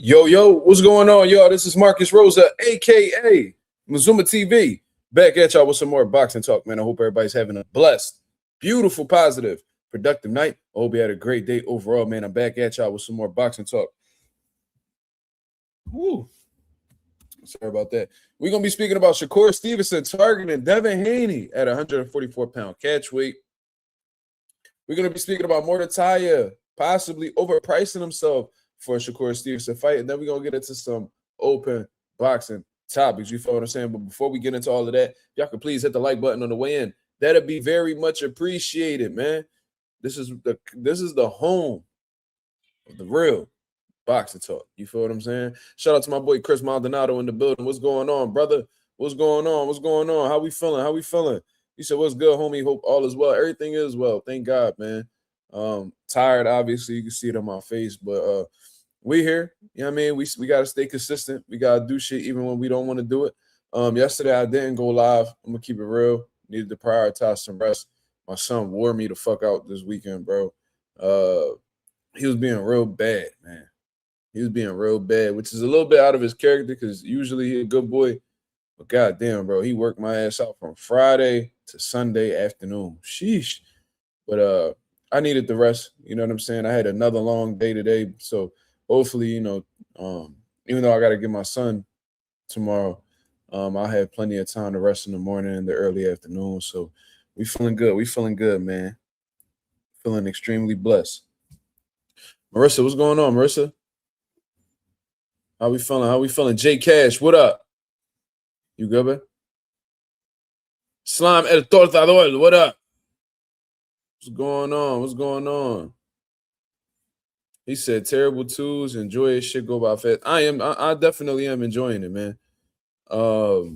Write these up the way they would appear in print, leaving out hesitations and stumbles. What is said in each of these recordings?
Yo, what's going on, y'all? This is Marcus Rosa, a.k.a. Mazuma TV, back at y'all with some more boxing talk, man. I hope everybody's having a blessed, beautiful, positive, productive night. I hope you had a great day overall, man. I'm back at y'all with some more boxing talk. Woo. Sorry about that. We're going to be speaking about Shakur Stevenson targeting Devin Haney at 144-pound catch weight. We're going to be speaking about Muratalla possibly overpricing himself for a Shakur Stevenson fight, and then we're going to get into some open boxing topics. You feel what I'm saying? But before we get into all of that, y'all can please hit the like button on the way in. That'd be very much appreciated, man. This is the home of the real boxing talk. You feel what I'm saying? Shout out to my boy Chris Maldonado in the building. What's going on, brother? What's going on? What's going on? How we feeling? He said, what's good, homie? Hope all is well. Everything is well. Thank God, man. Tired, obviously. You can see it on my face, but we here. You know what I mean? We got to stay consistent. We got to do shit even when we don't want to do it. Yesterday, I didn't go live. I'm going to keep it real. Needed to prioritize some rest. My son wore me the fuck out this weekend, bro. He was being real bad, man. He was being real bad, which is a little bit out of his character because usually he's a good boy. But goddamn, bro, he worked my ass out from Friday to Sunday afternoon. Sheesh. But I needed the rest. You know what I'm saying? I had another long day today. So hopefully, you know, even though I got to get my son tomorrow, I'll have plenty of time to rest in the morning and the early afternoon. So we feeling good. We feeling good, man. Feeling extremely blessed. Marissa, what's going on, Marissa? How we feeling? J Cash, what up? You good, man? Slime El Tortador, what up? What's going on? He said terrible twos, enjoy it, shit go by fast. I definitely am enjoying it, man. I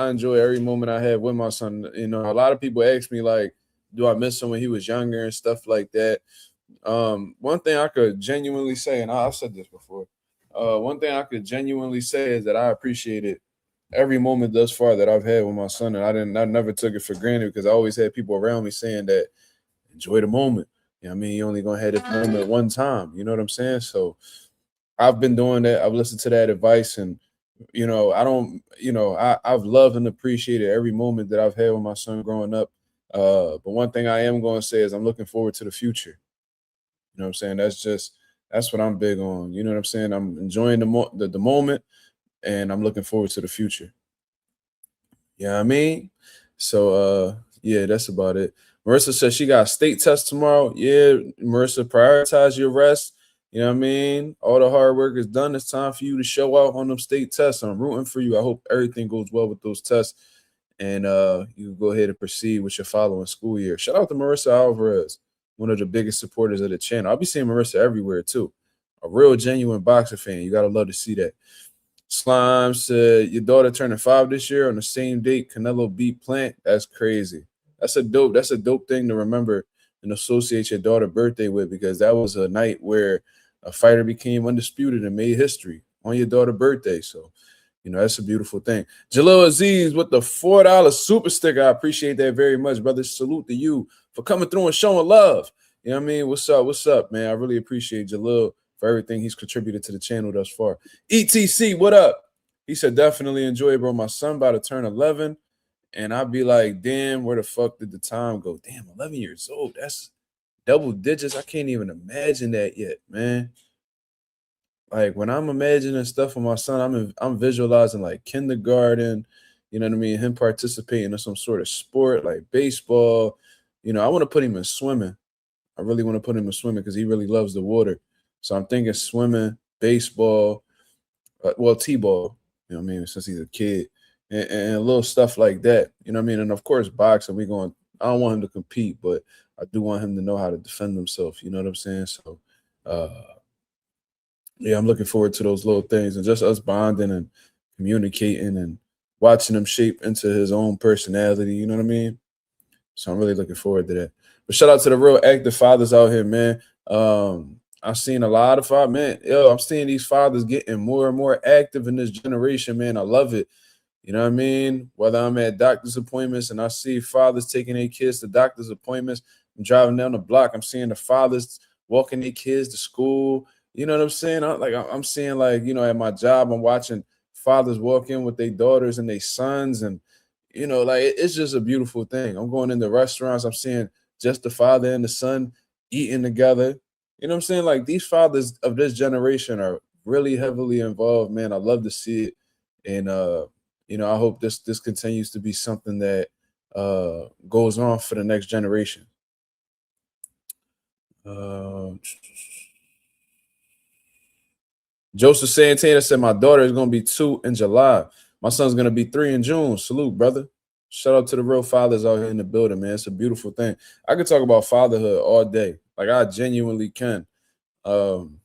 enjoy every moment I have with my son. You know, a lot of people ask me, like, do I miss him when he was younger and stuff like that? One thing I could genuinely say, and I've said this before, one thing I could genuinely say is that I appreciated every moment thus far that I've had with my son, and I never took it for granted because I always had people around me saying that enjoy the moment. You know what I mean? You only gonna have this moment one time. You know what I'm saying? So I've been doing that. I've listened to that advice, and you know, I've loved and appreciated every moment that I've had with my son growing up. But one thing I am going to say is I'm looking forward to the future. You know what I'm saying? That's what I'm big on. You know what I'm saying? I'm enjoying the moment, and I'm looking forward to the future. You know what I mean? So, yeah, that's about it. Marissa says she got a state test tomorrow. Yeah, Marissa, prioritize your rest. You know what I mean? All the hard work is done. It's time for you to show out on them state tests. I'm rooting for you. I hope everything goes well with those tests. And you go ahead and proceed with your following school year. Shout out to Marissa Alvarez, one of the biggest supporters of the channel. I'll be seeing Marissa everywhere, too. A real, genuine boxer fan. You got to love to see that. Slime said, your daughter turning 5 this year on the same date Canelo beat Plant. That's crazy. That's a dope thing to remember and associate your daughter's birthday with, because that was a night where a fighter became undisputed and made history on your daughter's birthday. So, you know, that's a beautiful thing. Jalil Aziz with the $4 super sticker. I appreciate that very much, brother. Salute to you for coming through and showing love. You know what I mean? What's up, man? I really appreciate Jalil for everything he's contributed to the channel thus far. ETC, what up? He said, definitely enjoy it, bro. My son about to turn 11. And I'd be like, damn, where the fuck did the time go? Damn, 11 years old. That's double digits. I can't even imagine that yet, man. Like, when I'm imagining stuff for my son, I'm visualizing like kindergarten, you know what I mean? Him participating in some sort of sport like baseball. You know, I want to put him in swimming. I really want to put him in swimming because he really loves the water. So I'm thinking swimming, baseball, well, T-ball, you know what I mean, since he's a kid. And little stuff like that, you know what I mean? And, of course, boxing, I don't want him to compete, but I do want him to know how to defend himself, you know what I'm saying? So, yeah, I'm looking forward to those little things and just us bonding and communicating and watching him shape into his own personality, you know what I mean? So I'm really looking forward to that. But shout out to the real active fathers out here, man. I've seen a lot of fathers, man. I'm seeing these fathers getting more and more active in this generation, man. I love it. You know what I mean? Whether I'm at doctor's appointments and I see fathers taking their kids to doctor's appointments, I'm driving down the block, I'm seeing the fathers walking their kids to school. You know what I'm saying? I'm seeing, like, at my job, I'm watching fathers walk in with their daughters and their sons, and like it's just a beautiful thing. I'm going into restaurants, I'm seeing just the father and the son eating together. You know what I'm saying? Like, these fathers of this generation are really heavily involved, man. I love to see it. And I hope this continues to be something that goes on for the next generation. Uh, Joseph Santana said, my daughter is going to be 2 in July. My son's going to be 3 in June. Salute, brother. Shout out to the real fathers out here in the building, man. It's a beautiful thing. I could talk about fatherhood all day. Like, I genuinely can. Um,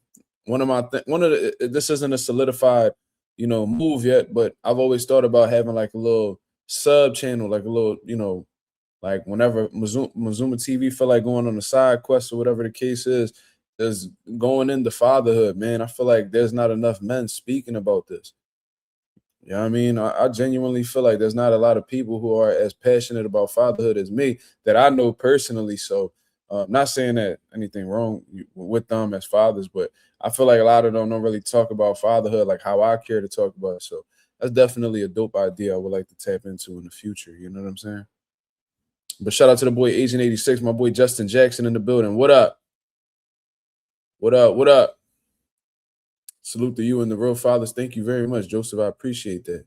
this isn't a solidified, move yet, but I've always thought about having like a little sub channel, like a little, like whenever Mazuma TV feel like going on a side quest or whatever the case is going into fatherhood, man. I feel like there's not enough men speaking about this. You know what I mean? I genuinely feel like there's not a lot of people who are as passionate about fatherhood as me that I know personally. So, not saying that anything wrong with them as fathers, but I feel like a lot of them don't really talk about fatherhood like how I care to talk about it. So that's definitely a dope idea I would like to tap into in the future. You know what I'm saying? But shout out to the boy Agent 86, my boy Justin Jackson in the building. What up? What up? What up? Salute to you and the real fathers. Thank you very much, Joseph. I appreciate that.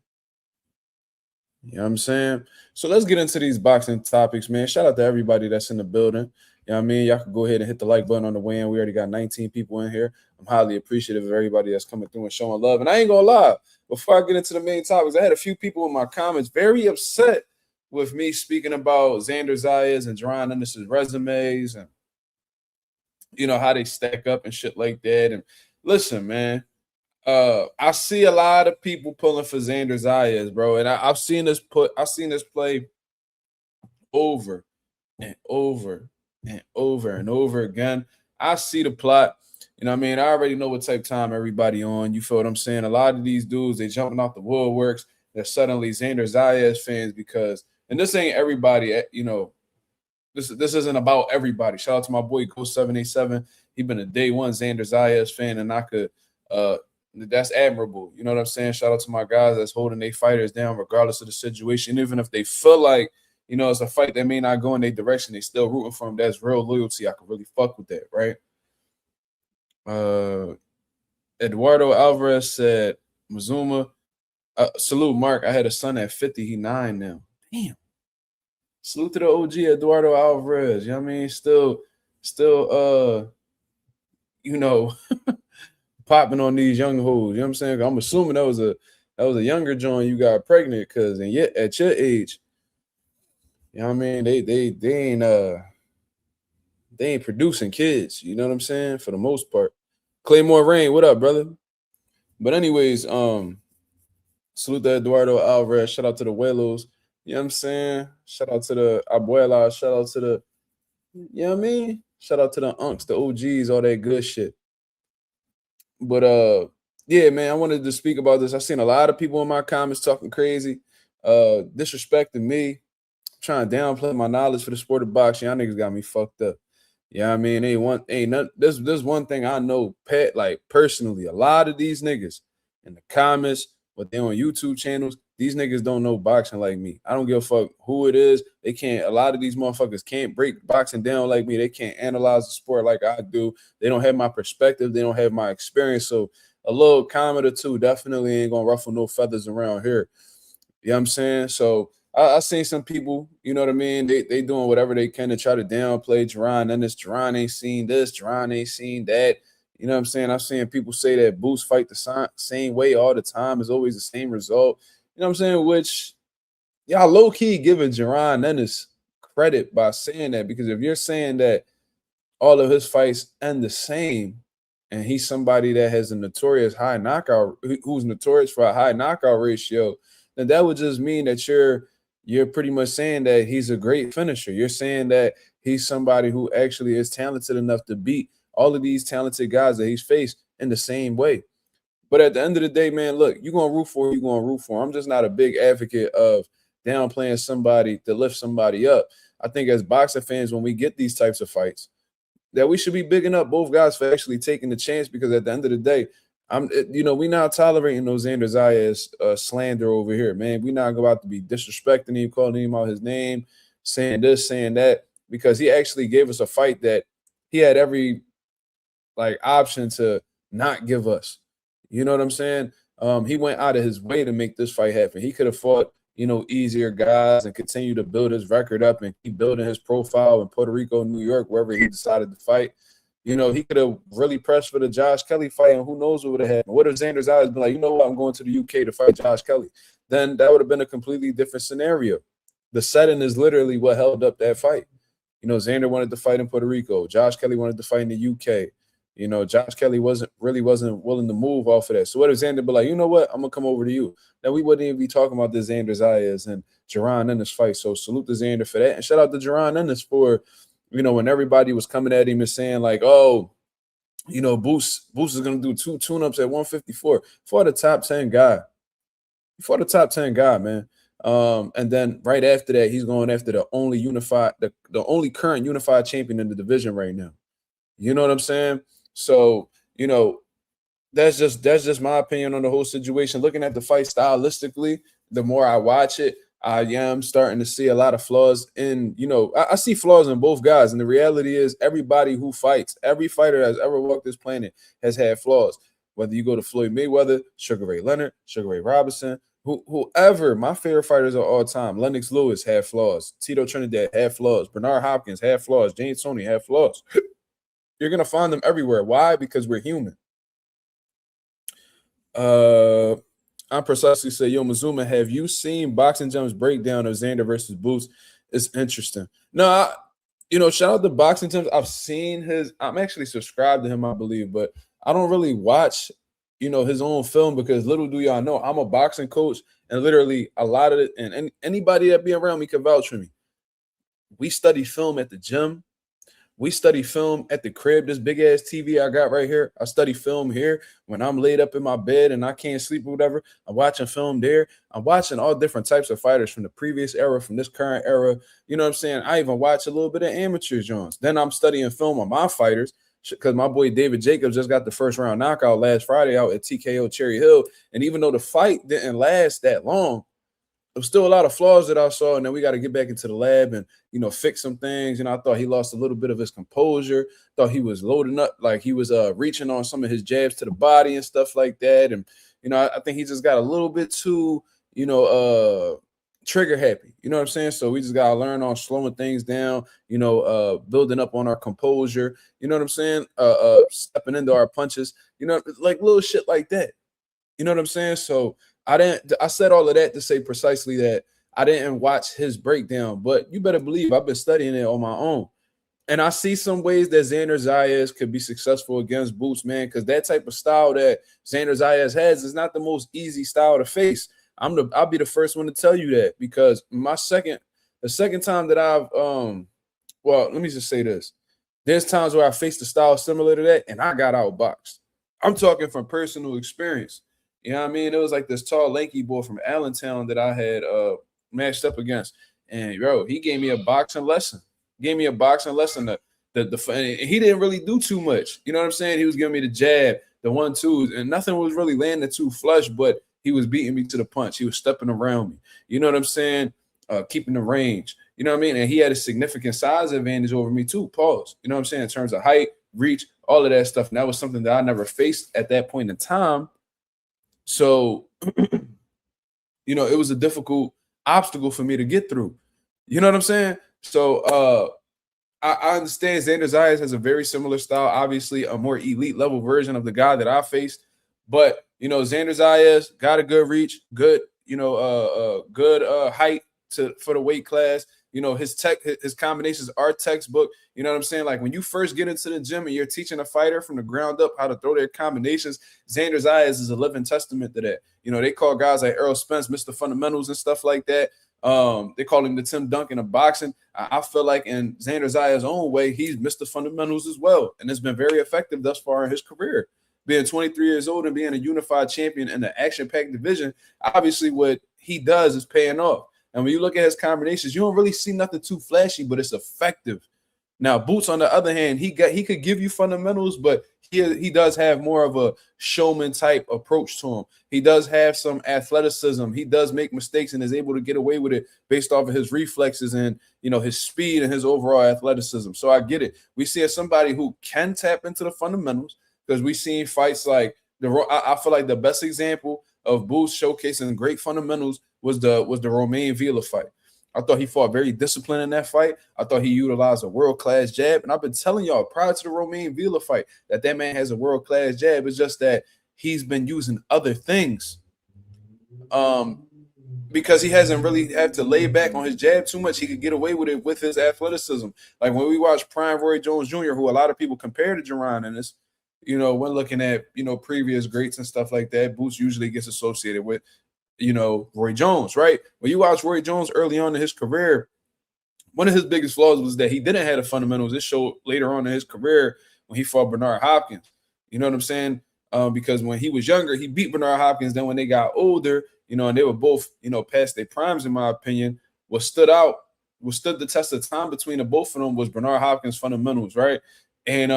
You know what I'm saying? So let's get into these boxing topics, man. Shout out to everybody that's in the building. You know what I mean? Y'all can go ahead and hit the like button on the way in. We already got 19 people in here. I'm highly appreciative of everybody that's coming through and showing love. And I ain't gonna lie, before I get into the main topics, I had a few people in my comments very upset with me speaking about Xander Zayas and Jerron Ennis's resumes and how they stack up and shit like that. And listen, man, I see a lot of people pulling for Xander Zayas, bro, and I've seen this play over and over and over and over again. I see the plot. You know what I mean? I already know what type time everybody on. You feel what I'm saying? A lot of these dudes, they jumping off the woodworks. They're suddenly Xander Zayas fans because, and this ain't everybody, this isn't about everybody. Shout out to my boy Ghost 787. He been a day one Xander Zayas fan, and I could that's admirable. You know what I'm saying? Shout out to my guys that's holding their fighters down regardless of the situation. Even if they feel like, it's a fight that may not go in their direction, they still rooting for them. That's real loyalty. I could really fuck with that, right? Eduardo Alvarez said, Mazuma, salute Mark. I had a son at 50. He 9 now. Damn. Salute to the OG Eduardo Alvarez. You know what I mean? Still, popping on these young hoes. You know what I'm saying? I'm assuming that was a younger John you got pregnant, because and yet at your age, you know what I mean? They ain't producing kids. You know what I'm saying? For the most part. Claymore Rain, what up, brother? But anyways, salute to Eduardo Alvarez. Shout out to the Huelos. You know what I'm saying? Shout out to the Abuela. Shout out to the, you know what I mean? Shout out to the unks, the OGs, all that good shit. But yeah, man, I wanted to speak about this. I've seen a lot of people in my comments talking crazy, disrespecting me, trying to downplay my knowledge for the sport of boxing. Y'all niggas got me fucked up. Yeah, I mean, there's one thing I know, like personally, a lot of these niggas in the comments, but they on YouTube channels, these niggas don't know boxing like me. I don't give a fuck who it is. They can't, a lot of these motherfuckers can't break boxing down like me. They can't analyze the sport like I do. They don't have my perspective. They don't have my experience. So a little comment or two definitely ain't gonna ruffle no feathers around here. You know what I'm saying? So I seen some people, you know what I mean? They doing whatever they can to try to downplay Jerron. And this Jerron ain't seen this, Jerron ain't seen that. You know what I'm saying? I've seen people say that Boost fight the same way all the time. It's always the same result. You know what I'm saying? Which y'all low-key giving Jerron Ennis credit by saying that, because if you're saying that all of his fights end the same, and he's somebody that has a notorious high knockout, who's notorious for a high knockout ratio, then that would just mean that you're pretty much saying that he's a great finisher. You're saying that he's somebody who actually is talented enough to beat all of these talented guys that he's faced in the same way. But at the end of the day, man, look, you're going to root for who you're going to root for. I'm just not a big advocate of downplaying somebody to lift somebody up. I think as boxing fans, when we get these types of fights, that we should be bigging up both guys for actually taking the chance, because at the end of the day, we not tolerating no Xander Zayas slander over here, man. We not about to be disrespecting him, calling him out his name, saying this, saying that, because he actually gave us a fight that he had every option to not give us. You know what I'm saying? He went out of his way to make this fight happen. He could have fought, easier guys and continue to build his record up and keep building his profile in Puerto Rico, New York, wherever he decided to fight. He could have really pressed for the Josh Kelly fight, and who knows what would have happened. What if Xander's eyes been like, you know what, I'm going to the UK to fight Josh Kelly? Then that would have been a completely different scenario. The setting is literally what held up that fight. Xander wanted to fight in Puerto Rico. Josh Kelly wanted to fight in the UK. Josh Kelly wasn't willing to move off of that. So what if Xander be like, you know what, I'm going to come over to you? Then we wouldn't even be talking about this Xander Zayas and Jaron Ennis fight. So salute to Xander for that. And shout out to Jaron Ennis for, when everybody was coming at him and saying like, oh, Boost is going to do 2 tune-ups at 154 for the top 10 guy. For the top 10 guy, man. And then right after that, he's going after the only current unified champion in the division right now. You know what I'm saying? So, that's just my opinion on the whole situation. Looking at the fight stylistically, the more I watch it, I am starting to see a lot of flaws in, I see flaws in both guys. And the reality is everybody who fights, every fighter that's ever walked this planet has had flaws. Whether you go to Floyd Mayweather, Sugar Ray Leonard, Sugar Ray Robinson, whoever, my favorite fighters of all time, Lennox Lewis had flaws. Tito Trinidad had flaws. Bernard Hopkins had flaws. James Toney had flaws. You're going to find them everywhere. Why? Because we're human. I'm precisely say, yo, Mazuma, have you seen Boxing Gems breakdown of Xander versus Boots? It's interesting. No, shout out to Boxing Gems. I've seen I'm actually subscribed to him, I believe, but I don't really watch, his own film, because little do y'all know, I'm a boxing coach, and literally a lot of it, and anybody that be around me can vouch for me. We study film at the gym. We study film at the crib, this big-ass TV I got right here. I study film here when I'm laid up in my bed and I can't sleep or whatever. I'm watching film there. I'm watching all different types of fighters from the previous era, from this current era. You know what I'm saying? I even watch a little bit of amateur joints. Then I'm studying film on my fighters, because my boy David Jacobs just got the first-round knockout last Friday out at TKO Cherry Hill. And even though the fight didn't last that long, there was still a lot of flaws that I saw, and then we got to get back into the lab and, fix some things. I thought he lost a little bit of his composure. Thought he was loading up, like he was reaching on some of his jabs to the body and stuff like that. And, I think he just got a little bit too, trigger happy. You know what I'm saying? So we just got to learn on slowing things down, building up on our composure. You know what I'm saying? Stepping into our punches, like little shit like that. You know what I'm saying? So I said all of that to say precisely that I didn't watch his breakdown, but you better believe I've been studying it on my own. And I see some ways that Xander Zayas could be successful against Boots, man, because that type of style that Xander Zayas has is not the most easy style to face. I'll be the first one to tell you that, because the second time that I've let me just say this. There's times where I faced a style similar to that and I got outboxed. I'm talking from personal experience. You know what I mean? It was like this tall, lanky boy from Allentown that I had matched up against. And, he gave me a boxing lesson. And he didn't really do too much. You know what I'm saying? He was giving me the jab, the 1-2s, and nothing was really landing too flush, but he was beating me to the punch. He was stepping around me. You know what I'm saying? Keeping the range. You know what I mean? And he had a significant size advantage over me too. Pause. You know what I'm saying? In terms of height, reach, all of that stuff. And that was something that I never faced at that point in time. So, it was a difficult obstacle for me to get through. You know what I'm saying? So, I understand Xander Zayas has a very similar style, obviously a more elite level version of the guy that I faced. But, Xander Zayas got a good reach, good, good height for the weight class. His combinations are textbook. You know what I'm saying? Like when you first get into the gym and you're teaching a fighter from the ground up how to throw their combinations, Xander Zayas is a living testament to that. They call guys like Errol Spence Mr. Fundamentals and stuff like that. They call him the Tim Duncan of boxing. I feel like in Xander Zayas' own way, he's Mr. Fundamentals as well. And it's been very effective thus far in his career. Being 23 years old and being a unified champion in the action-packed division, obviously what he does is paying off. And when you look at his combinations, you don't really see nothing too flashy, but it's effective. Now, Boots, on the other hand, he could give you fundamentals, but he does have more of a showman type approach to him. He does have some athleticism. He does make mistakes and is able to get away with it based off of his reflexes and his speed and his overall athleticism. So I get it. We see as somebody who can tap into the fundamentals because we seen fights like I feel like the best example of Boots showcasing great fundamentals was the Romain Villa fight. I thought he fought very disciplined in that fight. I thought he utilized a world-class jab. And I've been telling y'all prior to the Romain Villa fight that man has a world-class jab. It's just that he's been using other things because he hasn't really had to lay back on his jab too much. He could get away with it with his athleticism. Like when we watch Prime Roy Jones Jr., who a lot of people compare to Jaron Ennis, when looking at, previous greats and stuff like that, Boots usually gets associated with Roy Jones, right? When you watch Roy Jones early on in his career, one of his biggest flaws was that he didn't have the fundamentals. It showed later on in his career when he fought Bernard Hopkins. You know what I'm saying? Because when he was younger, he beat Bernard Hopkins. Then when they got older, and they were both, past their primes, in my opinion, what stood the test of time between the both of them was Bernard Hopkins' fundamentals, right? And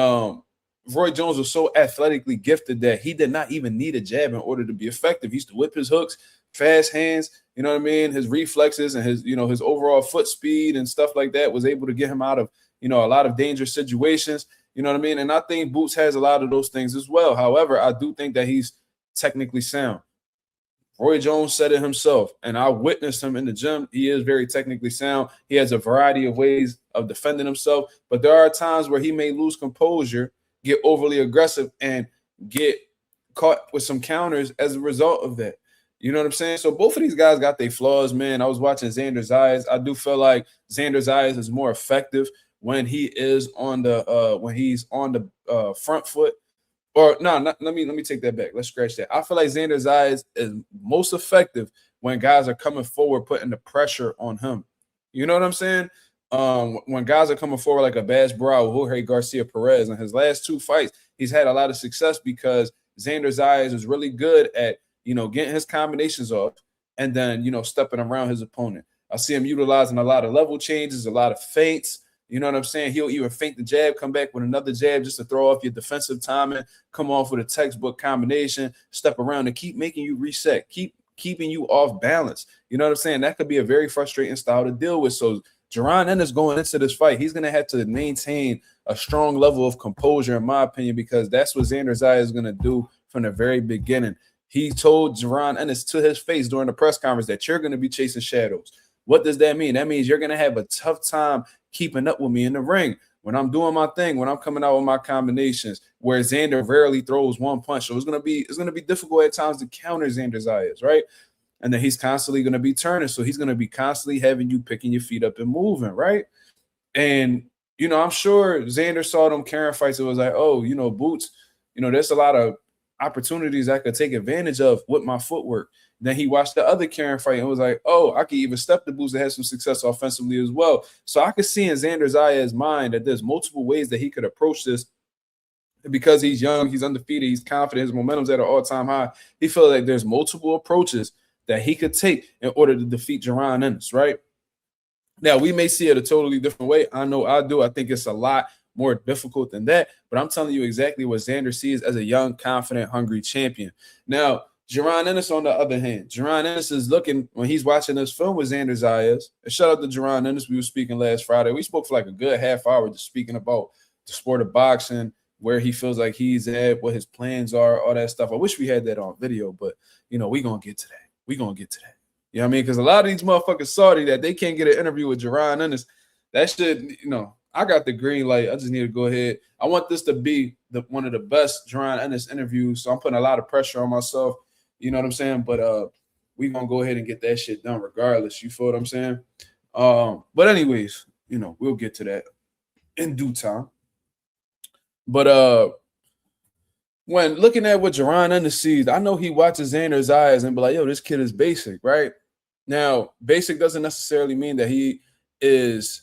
Roy Jones was so athletically gifted that he did not even need a jab in order to be effective. He used to whip his hooks, fast hands, you know what I mean? His reflexes and his, his overall foot speed and stuff like that was able to get him out of, a lot of dangerous situations, you know what I mean? And I think Boots has a lot of those things as well. However, I do think that he's technically sound. Roy Jones said it himself, and I witnessed him in the gym. He is very technically sound. He has a variety of ways of defending himself, but there are times where he may lose composure, get overly aggressive, and get caught with some counters as a result of that. You know what I'm saying? So both of these guys got their flaws, man. I was watching Xander Zayas. I do feel like Xander Zayas is more effective when he is on the front foot. Or no, let me take that back. Let's scratch that. I feel like Xander Zayas is most effective when guys are coming forward, putting the pressure on him. You know what I'm saying? When guys are coming forward like a Bass Brow, Jorge Garcia Perez, in his last two fights, he's had a lot of success because Xander Zayas is really good at getting his combinations off and then stepping around his opponent. I see him utilizing a lot of level changes, a lot of feints. You know what I'm saying? He'll even feint the jab, come back with another jab just to throw off your defensive timing, come off with a textbook combination, step around and keep making you reset, keeping you off balance. You know what I'm saying? That could be a very frustrating style to deal with. So Jaron Ennis going into this fight, he's going to have to maintain a strong level of composure, in my opinion, because that's what Xander Zayas is going to do from the very beginning. He told Jaron Ennis to his face during the press conference that you're going to be chasing shadows. What does that mean? That means you're going to have a tough time keeping up with me in the ring when I'm doing my thing, when I'm coming out with my combinations, where Xander rarely throws one punch. So it's going to be difficult at times to counter Xander Zayas, right? And then he's constantly going to be turning. So he's going to be constantly having you picking your feet up and moving, right? And, I'm sure Xander saw them Karen fights. It was like, oh, Boots, there's a lot of opportunities I could take advantage of with my footwork. Then he watched the other Karen fight and was like, oh, I could even step the Boots and have some success offensively as well. So I could see in Xander Zayas' mind that there's multiple ways that he could approach this. Because he's young, he's undefeated, he's confident, his momentum's at an all-time high. He feels like there's multiple approaches that he could take in order to defeat Jaron Ennis, right? Now, we may see it a totally different way. I know I do. I think it's a lot more difficult than that, but I'm telling you exactly what Xander sees as a young, confident, hungry champion. Now, Jaron Ennis, on the other hand, Jaron Ennis is looking, when he's watching this film with Xander Zayas, and shout out to Jaron Ennis, we were speaking last Friday. We spoke for like a good half hour just speaking about the sport of boxing, where he feels like he's at, what his plans are, all that stuff. I wish we had that on video, but, we're going to get to that. We're going to get to that. You know what I mean? Because a lot of these motherfuckers salty that they can't get an interview with Jaron Ennis. That shit, I got the green light. I just need to go ahead. I want this to be one of the best Jaron Ennis interviews, so I'm putting a lot of pressure on myself. You know what I'm saying? But we're going to go ahead and get that shit done regardless. You feel what I'm saying? But anyways, we'll get to that in due time. But when looking at what Jaron Ennis sees, I know he watches Xander's eyes and be like, yo, this kid is basic, right? Now, basic doesn't necessarily mean that he is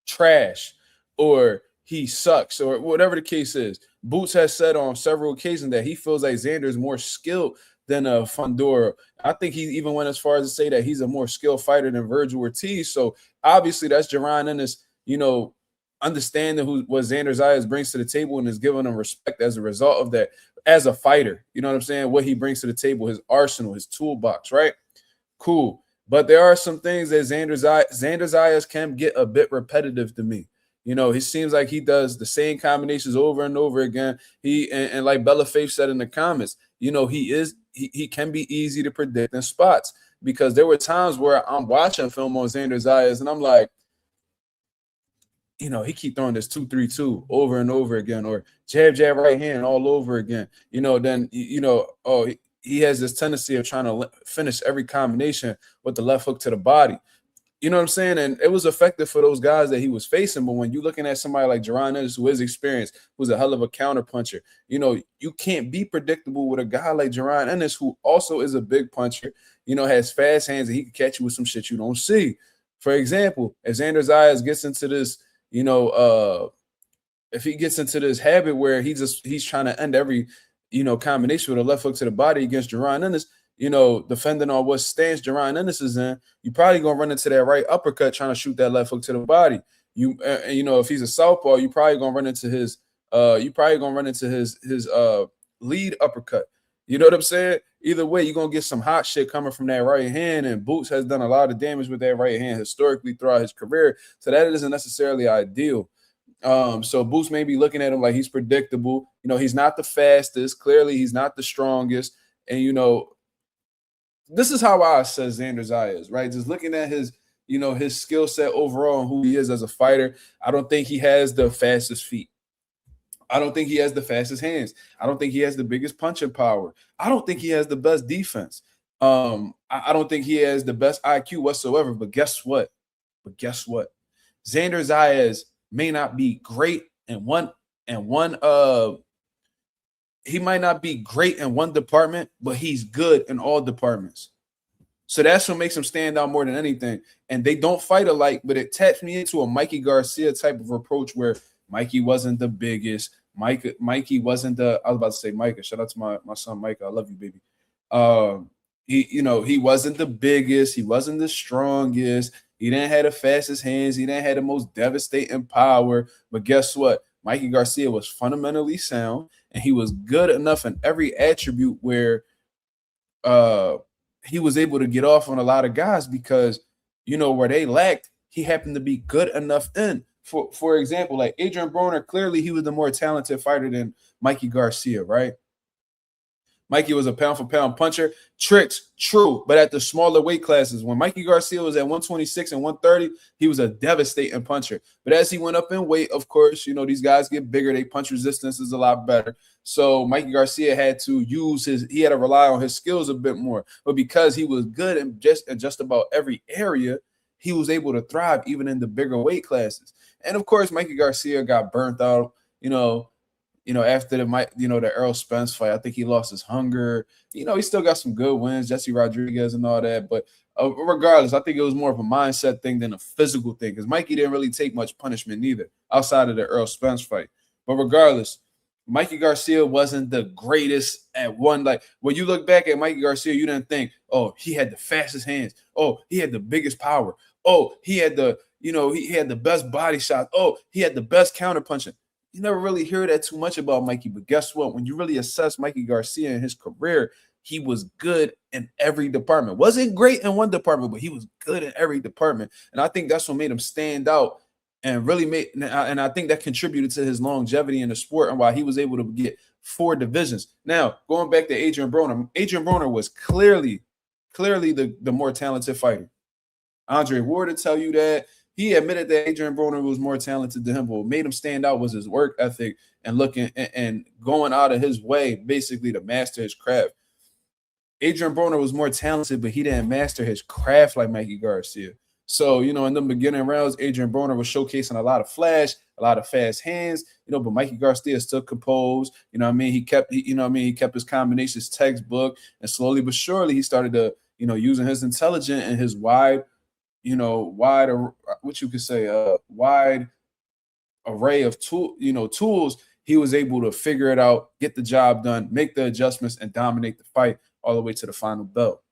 trash or he sucks or whatever the case is. Boots has said on several occasions that he feels like Xander is more skilled than Fundora. I think he even went as far as to say that he's a more skilled fighter than Virgil Ortiz. So obviously that's Jaron Ennis, understanding what Xander Zayas brings to the table and is giving him respect as a result of that as a fighter. You know what I'm saying? What he brings to the table, his arsenal, his toolbox, right? Cool. But there are some things that Xander Zayas can get a bit repetitive to me. You know, he seems like he does the same combinations over and over again. And like Bella Faith said in the comments, you know, he can be easy to predict in spots, because there were times where I'm watching film on Xander Zayas and I'm like, you know, he keep throwing this 2-3-2 over and over again, or jab, jab, right hand all over again. You know, then, you know, he has this tendency of trying to finish every combination with the left hook to the body. You know what I'm saying? And it was effective for those guys that he was facing. But when you're looking at somebody like Jaron Ennis, who is experienced, who's a hell of a counter puncher, you know, you can't be predictable with a guy like Jaron Ennis, who also is a big puncher, you know, has fast hands, and he can catch you with some shit you don't see. For example, if Xander Zayas gets into this, you know, if he gets into this habit where he's trying to end every, you know, combination with a left hook to the body against Jaron Ennis, you know, depending on what stance Jaron Ennis is in, you're probably gonna run into that right uppercut trying to shoot that left hook to the body. You know, if he's a southpaw, you're probably gonna run into his lead uppercut. You know what I'm saying? Either way, you're gonna get some hot shit coming from that right hand, and Boots has done a lot of damage with that right hand historically throughout his career. So that isn't necessarily ideal. So Boots may be looking at him like he's predictable. You know, he's not the fastest. Clearly, he's not the strongest. And, you know, this is how I assess Xander Zayas, right? Just looking at his, you know, his skill set overall and who he is as a fighter. I don't think he has the fastest feet. I don't think he has the fastest hands. I don't think he has the biggest punching power. I don't think he has the best defense. I don't think he has the best IQ whatsoever. But guess what? Xander Zayas may not be great in one he might not be great in one department, but he's good in all departments. So that's what makes him stand out more than anything. And they don't fight alike, but it taps me into a Mikey Garcia type of approach where Mikey wasn't the biggest. Mikey wasn't the, I was about to say Micah. Shout out to my son Micah. I love you, baby. He wasn't the biggest, he wasn't the strongest, he didn't have the fastest hands, he didn't have the most devastating power. But guess what? Mikey Garcia was fundamentally sound, and he was good enough in every attribute where he was able to get off on a lot of guys, because, you know, where they lacked, he happened to be good enough in. For example, like Adrian Broner, clearly he was the more talented fighter than Mikey Garcia, right? Mikey was a pound-for-pound puncher. Tricks, true, but at the smaller weight classes. When Mikey Garcia was at 126 and 130, he was a devastating puncher. But as he went up in weight, of course, you know, these guys get bigger. They punch resistance is a lot better. So Mikey Garcia had to he had to rely on his skills a bit more. But because he was good in just about every area, he was able to thrive even in the bigger weight classes. And, of course, Mikey Garcia got burnt out, after the Errol Spence fight. I think he lost his hunger. You know, he still got some good wins, Jesse Rodriguez and all that. But regardless, I think it was more of a mindset thing than a physical thing, because Mikey didn't really take much punishment neither outside of the Errol Spence fight. But regardless, Mikey Garcia wasn't the greatest at one. Like, when you look back at Mikey Garcia, you didn't think, oh, he had the fastest hands. Oh, he had the biggest power. Oh, he had he had the best body shot. Oh, he had the best counter punching. You never really hear that too much about Mikey. But guess what? When you really assess Mikey Garcia in his career, he was good in every department. Wasn't great in one department, but he was good in every department. And I think that's what made him stand out and and I think that contributed to his longevity in the sport and why he was able to get 4 divisions. Now, going back to Adrian Broner was clearly the more talented fighter. Andre Ward to tell you that. He admitted that Adrian Broner was more talented than him, but what made him stand out was his work ethic and looking and going out of his way basically to master his craft. Adrian Broner was more talented, but he didn't master his craft like Mikey Garcia. So, in the beginning rounds, Adrian Broner was showcasing a lot of flash, a lot of fast hands, but Mikey Garcia still composed. He kept his combinations textbook, and slowly but surely he started to, using his intelligence and his wide array of tools, he was able to figure it out, get the job done, make the adjustments, and dominate the fight all the way to the final belt.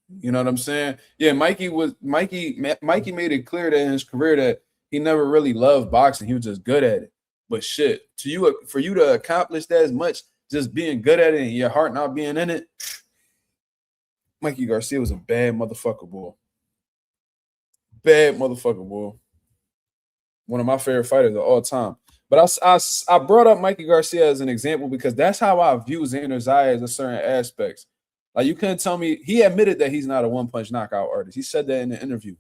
You know what I'm saying? Yeah, Mikey made it clear that in his career that he never really loved boxing. He was just good at it. But shit, for you to accomplish that as much, just being good at it and your heart not being in it, Mikey Garcia was a bad motherfucker, boy. Bad motherfucker, boy. One of my favorite fighters of all time. But I brought up Mikey Garcia as an example because that's how I view Xander Zayas in certain aspects. Like you couldn't tell me he admitted that he's not a one punch knockout artist. He said that in the interview.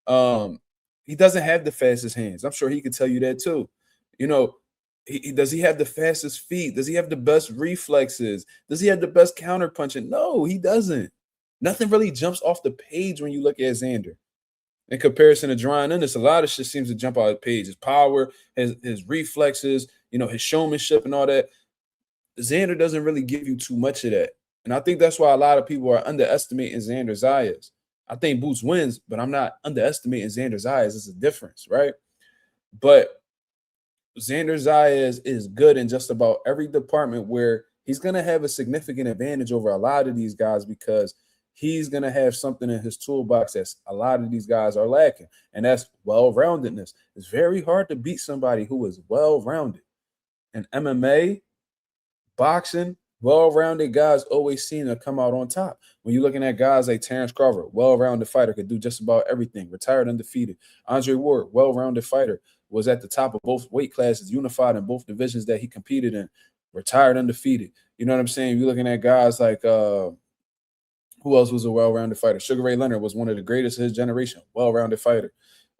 Um, he doesn't have the fastest hands. I'm sure he could tell you that too. You know, does he have the fastest feet? Does he have the best reflexes? Does he have the best counter punching? No, he doesn't. Nothing really jumps off the page when you look at Xander in comparison to John Ennis. A lot of shit seems to jump out of the page. His power, his reflexes, his showmanship and all that. Xander doesn't really give you too much of that. And I think that's why a lot of people are underestimating Xander Zayas. I think Boots wins, but I'm not underestimating Xander Zayas. It's a difference, right? But Xander Zayas is good in just about every department where he's going to have a significant advantage over a lot of these guys because he's going to have something in his toolbox that a lot of these guys are lacking, and that's well-roundedness. It's very hard to beat somebody who is well-rounded. In MMA, boxing, well-rounded guys always seem to come out on top. When you're looking at guys like Terrence Crawford, well-rounded fighter, could do just about everything, retired undefeated. Andre Ward, well-rounded fighter, was at the top of both weight classes, unified in both divisions that he competed in, retired undefeated. You know what I'm saying? You're looking at guys like who else was a well-rounded fighter? Sugar Ray Leonard was one of the greatest of his generation, well-rounded fighter.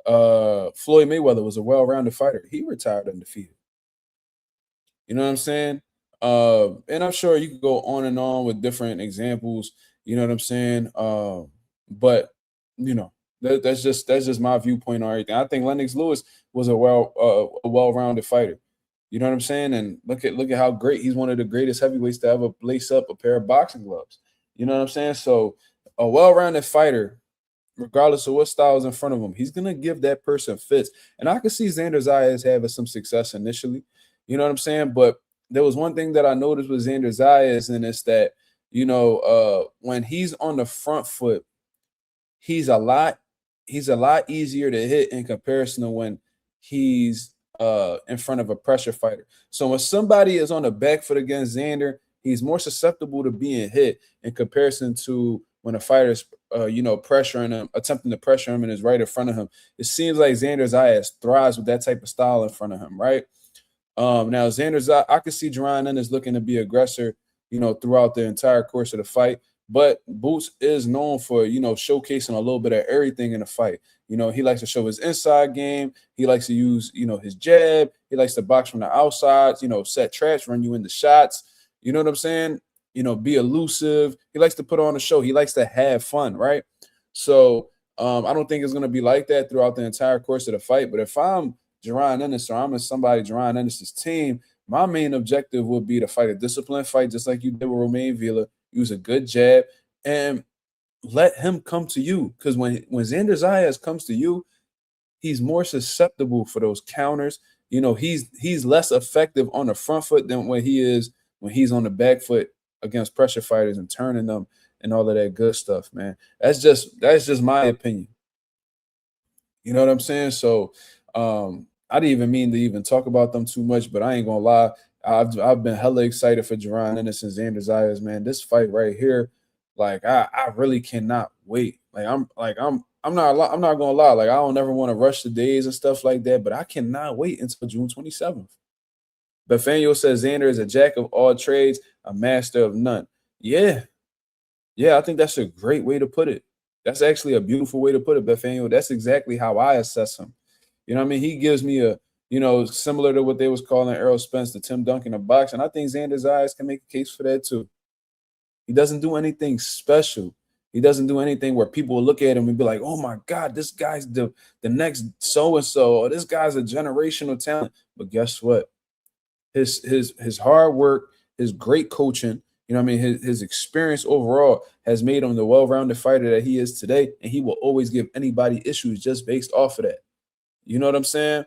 Floyd Mayweather was a well-rounded fighter. He retired undefeated. You know what I'm saying? And I'm sure you could go on and on with different examples. You know what I'm saying? But that's just my viewpoint on everything. I think Lennox Lewis was a well-rounded fighter. You know what I'm saying? And look at how great he's one of the greatest heavyweights to ever lace up a pair of boxing gloves. You know what I'm saying? So a well-rounded fighter, regardless of what style is in front of him, he's gonna give that person fits. And I can see Xander Zayas having some success initially. You know what I'm saying? But there was one thing that I noticed with Xander Zayas, and it's that when he's on the front foot, he's a lot easier to hit in comparison to when he's in front of a pressure fighter. So when somebody is on the back foot against Xander, he's more susceptible to being hit in comparison to when a fighter's pressuring him, attempting to pressure him and is right in front of him. It seems like Xander Zayas thrives with that type of style in front of him, right? Now I could see Jerron Ennis looking to be aggressor, throughout the entire course of the fight. But Boots is known for, showcasing a little bit of everything in the fight. He likes to show his inside game. He likes to use, his jab. He likes to box from the outside, set traps, run you into shots. You know what I'm saying? Be elusive. He likes to put on a show. He likes to have fun, right? So I don't think it's going to be like that throughout the entire course of the fight. But if I'm Jerron Ennis or I'm in somebody Jerron Ennis's team, my main objective would be to fight a disciplined fight, just like you did with Romain Villa. Use a good jab and let him come to you. Because when Xander Zayas comes to you, he's more susceptible for those counters. He's less effective on the front foot than when he's on the back foot against pressure fighters and turning them and all of that good stuff, man. That's just my opinion. You know what I'm saying? So I didn't even mean to even talk about them too much, but I ain't gonna lie. I've been hella excited for Jerron Ennis and Xander Zayas, man. This fight right here, like I really cannot wait. I'm not gonna lie. Like I don't ever want to rush the days and stuff like that, but I cannot wait until June 27th. Bethaniel says Xander is a jack of all trades, a master of none. Yeah, I think that's a great way to put it. That's actually a beautiful way to put it, Bethaniel. That's exactly how I assess him. You know what I mean? He gives me similar to what they was calling Errol Spence, the Tim Duncan of boxing. I think Xander Zayas can make a case for that too. He doesn't do anything special. He doesn't do anything where people will look at him and be like, oh my God, this guy's the next so-and-so, or this guy's a generational talent. But guess what? His hard work, his great coaching, his experience overall has made him the well-rounded fighter that he is today. And he will always give anybody issues just based off of that. You know what I'm saying?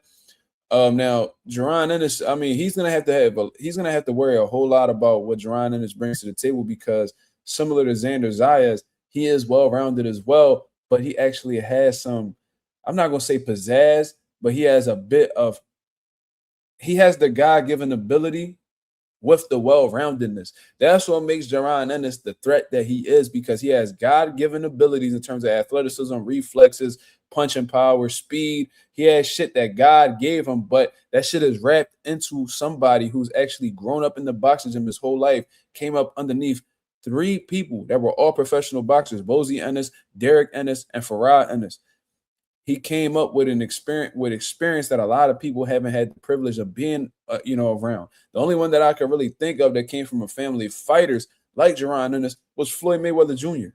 Now Jerron Ennis, he's gonna have to worry a whole lot about what Jerron Ennis brings to the table because similar to Xander Zayas, he is well-rounded as well, but he actually has some, I'm not gonna say pizzazz, but he has a bit of, he has the God-given ability with the well-roundedness. That's what makes Jaron Ennis the threat that he is, because he has God-given abilities in terms of athleticism, reflexes, punching power, speed. He has shit that God gave him, but that shit is wrapped into somebody who's actually grown up in the boxing gym his whole life, came up underneath three people that were all professional boxers: Bozy Ennis, Derek Ennis, and Farah Ennis. He came up with an experience that a lot of people haven't had the privilege of being, around. The only one that I could really think of that came from a family of fighters like Jaron Ennis was Floyd Mayweather Jr.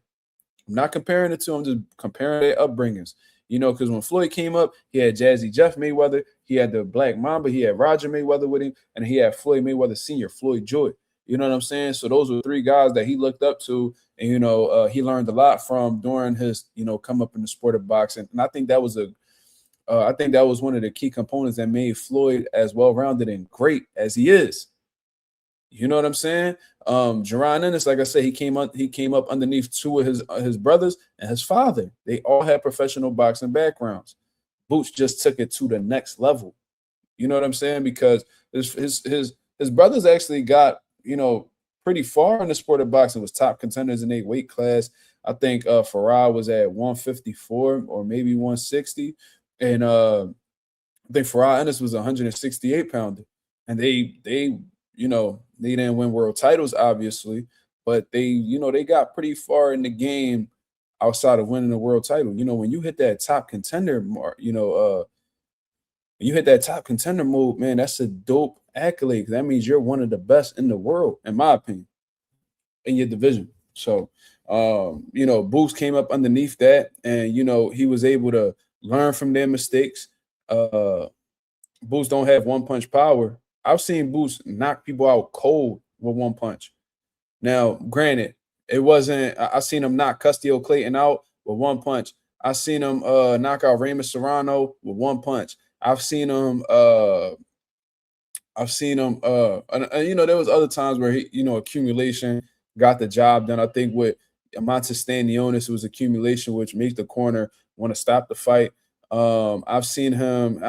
I'm not comparing the two. I'm just comparing their upbringings. Because when Floyd came up, he had Jazzy Jeff Mayweather, he had the Black Mamba, he had Roger Mayweather with him, and he had Floyd Mayweather Sr., Floyd Joy. You know what I'm saying? So those were three guys that he looked up to, and he learned a lot from during his come up in the sport of boxing. And I think that was one of the key components that made Floyd as well-rounded and great as he is. You know what I'm saying? Jaron Ennis, like I said, he came up underneath two of his brothers and his father. They all had professional boxing backgrounds. Boots just took it to the next level. You know what I'm saying? Because his brothers actually got, pretty far in the sport of boxing, was top contenders in their weight class. I think Farah was at 154 or maybe 160. And I think Farah Ennis was a 168 pounder. And they didn't win world titles, obviously, but they got pretty far in the game outside of winning the world title. When you hit that top contender mark, when you hit that top contender mode, man, that's a dope accolade. That means you're one of the best in the world, in my opinion, in your division. So, Boots came up underneath that, and he was able to learn from their mistakes. Boots don't have one punch power. I've seen Boots knock people out cold with one punch. Now, granted, it wasn't. I seen him knock Castillo Clayton out with one punch. I seen him knock out Raymond Serrano with one punch. I've seen him. There was other times where accumulation got the job done. I think with Amonte Stanionis, it was accumulation, which makes the corner want to stop the fight. I've seen him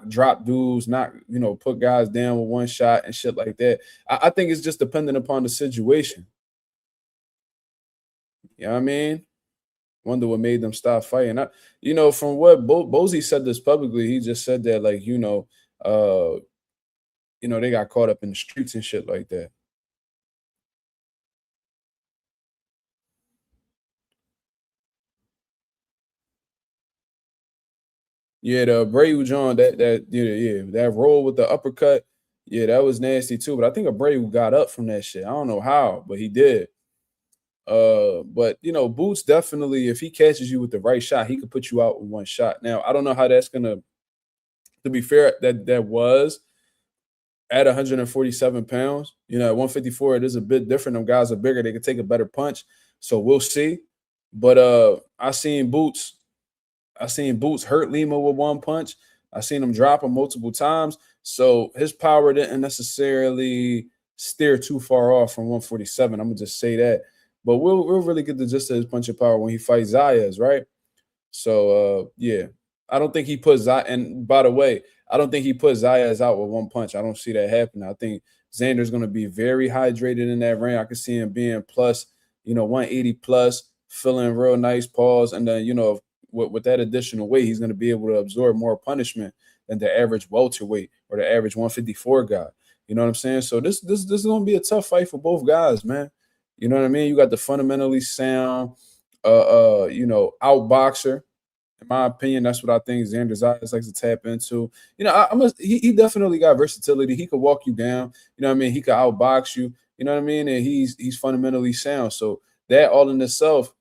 drop dudes, put guys down with one shot and shit like that. I think it's just dependent upon the situation. You know what I mean? Wonder what made them stop fighting. From what Bozy said this publicly, he just said that, like, they got caught up in the streets and shit like that. Yeah, the Abreu John, that roll with the uppercut, yeah, that was nasty too. But I think Abreu got up from that shit. I don't know how, but he did. But Boots definitely, if he catches you with the right shot, he could put you out with one shot. Now, I don't know how that's gonna. To be fair, that was at 147 pounds. At 154, it is a bit different. Them guys are bigger; they can take a better punch. So we'll see. But I seen Boots hurt Lima with one punch. I seen him drop him multiple times. So his power didn't necessarily steer too far off from 147. I'm gonna just say that. But we'll really get the gist of his punching power when he fights Zayas, right? So yeah. I don't think he put Zayas, and by the way, I don't think he put Zayas out with one punch. I don't see that happening. I think Xander's gonna be very hydrated in that ring. I can see him being plus, 180 plus, feeling real nice pause, and then with that additional weight, he's going to be able to absorb more punishment than the average welterweight or the average 154 guy. You know what I'm saying? So this is going to be a tough fight for both guys, man. You know what I mean? You got the fundamentally sound, outboxer. In my opinion, that's what I think Xander Zayas likes to tap into. He definitely got versatility. He could walk you down. You know what I mean? He could outbox you. You know what I mean? And he's fundamentally sound. So that all in itself,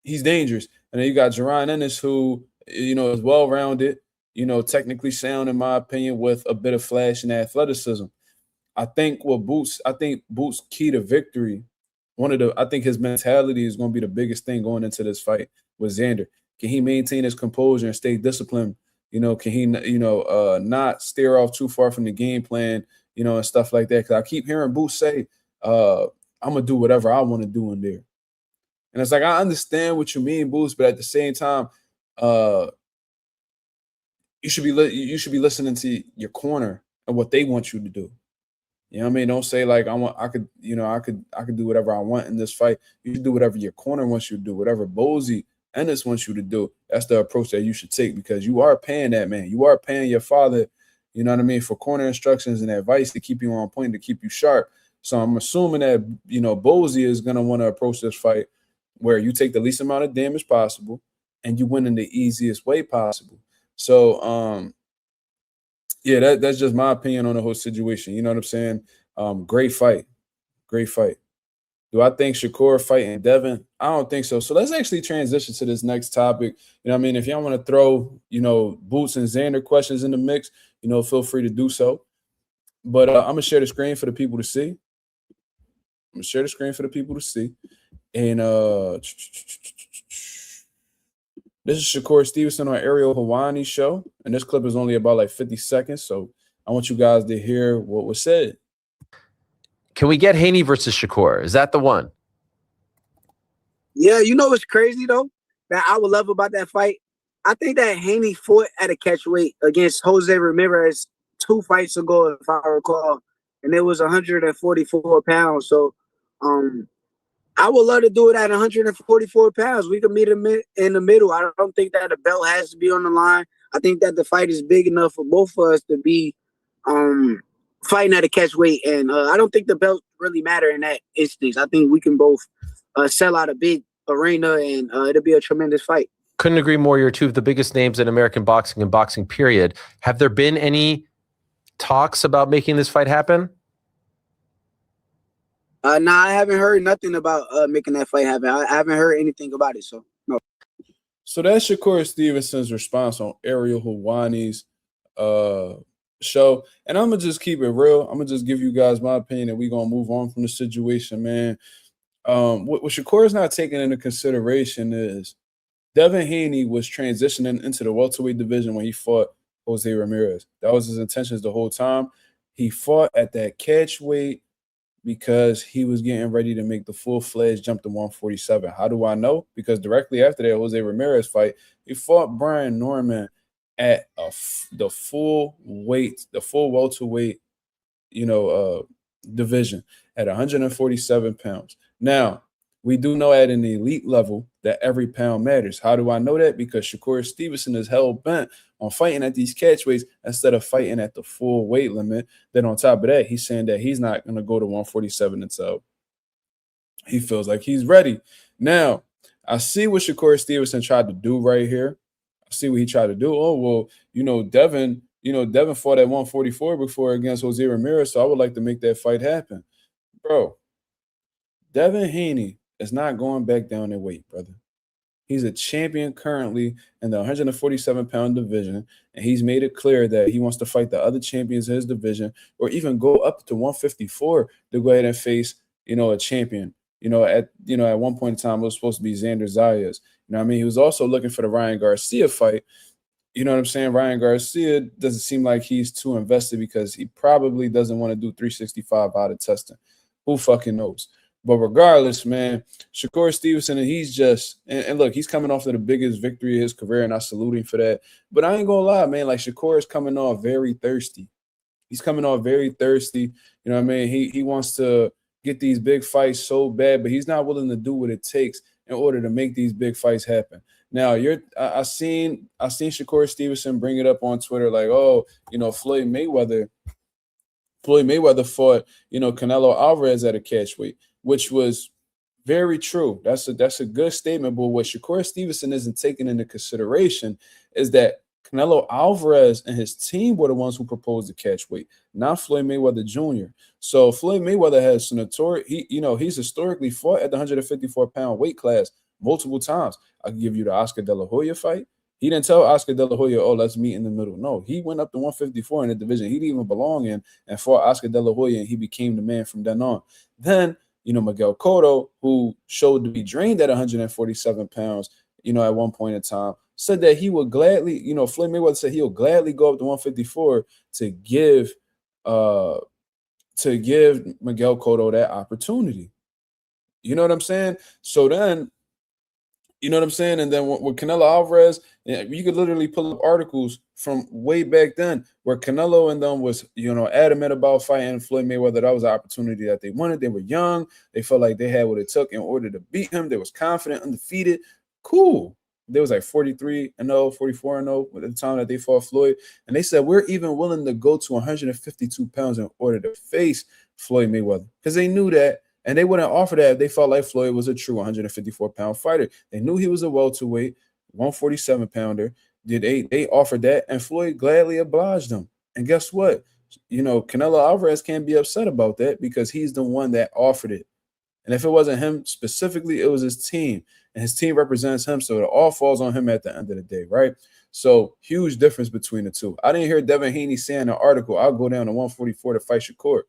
he's dangerous. And then you got Jaron Ennis, who, is well-rounded, technically sound, in my opinion, with a bit of flash and athleticism. I think Boots' key to victory, I think his mentality is going to be the biggest thing going into this fight with Xander. Can he maintain his composure and stay disciplined? Can he, not steer off too far from the game plan, and stuff like that? Because I keep hearing Boots say, I'm gonna do whatever I want to do in there. And it's like I understand what you mean, Boost, but at the same time, uh, you should be listening to your corner and what they want you to do. You know what I mean? Don't say like I could do whatever I want in this fight. You should do whatever your corner wants you to do, whatever Bozy Ennis wants you to do. That's the approach that you should take because you are paying that man. You are paying your father, you know what I mean, for corner instructions and advice to keep you on point, to keep you sharp. So I'm assuming that, you know, Bozy is gonna want to approach this fight where you take the least amount of damage possible and you win in the easiest way possible. So yeah, that's just my opinion on the whole situation. You know what I'm saying? Great fight. Great fight. Do I think Shakur fighting Devin? I don't think so. So let's actually transition to this next topic. You know what I mean? If y'all want to throw, you know, Boots and Xander questions in the mix, you know, feel free to do so. But I'm going to share the screen for the people to see. I'm going to share the screen for the people to see. And this is Shakur Stevenson on Ariel Hawani's show. And this clip is only about like 50 seconds. So I want you guys to hear what was said. Can we get Haney versus Shakur? Is that the one? Yeah, you know what's crazy though? That I would love about that fight. I think that Haney fought at a catchweight against Jose Ramirez 2 fights ago, if I recall, and it was 144 pounds. So, I would love to do it at 144 pounds. We could meet him in the middle. I don't think that the belt has to be on the line. I think that the fight is big enough for both of us to be fighting at a catchweight, and I don't think the belt really matter in that instance. I think we can both sell out a big arena, and it'll be a tremendous fight. Couldn't agree more. You're two of the biggest names in American boxing and boxing period. Have there been any talks about making this fight happen? Nah, I haven't heard nothing about making that fight happen. I haven't heard anything about it, so no. So that's Shakur Stevenson's response on Ariel Hawani's show. And I'm going to just keep it real. I'm going to just give you guys my opinion and we're going to move on from the situation, man. What Shakur is not taking into consideration is Devin Haney was transitioning into the welterweight division when he fought Jose Ramirez. That was his intentions the whole time. He fought at that catch weight because he was getting ready to make the full-fledged jump to 147. How do I know? Because directly after that Jose Ramirez fight, he fought Brian Norman at the full welterweight, division at 147 pounds. Now, we do know at an elite level that every pound matters. How do I know that? Because Shakur Stevenson is hell-bent on fighting at these catchweights instead of fighting at the full weight limit. Then on top of that, he's saying that he's not going to go to 147 until he feels like he's ready. Now, I see what Shakur Stevenson tried to do right here. I see what he tried to do. Oh, well, Devin fought at 144 before against Jose Ramirez, so I would like to make that fight happen. Bro, Devin Haney is not going back down in weight, brother. He's a champion currently in the 147-pound division, and he's made it clear that he wants to fight the other champions in his division or even go up to 154 to go ahead and face, a champion. At one point in time, it was supposed to be Xander Zayas. You know what I mean? He was also looking for the Ryan Garcia fight. You know what I'm saying? Ryan Garcia doesn't seem like he's too invested because he probably doesn't want to do 365 out of testing. Who fucking knows? But regardless, man, Shakur Stevenson, and he's just and look, he's coming off of the biggest victory of his career, and I salute him for that. But I ain't gonna lie, man, like Shakur is coming off very thirsty. He's coming off very thirsty. You know what I mean? He wants to get these big fights so bad, but he's not willing to do what it takes in order to make these big fights happen. Now, I seen Shakur Stevenson bring it up on Twitter, like, oh, Floyd Mayweather fought, Canelo Alvarez at a catchweight, which was very true. That's a good statement. But what Shakur Stevenson isn't taking into consideration is that Canelo Alvarez and his team were the ones who proposed the catchweight, not Floyd Mayweather Jr. So Floyd Mayweather has he's historically fought at the 154-pound weight class multiple times. I can give you the Oscar De La Hoya fight. He didn't tell Oscar De La Hoya, oh, let's meet in the middle. No, he went up to 154 in the division he didn't even belong in and fought Oscar De La Hoya, and he became the man from then on. Then, Miguel Cotto, who showed to be drained at 147 pounds, at one point in time, said that he would gladly, Floyd Mayweather said he'll gladly go up to 154 to give to give Miguel Cotto that opportunity. You know what I'm saying? So then, you know what I'm saying? And then with Canelo Alvarez, you could literally pull up articles from way back then where Canelo and them was, adamant about fighting Floyd Mayweather. That was an opportunity that they wanted. They were young. They felt like they had what it took in order to beat him. They was confident, undefeated. Cool. They was like 43-0, 44-0 at the time that they fought Floyd. And they said, we're even willing to go to 152 pounds in order to face Floyd Mayweather, because they knew that. And they wouldn't offer that if they felt like Floyd was a true 154-pound fighter. They knew he was a welterweight, 147-pounder. They offered that, and Floyd gladly obliged them. And guess what? Canelo Alvarez can't be upset about that because he's the one that offered it. And if it wasn't him specifically, it was his team. And his team represents him, so it all falls on him at the end of the day, right? So huge difference between the two. I didn't hear Devin Haney saying in an article, I'll go down to 144 to fight Shakur.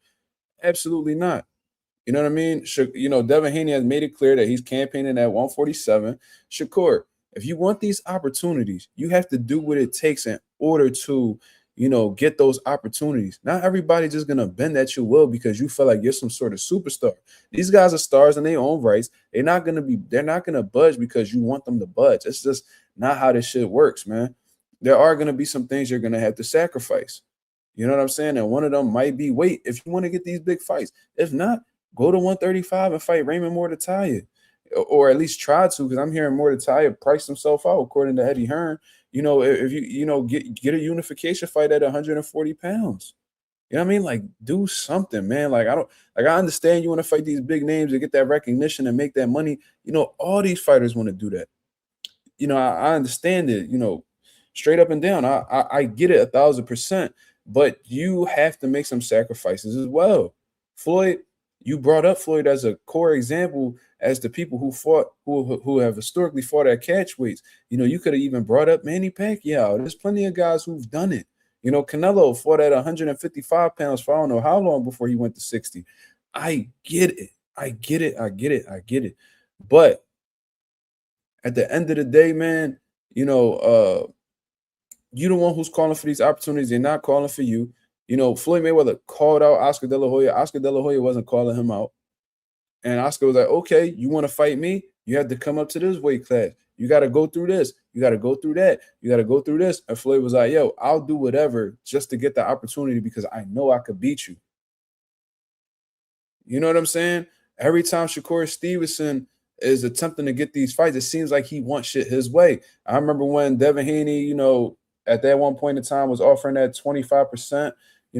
Absolutely not. You know what I mean? Devin Haney has made it clear that he's campaigning at 147. Shakur, if you want these opportunities, you have to do what it takes in order to, get those opportunities. Not everybody just going to bend at your will because you feel like you're some sort of superstar. These guys are stars in their own rights. They're not going to budge because you want them to budge. It's just not how this shit works, man. There are going to be some things you're going to have to sacrifice. You know what I'm saying? And one of them might be weight if you want to get these big fights. If not, go to 135 and fight Raymond Muratalla, or at least try to, because I'm hearing Muratalla price himself out, according to Eddie Hearn. If you get a unification fight at 140 pounds. You know what I mean? Like, do something, man. Like, I understand you want to fight these big names and get that recognition and make that money. All these fighters want to do that. I understand it, straight up and down. I get it 1,000%, but you have to make some sacrifices as well. Floyd, you brought up Floyd as a core example as the people who have historically fought at catch weights. You could have even brought up Manny Pacquiao. There's plenty of guys who've done it. Canelo fought at 155 pounds for I don't know how long before he went to 60. I get it. But at the end of the day, man, you the one who's calling for these opportunities. They're not calling for you. Floyd Mayweather called out Oscar De La Hoya. Oscar De La Hoya wasn't calling him out. And Oscar was like, okay, you want to fight me? You have to come up to this weight class. You got to go through this. You got to go through that. You got to go through this. And Floyd was like, yo, I'll do whatever just to get the opportunity because I know I could beat you. You know what I'm saying? Every time Shakur Stevenson is attempting to get these fights, it seems like he wants shit his way. I remember when Devin Haney, at that one point in time was offering that 25%,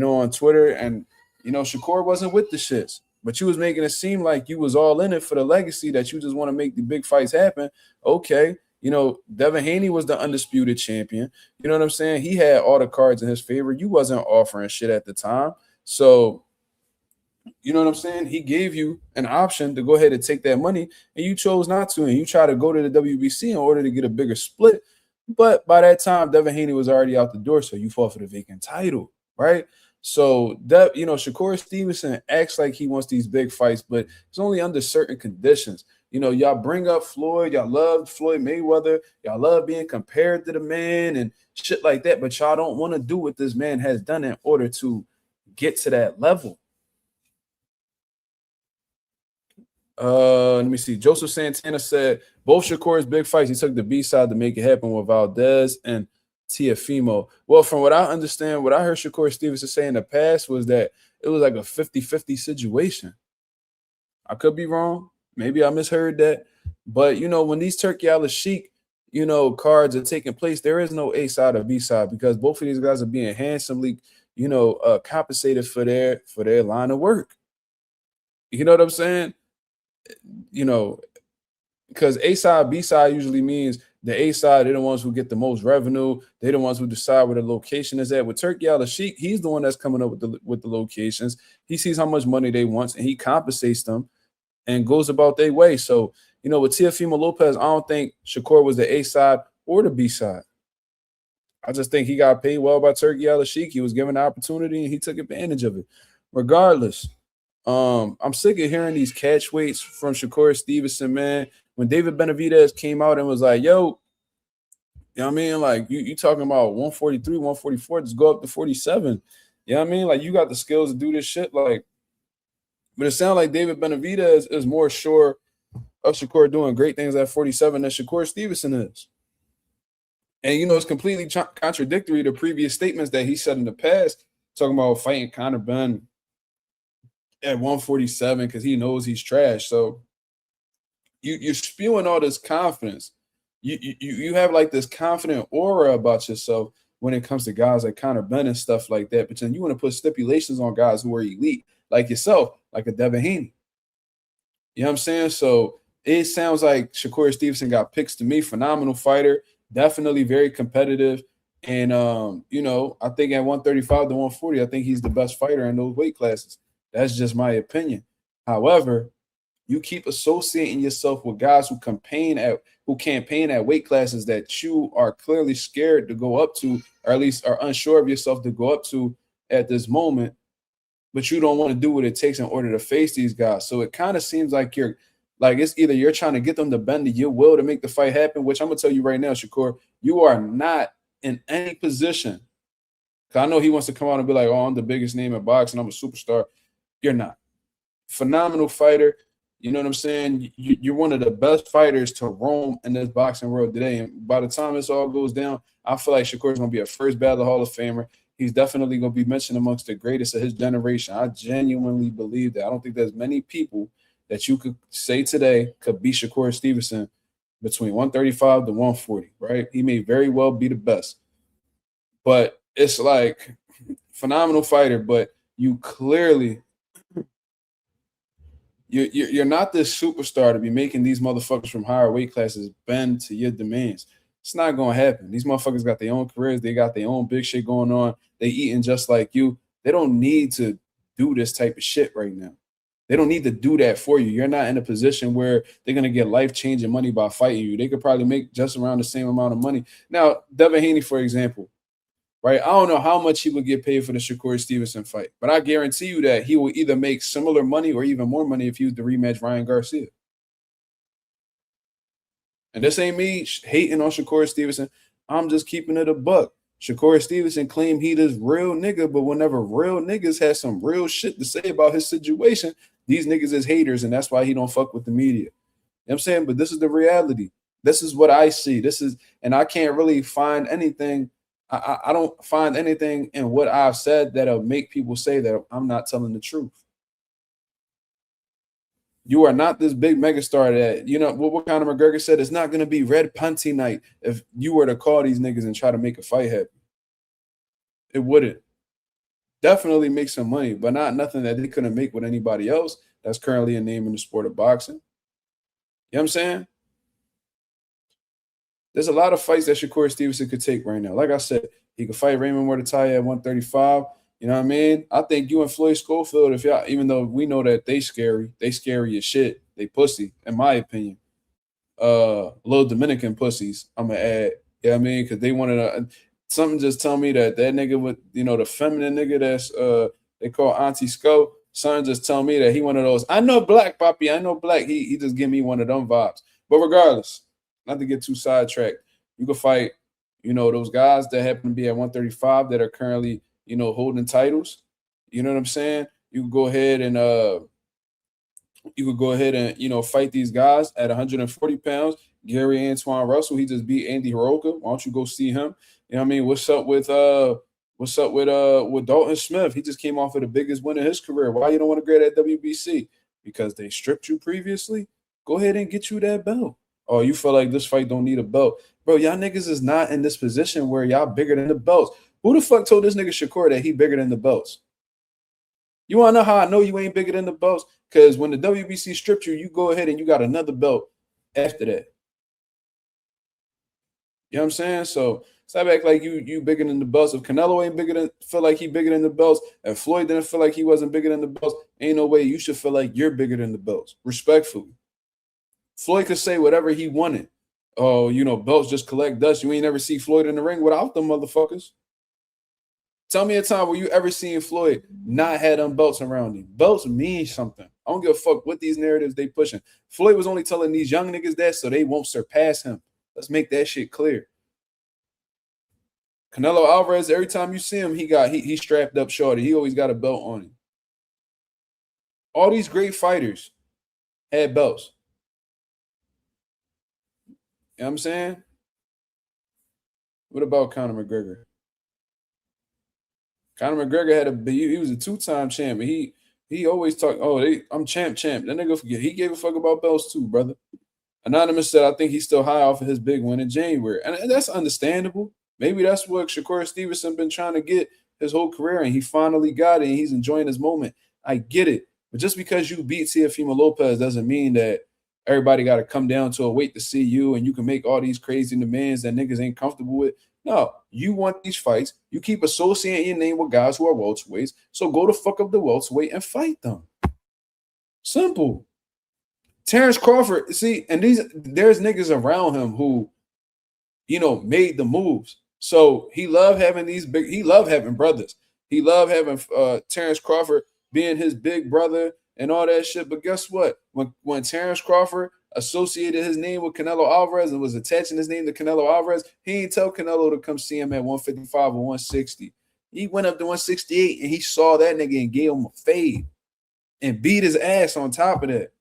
on Twitter. And, Shakur wasn't with the shits. But you was making it seem like you was all in it for the legacy, that you just want to make the big fights happen. Okay. Devin Haney was the undisputed champion. You know what I'm saying? He had all the cards in his favor. You wasn't offering shit at the time. So, you know what I'm saying? He gave you an option to go ahead and take that money, and you chose not to. And you try to go to the WBC in order to get a bigger split. But by that time, Devin Haney was already out the door, so you fought for the vacant title, right? So, Shakur Stevenson acts like he wants these big fights, but it's only under certain conditions. Y'all bring up Floyd. Y'all love Floyd Mayweather. Y'all love being compared to the man and shit like that, but y'all don't want to do what this man has done in order to get to that level. Let me see. Joseph Santana said both Shakur's big fights, he took the B side to make it happen with Valdez and Teofimo. Well, from what I understand, what I heard Shakur Stevenson say in the past was that it was like a 50-50 situation. I could be wrong. Maybe I misheard that. But, when these Turkey Al-Sheikh, cards are taking place, there is no A side or B side because both of these guys are being handsomely, compensated for their line of work. You know what I'm saying? Because A side, B side usually means the A side, they're the ones who get the most revenue. They're the ones who decide where the location is at. With Turkey Al-Sheikh, he's the one that's coming up with the locations. He sees how much money they want, and he compensates them and goes about their way. So, with Teofimo Lopez, I don't think Shakur was the A side or the B side. I just think he got paid well by Turkey Al-Sheikh. He was given the opportunity, and he took advantage of it. Regardless, I'm sick of hearing these catch weights from Shakur Stevenson, man. When David Benavidez came out and was like, yo, you know what I mean? Like, you talking about 143, 144, just go up to 47. You know what I mean? Like, you got the skills to do this shit. Like, But it sounds like David Benavidez is more sure of Shakur doing great things at 47 than Shakur Stevenson is. And, you know, it's completely contradictory to previous statements that he said in the past, talking about fighting Conor Benn at 147 because he knows he's trash. So you're spewing all this confidence. You have like this confident aura about yourself when it comes to guys like Conor Benn and stuff like that. But then you want to put stipulations on guys who are elite, like yourself, like a Devin Haney. You know what I'm saying? So it sounds like Shakur Stevenson got picks to me. Phenomenal fighter, definitely very competitive. And, you know, I think at 135 to 140, I think he's the best fighter in those weight classes. That's just my opinion. However, you keep associating yourself with guys who campaign at weight classes that you are clearly scared to go up to, or at least are unsure of yourself to go up to at this moment, but you don't want to do what it takes in order to face these guys. So it kind of seems like it's either you're trying to get them to bend to your will to make the fight happen, which I'm gonna tell you right now, Shakur, you are not in any position. Because I know he wants to come out and be like, oh, I'm the biggest name in boxing, I'm a superstar. You're not. Phenomenal fighter. You know what I'm saying? You're one of the best fighters to roam in this boxing world today. And by the time this all goes down, I feel like Shakur is going to be a first ballot Hall of Famer. He's definitely going to be mentioned amongst the greatest of his generation. I genuinely believe that. I don't think there's many people that you could say today could beat Shakur Stevenson between 135 to 140, right? He may very well be the best. But it's like phenomenal fighter, but you clearly – You're not this superstar to be making these motherfuckers from higher weight classes bend to your demands. It's not going to happen. These motherfuckers got their own careers. They got their own big shit going on. They eating just like you. They don't need to do this type of shit right now. They don't need to do that for you. You're not in a position where they're going to get life-changing money by fighting you. They could probably make just around the same amount of money. Now, Devin Haney, for example, right? I don't know how much he would get paid for the Shakur Stevenson fight, but I guarantee you that he will either make similar money or even more money if he was to rematch Ryan Garcia. And this ain't me hating on Shakur Stevenson. I'm just keeping it a buck. Shakur Stevenson claimed he this real nigga, but whenever real niggas have some real shit to say about his situation, these niggas is haters, and that's why he don't fuck with the media. You know what I'm saying? But this is the reality. This is what I see. And I can't really find anything. I don't find anything in what I've said that'll make people say that I'm not telling the truth. You are not this big megastar that, you know, what Conor McGregor said, it's not going to be red punty night if you were to call these niggas and try to make a fight happen. It wouldn't. Definitely make some money, but not nothing that they couldn't make with anybody else that's currently a name in the sport of boxing. You know what I'm saying? There's a lot of fights that Shakur Stevenson could take right now. Like I said, he could fight Raymond Muratalla at 135. You know what I mean? I think you and Floyd Schofield, if y'all, even though we know that they scary as shit. They pussy, in my opinion. Little Dominican pussies, I'm gonna add. You know what I mean? Because they wanted to something just tell me that nigga with, you know, the feminine nigga that's they call Auntie Sco, something just tell me that he one of those. I know black, Poppy. I know black. He just give me one of them vibes. But regardless, not to get too sidetracked, you can fight, you know, those guys that happen to be at 135 that are currently, you know, holding titles. You know what I'm saying? You could go ahead and you know, fight these guys at 140 pounds. Gary Antoine Russell, he just beat Andy Hiroka. Why don't you go see him? You know what I mean? What's up with Dalton Smith? He just came off of the biggest win of his career. Why you don't want to grab that WBC? Because they stripped you previously? Go ahead and get you that belt. Oh, you feel like this fight don't need a belt. Bro, y'all niggas is not in this position where y'all bigger than the belts. Who the fuck told this nigga Shakur that he bigger than the belts? You want to know how I know you ain't bigger than the belts? Because when the WBC stripped you, you go ahead and you got another belt after that. You know what I'm saying? So stop act like you bigger than the belts. If Canelo ain't feel like he bigger than the belts, and Floyd didn't feel like he wasn't bigger than the belts, ain't no way you should feel like you're bigger than the belts. Respectfully. Floyd could say whatever he wanted. Oh, you know, belts just collect dust. You ain't never see Floyd in the ring without them motherfuckers. Tell me a time where you ever seen Floyd not had them belts around him. Belts mean something. I don't give a fuck what these narratives they pushing. Floyd was only telling these young niggas that so they won't surpass him. Let's make that shit clear. Canelo Alvarez, every time you see him, he strapped up shorty. He always got a belt on him. All these great fighters had belts. You know what I'm saying? What about Conor McGregor? Conor McGregor he was a 2-time champ. He always talk, I'm champ. That nigga forget. He gave a fuck about belts too, brother. Anonymous said, I think he's still high off of his big win in January. And that's understandable. Maybe that's what Shakur Stevenson been trying to get his whole career, and he finally got it, and he's enjoying his moment. I get it. But just because you beat Teofimo Lopez doesn't mean that everybody got to come down to a wait to see you, and you can make all these crazy demands that niggas ain't comfortable with. No, you want these fights. You keep associating your name with guys who are welterweights, so go to fuck up the welterweight and fight them. Simple. Terrence Crawford, see, and there's niggas around him who, made the moves. So he loved having brothers. He loved having Terrence Crawford being his big brother and all that shit. But guess what? When Terrence Crawford associated his name with Canelo Alvarez and was attaching his name to Canelo Alvarez, he didn't tell Canelo to come see him at 155 or 160. He went up to 168 and he saw that nigga and gave him a fade and beat his ass on top of that.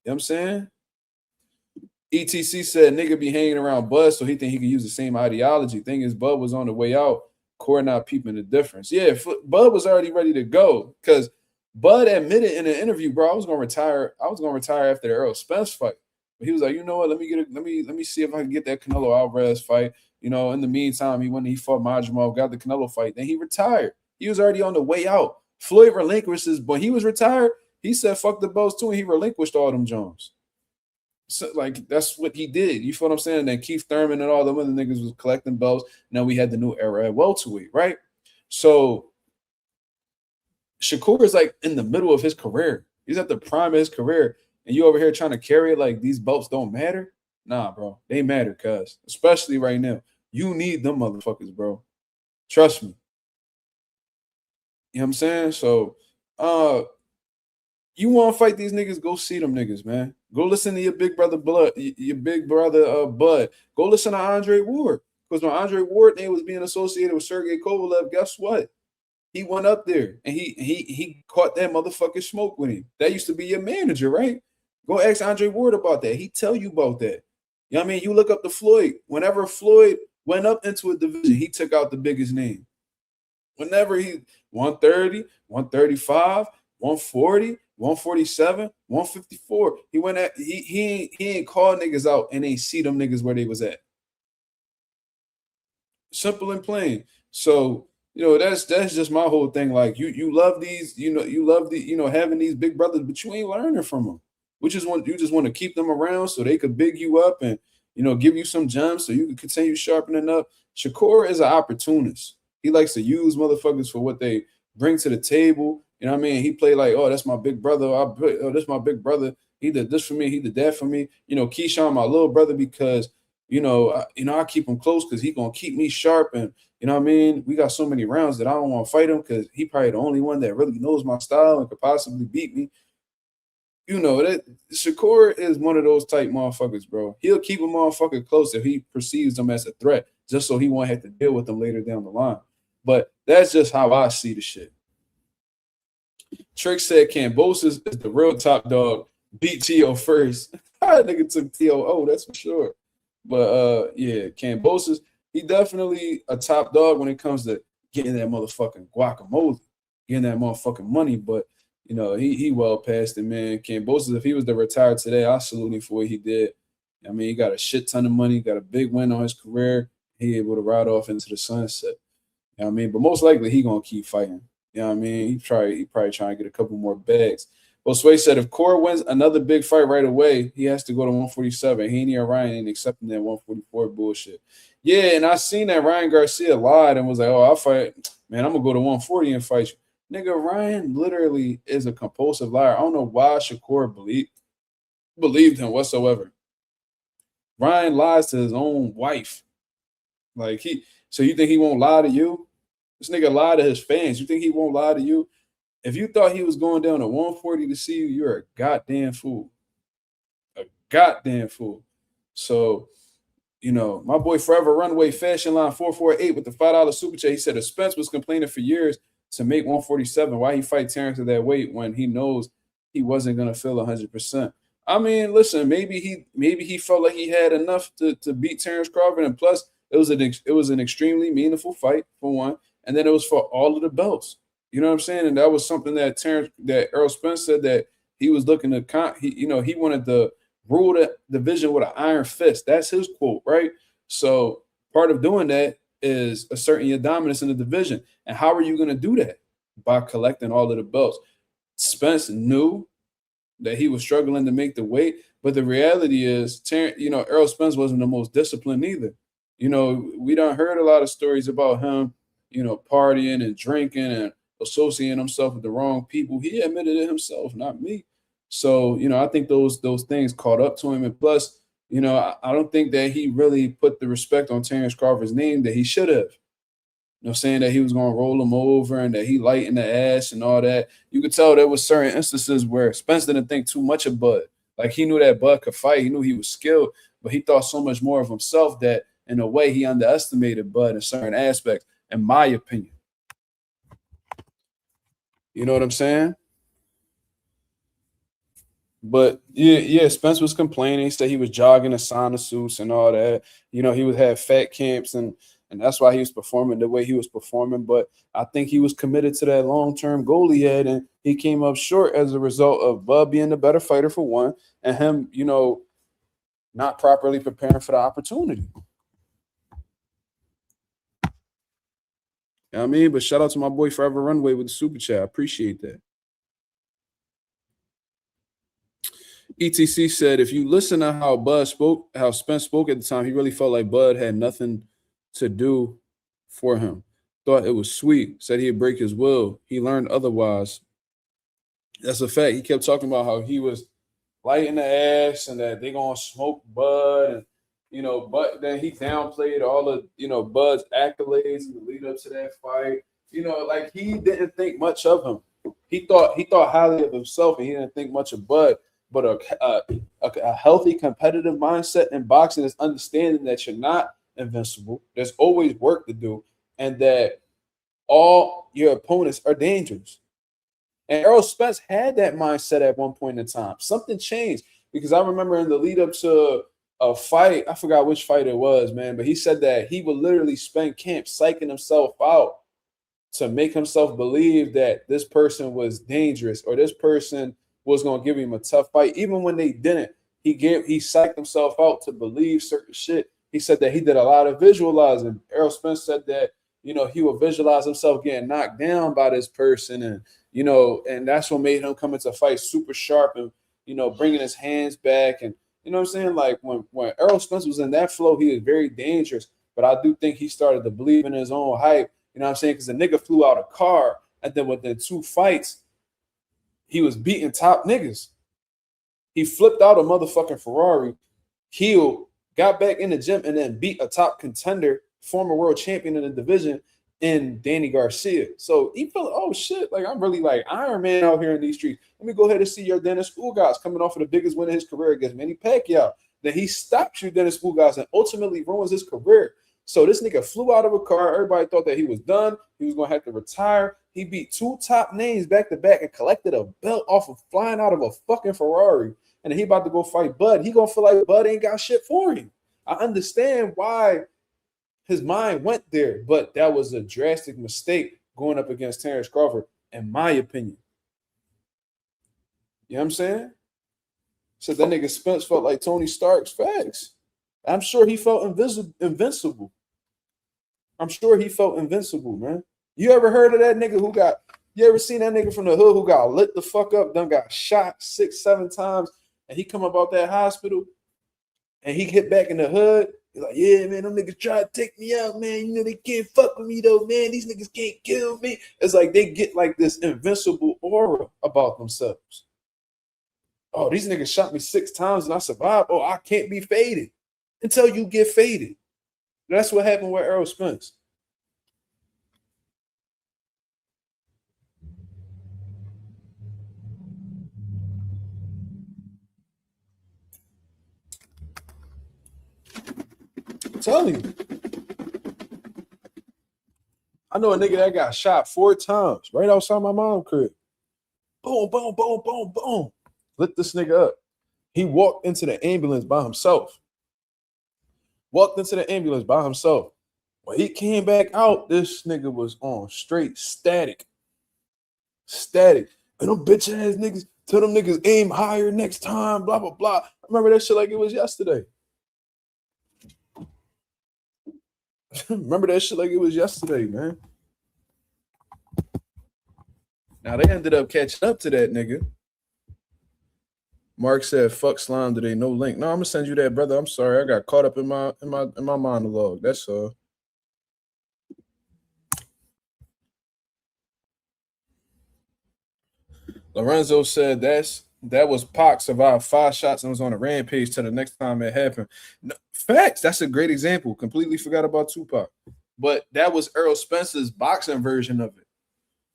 You know what I'm saying? ETC said nigga be hanging around Bud, so he think he can use the same ideology. Thing is, Bud was on the way out. Corey not peeping the difference. Yeah, Bud was already ready to go because Bud admitted in an interview, bro, I was gonna retire after the Errol Spence fight. But he was like, you know what? Let me see if I can get that Canelo Alvarez fight. In the meantime, he fought Mazuma, got the Canelo fight. Then he retired. He was already on the way out. Floyd relinquished when he was retired. He said, fuck the belts too, and he relinquished all them Jones. So, that's what he did. You feel what I'm saying? And then Keith Thurman and all them other niggas was collecting belts. Now we had the new era at welterweight, right? So Shakur is in the middle of his career. He's at the prime of his career. And you over here trying to carry it like these belts don't matter? Nah, bro. They matter, cuz. Especially right now. You need them motherfuckers, bro. Trust me. You know what I'm saying? So, you want to fight these niggas, go see them niggas, man. Go listen to your big brother Bud. Go listen to Andre Ward. Because when Andre Ward name was being associated with Sergey Kovalev, guess what? He went up there and he caught that motherfucking smoke with him. That used to be your manager, right? Go ask Andre Ward about that. He tell you about that. You know what I mean? You look up to Floyd. Whenever Floyd went up into a division, he took out the biggest name. Whenever he 130, 135, 140, 147, 154. He ain't call niggas out and ain't see them niggas where they was at. Simple and plain. So, that's just my whole thing. Like you love these, you love having these big brothers, but you ain't learning from them. You just want to keep them around so they could big you up and give you some gems so you can continue sharpening up. Shakur is an opportunist. He likes to use motherfuckers for what they bring to the table. You know what I mean? He played like, oh, that's my big brother. That's my big brother. He did this for me. He did that for me. Keyshawn, my little brother, because, I keep him close because he going to keep me sharp. And, you know what I mean? We got so many rounds that I don't want to fight him because he probably the only one that really knows my style and could possibly beat me. That Shakur is one of those type motherfuckers, bro. He'll keep a motherfucker close if he perceives them as a threat, just so he won't have to deal with them later down the line. But that's just how I see the shit. Trick said Kambosos is the real top dog. Beat T.O. first. That nigga took T.O. That's for sure. But yeah, Kambosos, he definitely a top dog when it comes to getting that motherfucking guacamole, getting that motherfucking money. But he well past it, man. Kambosos, if he was to retire today, I salute him for what he did. I mean, he got a shit ton of money, got a big win on his career. He able to ride off into the sunset. You know what I mean? But most likely he gonna keep fighting. You know what I mean? He probably trying to get a couple more bags. Well, Sway said if Core wins another big fight right away, he has to go to 147. Haney or Ryan ain't accepting that 144 bullshit. Yeah, and I seen that Ryan Garcia lied and was like, oh, I'll fight. Man, I'm gonna go to 140 and fight you. Nigga, Ryan literally is a compulsive liar. I don't know why Shakur believed him whatsoever. Ryan lies to his own wife. So you think he won't lie to you? This nigga lied to his fans. You think he won't lie to you? If you thought he was going down to 140 to see you, you're a goddamn fool. A goddamn fool. So, my boy Forever Runway Fashion Line 448 with the $5 super chat. He said if Spence was complaining for years to make 147. Why he fight Terrence at that weight when he knows he wasn't gonna feel 100%? I mean, listen, maybe he felt like he had enough to beat Terrence Crawford, and plus it was an extremely meaningful fight for one, and then it was for all of the belts. You know what I'm saying? And that was something that Errol Spence said that he was looking to he wanted to rule the division with an iron fist. That's his quote, right? So part of doing that is asserting your dominance in the division. And how are you going to do that? By collecting all of the belts. Spence knew that he was struggling to make the weight, but the reality is, Errol Spence wasn't the most disciplined either. We done heard a lot of stories about him, partying and drinking and associating himself with the wrong people. He admitted it himself, not me. So, I think those things caught up to him. And plus, I don't think that he really put the respect on Terrence Crawford's name that he should have. Saying that he was going to roll him over and that he light in the ass and all that. You could tell there was certain instances where Spence didn't think too much of Bud. Like, he knew that Bud could fight. He knew he was skilled, but he thought so much more of himself that, in a way, he underestimated Bud in certain aspects, in my opinion. You know what I'm saying? But yeah, Spence was complaining. He said he was jogging in sauna suits and all that. He would have fat camps and that's why he was performing the way he was performing. But I think he was committed to that long-term goal he had, and he came up short as a result of Bud being the better fighter for one, and him, not properly preparing for the opportunity. You know what I mean? But shout out to my boy Forever Runway with the super chat. I appreciate that. ETC said, if you listen to how Spence spoke at the time, he really felt like Bud had nothing to do for him. Thought it was sweet. Said he'd break his will. He learned otherwise. That's a fact. He kept talking about how he was lighting the ass and that they gonna smoke Bud, and but then he downplayed all of Bud's accolades in the lead up to that fight. Like, he didn't think much of him. He thought highly of himself, and he didn't think much of Bud. But a healthy competitive mindset in boxing is understanding that you're not invincible. There's always work to do, and that all your opponents are dangerous. And Errol Spence had that mindset at one point in time. Something changed, because I remember in the lead up to a fight, I forgot which fight it was, man, but he said that he would literally spend camp psyching himself out to make himself believe that this person was dangerous or this person was going to give him a tough fight. Even when they didn't, he psyched himself out to believe certain shit. He said that he did a lot of visualizing. Errol Spence said that, he would visualize himself getting knocked down by this person. And, and that's what made him come into fight super sharp and, bringing his hands back. And, you know what I'm saying? Like, when Errol Spence was in that flow, he was very dangerous. But I do think he started to believe in his own hype. You know what I'm saying? Because the nigga flew out a car, and then within 2 fights, he was beating top niggas. He flipped out a motherfucking Ferrari, healed, got back in the gym, and then beat a top contender, former world champion in the division, in Danny Garcia. So he felt, oh shit, like, I'm really like Iron Man out here in these streets. Let me go ahead and see your Dennis Ugas coming off of the biggest win of his career against Manny Pacquiao. Then he stops you, Dennis Ugas, and ultimately ruins his career. So this nigga flew out of a car. Everybody thought that he was done. He was going to have to retire. He beat 2 top names back to back and collected a belt off of flying out of a fucking Ferrari. And he about to go fight Bud. He going to feel like Bud ain't got shit for him. I understand why his mind went there, but that was a drastic mistake going up against Terrence Crawford, in my opinion. You know what I'm saying? So that nigga Spence felt like Tony Stark's. Facts. I'm sure he felt invincible. I'm sure he felt invincible, man. You ever heard of that nigga you ever seen that nigga from the hood who got lit the fuck up, done got shot 6-7 times, and he come up out that hospital and he hit back in the hood? He's like, yeah, man, them niggas try to take me out, man. They can't fuck with me though, man. These niggas can't kill me. It's like they get like this invincible aura about themselves. Oh, these niggas shot me 6 times and I survived. Oh, I can't be faded until you get faded. That's what happened with Errol Spence. I'm telling you. I know a nigga that got shot 4 times right outside my mom's crib. Boom, boom, boom, boom, boom. Lit this nigga up. He walked into the ambulance by himself. When he came back out, this nigga was on straight static. And them bitch ass niggas, tell them niggas aim higher next time, blah, blah, blah. I remember that shit like it was yesterday. Man. Now they ended up catching up to that nigga. Mark said, "Fuck slime today, no link." No, I'm gonna send you that, brother. I'm sorry, I got caught up in my monologue. That's all. Lorenzo said that was Pac survived 5 shots and was on a rampage till the next time it happened. No, facts. That's a great example. Completely forgot about Tupac, but that was Earl Spencer's boxing version of it.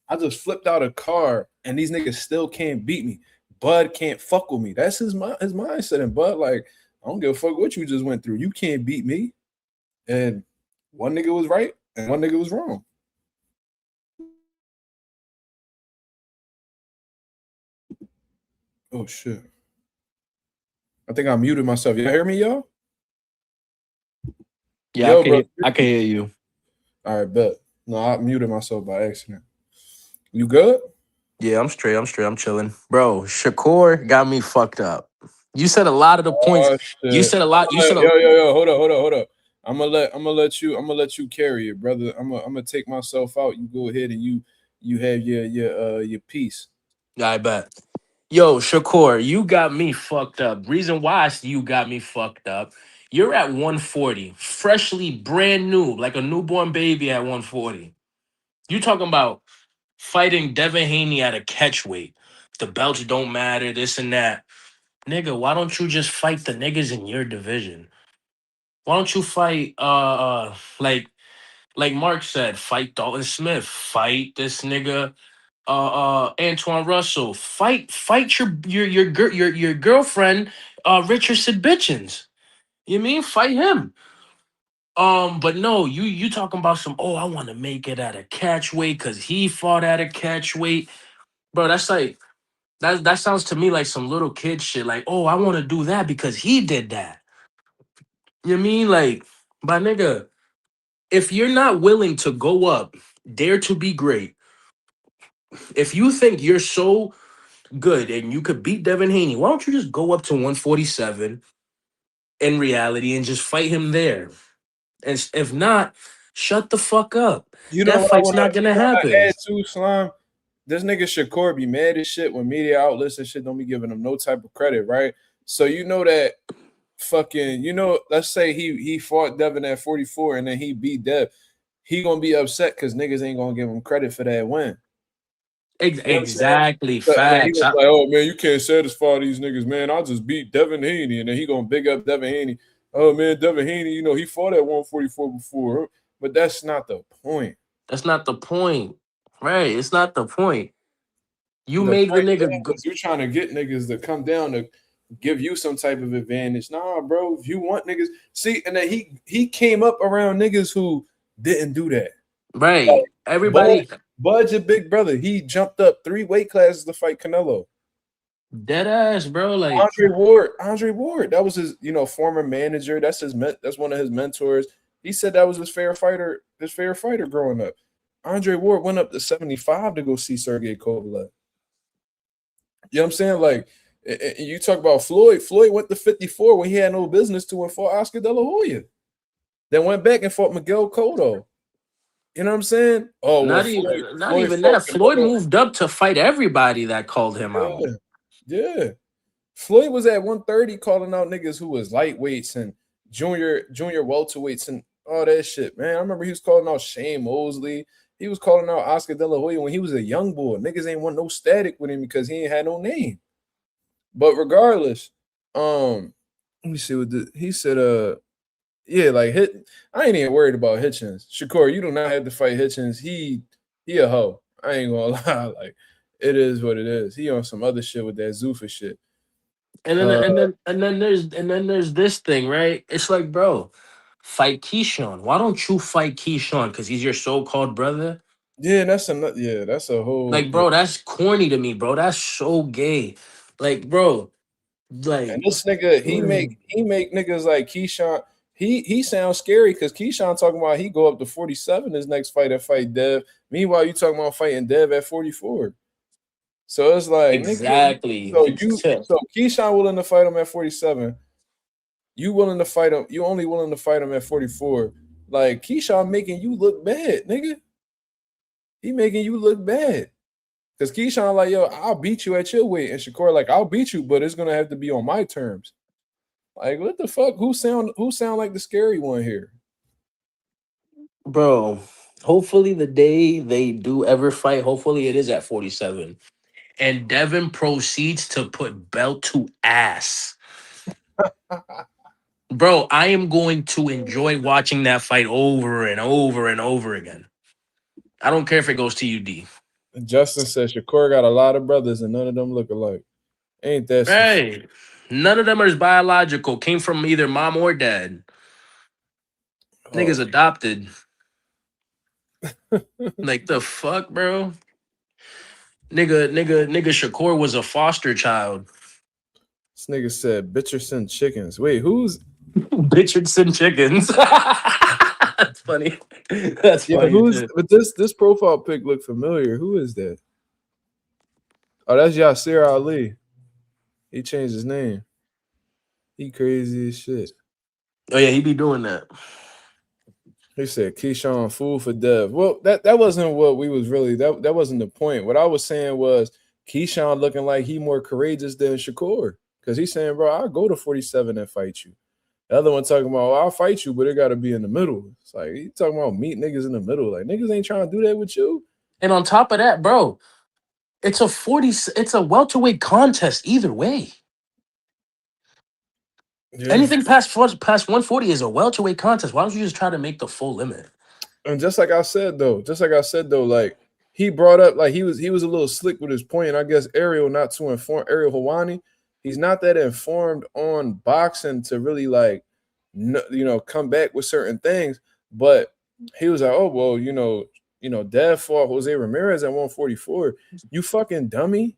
I just flipped out a car and these niggas still can't beat me. Bud can't fuck with me. That's his mindset. And Bud, like, I don't give a fuck what you just went through. You can't beat me. And one nigga was right and one nigga was wrong. Oh shit. I think I muted myself. You hear me, y'all? Yeah, I can hear you. All right, bet. No, I muted myself by accident. You good? Yeah, I'm straight. I'm chilling. Bro, Shakur got me fucked up. You said a lot of the points. You said a lot. Yo, hold up. I'm gonna let you carry it, brother. I'm gonna take myself out. You go ahead and you have your piece. I bet. Yo, Shakur, you got me fucked up. Reason why you got me fucked up. You're at 140, freshly brand new, like a newborn baby at 140. You talking about fighting Devin Haney at a catch weight. The belts don't matter, this and that. Nigga, why don't you just fight the niggas in your division? Why don't you fight like Mark said, fight Dalton Smith, fight this nigga Antoine Russell, fight your girlfriend Richardson Bitchens. You mean fight him? But no, you talking about some, I want to make it at a catch weight because he fought at a catch weight. Bro, that's like that sounds to me like some little kid shit. Like, I want to do that because he did that. You mean like, my nigga, if you're not willing to go up, dare to be great. If you think you're so good and you could beat Devin Haney, why don't you just go up to 147 in reality and just fight him there? And if not, shut the fuck up. You know that what fight's not gonna happen. Add to Slime. This nigga Shakur be mad as shit when media outlets and shit don't be giving him no type of credit, right? So you know that fucking, let's say he fought Devin at 44 and then he beat Dev. He gonna be upset because niggas ain't gonna give him credit for that win. Exactly. Facts. Like, oh man, you can't satisfy these niggas, man. I'll just beat Devin Haney, and then he gonna big up Devin Haney. Oh man, Devin Haney, he fought at 144 before, but that's not the point. That's not the point, right? It's not the point. You made the nigga. You're trying to get niggas to come down to give you some type of advantage. Nah, bro. If you want niggas, see, and then he came up around niggas who didn't do that. Right. Like, everybody. Bud's your big brother. He jumped up 3 weight classes to fight Canelo. Dead ass, bro. Like Andre Ward. That was his, former manager. That's one of his mentors. He said that was his favorite fighter growing up. Andre Ward went up to 75 to go see Sergey Kovalev. You know what I'm saying? Like, you talk about Floyd. Floyd went to 54 when he had no business to and fought Oscar De La Hoya. Then went back and fought Miguel Cotto. You know what I'm saying? Oh, not even that. Floyd moved up to fight everybody that called him out. Yeah. Floyd was at 130 calling out niggas who was lightweights and junior welterweights and all that shit, man. I remember he was calling out Shane Mosley. He was calling out Oscar De La Hoya when he was a young boy. Niggas ain't want no static with him because he ain't had no name. But regardless, let me see what he said. Yeah, like I ain't even worried about Hitchens. Shakur, you do not have to fight Hitchens. He a hoe. I ain't gonna lie. Like, it is what it is. He on some other shit with that Zuffa shit. And then there's this thing, right? It's like, bro, fight Keyshawn. Why don't you fight Keyshawn? Because he's your so-called brother. Yeah, that's a whole Like, bro, that's corny to me, bro. That's so gay. Like, bro, And like, this nigga, he make niggas like Keyshawn. He sounds scary because Keyshawn talking about he go up to 47 his next fight and fight Dev. Meanwhile, you talking about fighting Dev at 44. So it's like, nigga, exactly. so Keyshawn willing to fight him at 47. You willing to fight him, you only willing to fight him at 44. Like Keyshawn making you look bad, nigga. He making you look bad. Because Keyshawn like, yo, I'll beat you at your weight. And Shakur like, I'll beat you, but it's gonna have to be on my terms. Like, what the fuck? Who sound like the scary one here? Bro, hopefully the day they do ever fight, hopefully it is at 47. And Devin proceeds to put belt to ass. Bro, I am going to enjoy watching that fight over and over and over again. I don't care if it goes to UD. Justin says Shakur got a lot of brothers and none of them look alike. Ain't that some shit? Hey, none of them are biological. Came from either mom or dad. Niggas Oh, adopted. Like the fuck, bro? Nigga, Shakur was a foster child. this nigga said Bitcherson chickens. Wait, who's Richardson chickens. That's funny. That's yeah, funny. who's Shit. but this profile pic look familiar. Who is that? Oh, that's Yasir Ali. He changed his name. He crazy as shit. Oh yeah, he be doing that. He said Keyshawn fool for Dev. Well, that wasn't what we was really that wasn't the point. What I was saying was Keyshawn looking like he more courageous than Shakur. Because he's saying, bro, I'll go to 47 and fight you. The other one talking about, I'll fight you, but it got to be in the middle. It's like, he talking about meet niggas in the middle. Like, niggas ain't trying to do that with you. And on top of that, bro, it's a welterweight contest either way. Yeah. Anything past 140 is a welterweight contest. Why don't you just try to make the full limit? And just like I said though, like he brought up, like he was a little slick with his point. And I guess Ariel not too informed. Ariel Hawani, he's not that informed on boxing to really like, come back with certain things. But he was like, oh well, Dev fought Jose Ramirez at 144. You fucking dummy.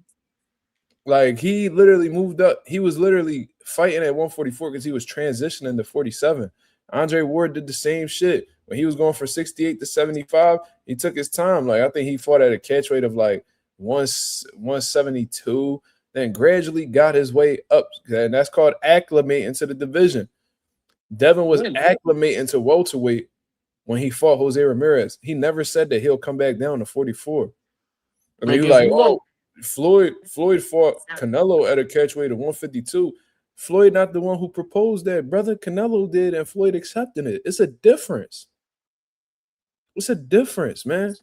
Like he literally moved up. He was literally fighting at 144 because he was transitioning to 47. Andre Ward did the same shit. When he was going from 68 to 75, he took his time. Like I think he fought at a catch weight of like 172, then gradually got his way up. And that's called acclimating to the division. Devin was acclimating to welterweight when he fought Jose Ramirez. He never said that he'll come back down to 44. I mean, he was like, oh, Floyd fought Canelo at a catch weight of 152. Floyd not the one who proposed that. Brother Canelo did, and Floyd accepted it. It's a difference. It's a difference, man.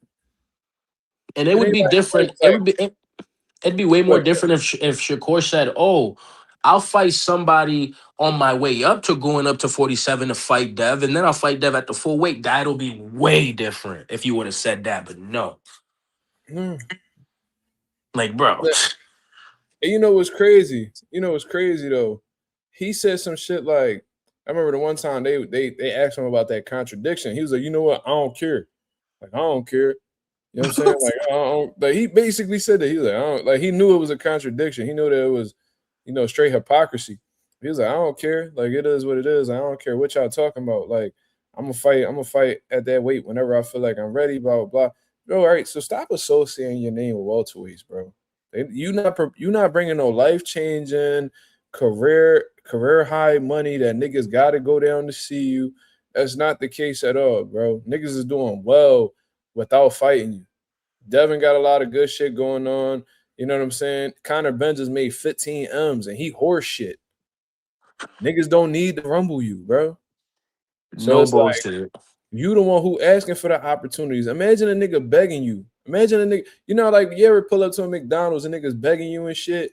And it would be different. It'd be way more different if Shakur said, "Oh, I'll fight somebody on my way up to going up to 47 to fight Dev, and then I'll fight Dev at the full weight." That'll be way different if you would have said that, but no. Like, bro. And you know what's crazy? Though? He said some shit like, I remember the one time they asked him about that contradiction. He was like, you know what? I don't care. Like, I don't care. You know what I'm saying? Like, I don't, like he basically said that. He was like, I don't, like he knew it was a contradiction. He knew that it was, straight hypocrisy. He was like, I don't care. Like, it is what it is. I don't care what y'all talking about. Like, I'm gonna fight at that weight whenever I feel like I'm ready, blah, blah, blah. Bro, all right, so stop associating your name with welterweights, bro. You not bringing no life-changing career high money that niggas got to go down to see you. That's not the case at all, bro. Niggas is doing well without fighting you. Devin got a lot of good shit going on. You know what I'm saying? Conor Benn just made 15 M's and he horse shit. Niggas don't need to rumble you, bro. So No it's bullshit. like, you the one who asking for the opportunities. Imagine a nigga begging you. Imagine a nigga, like you ever pull up to a McDonald's and niggas begging you and shit?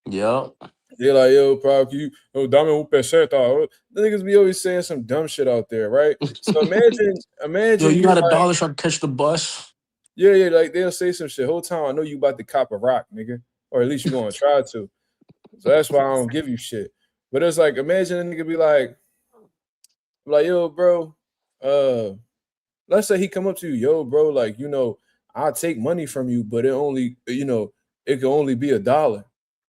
Yeah. They're like, yo, bro, you dame un peseta. The niggas be always saying some dumb shit out there, right? So imagine Yo, you got like, $1 so I can catch the bus? Yeah, like they'll say some shit. Whole time I know you about to cop a rock, nigga. Or at least you're gonna try to. So that's why I don't give you shit. But it's like, imagine a nigga be like, Like, yo, bro, let's say he come up to you, yo, bro, like, I'll take money from you, but it can only be $1.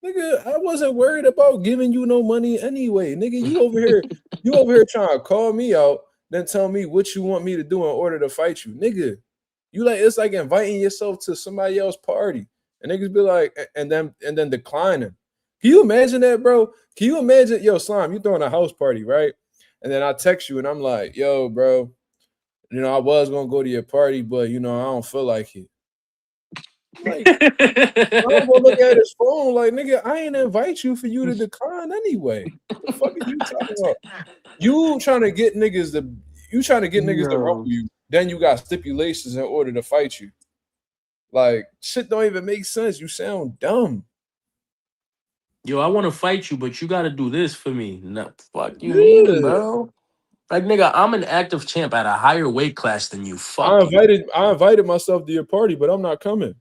Nigga, I wasn't worried about giving you no money anyway. Nigga, you over here trying to call me out, then tell me what you want me to do in order to fight you. Nigga, it's like inviting yourself to somebody else's party. And niggas be like, and then declining. Can you imagine that, bro? Can you imagine, yo, Slime, you throwing a house party, right? And then I text you and I'm like, yo, bro, I was gonna go to your party, but I don't feel like it. Like, I'm gonna look at his phone, like, nigga, I ain't invite you for you to decline anyway. What the fuck are you talking about? You trying to get niggas to rumble Yo. you, then you got stipulations in order to fight you. Like, shit don't even make sense. You sound dumb. Yo, I want to fight you, but you got to do this for me. No, fuck you mean, Yeah. bro? Like, nigga, I'm an active champ at a higher weight class than you. I Fuck you. invited myself to your party, but I'm not coming.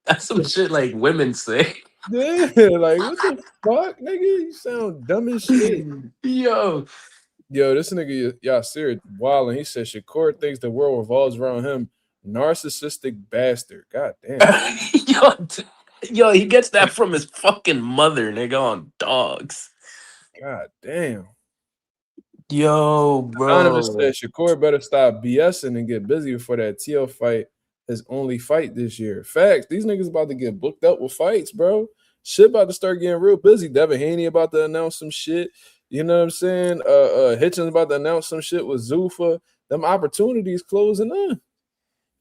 That's some shit like women say. Yeah, like, what the fuck, nigga? You sound dumb as shit. Yo. Yo, this nigga Yasir wilding. He said Shakur thinks the world revolves around him. Narcissistic bastard. God damn. Yo, he gets that from his fucking mother, nigga, on dogs. God damn. Yo, Anonymous bro. said Shakur better stop BSing and get busy before that TL fight, his only fight this year. Facts. These niggas about to get booked up with fights, bro. Shit about to start getting real busy. Devin Haney about to announce some shit. You know what I'm saying? Hitchens about to announce some shit with Zuffa. Them opportunities closing in.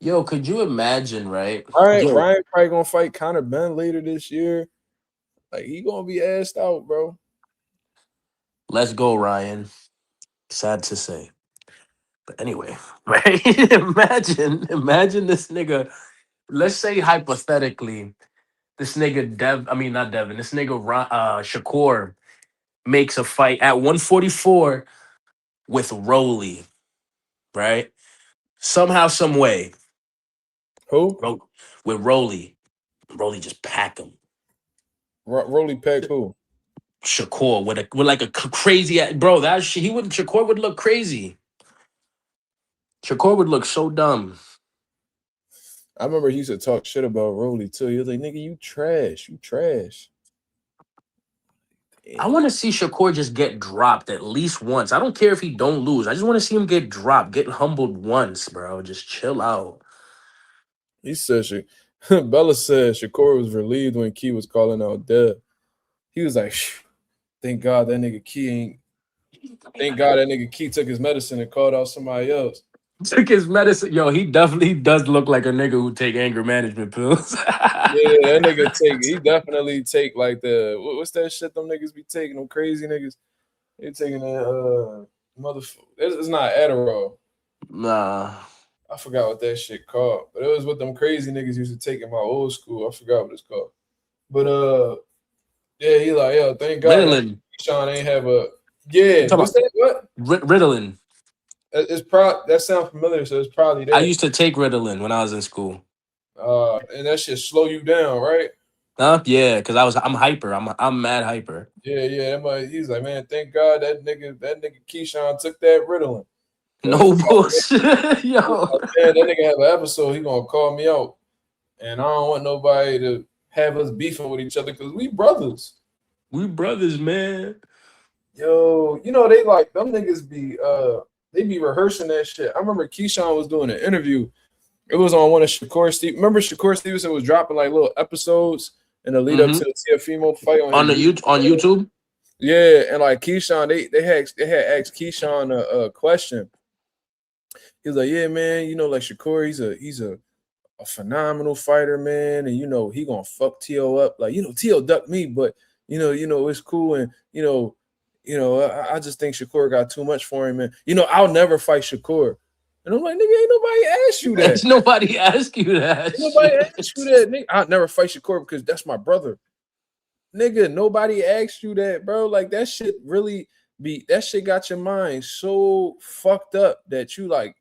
Yo, could you imagine, right? All right, Yo, Ryan probably gonna fight Conor Ben later this year. Like, he gonna be assed out, bro. let's go, Ryan. Sad to say. But anyway, right? imagine this nigga. Let's say hypothetically, this nigga not Devin, this nigga Shakur makes a fight at 144 with Rolly, right? Somehow, some way, Who? with Rolly. Rolly just pack him. Rolly Peck who? Shakur with like a crazy bro. That shit, Shakur would look crazy. Shakur would look so dumb. I remember he used to talk shit about Rolly too. He was like, nigga, you trash. You trash. I want to see Shakur just get dropped at least once. I don't care if he don't lose. I just want to see him get dropped, get humbled once, bro. Just chill out. He said, Bella said Shakur was relieved when Key was calling out Dev. He was like, thank God that nigga Key took his medicine and called out somebody else. Took his medicine. Yo, he definitely does look like a nigga who take anger management pills. Yeah, that nigga he definitely take like what's that shit them niggas be taking, them crazy niggas? They taking that motherfucker. It's not Adderall. Nah. I forgot what that shit called, but it was what them crazy niggas used to take in my old school. I forgot what it's called. But yeah, he like, yo, thank God Ritalin. Sean ain't have a What's that? What? Ritalin. It's that sounds familiar, so it's probably I that. used to take Ritalin when I was in school. And that shit slow you down, right? Huh? Yeah, because I'm hyper. I'm mad hyper. Yeah. He's like, man, thank God that nigga Keyshawn took that Ritalin. No bullshit. Yo. Man, that nigga have an episode, he gonna call me out. And I don't want nobody to have us beefing with each other because we brothers. We brothers, man. Yo, they like them niggas they be rehearsing that shit. I remember Keyshawn was doing an interview. It was on one of Shakur Steve. Remember Shakur Stevenson was dropping like little episodes in the lead up to the Teofimo fight on YouTube. Yeah, and like Keyshawn, they had asked Keyshawn a question. He was like, "Yeah, man, like Shakur, he's a phenomenal fighter, man, and he gonna fuck T.O. up. Like, T.O. ducked me, but it's cool, and I just think Shakur got too much for him, man. I'll never fight Shakur." And I'm like, nigga, ain't nobody asked you that. Nobody asked you that. Ain't nobody asked you that, nigga. I'll never fight Shakur because that's my brother. Nigga, nobody asked you that, bro. Like, that shit really that shit got your mind so fucked up that you like,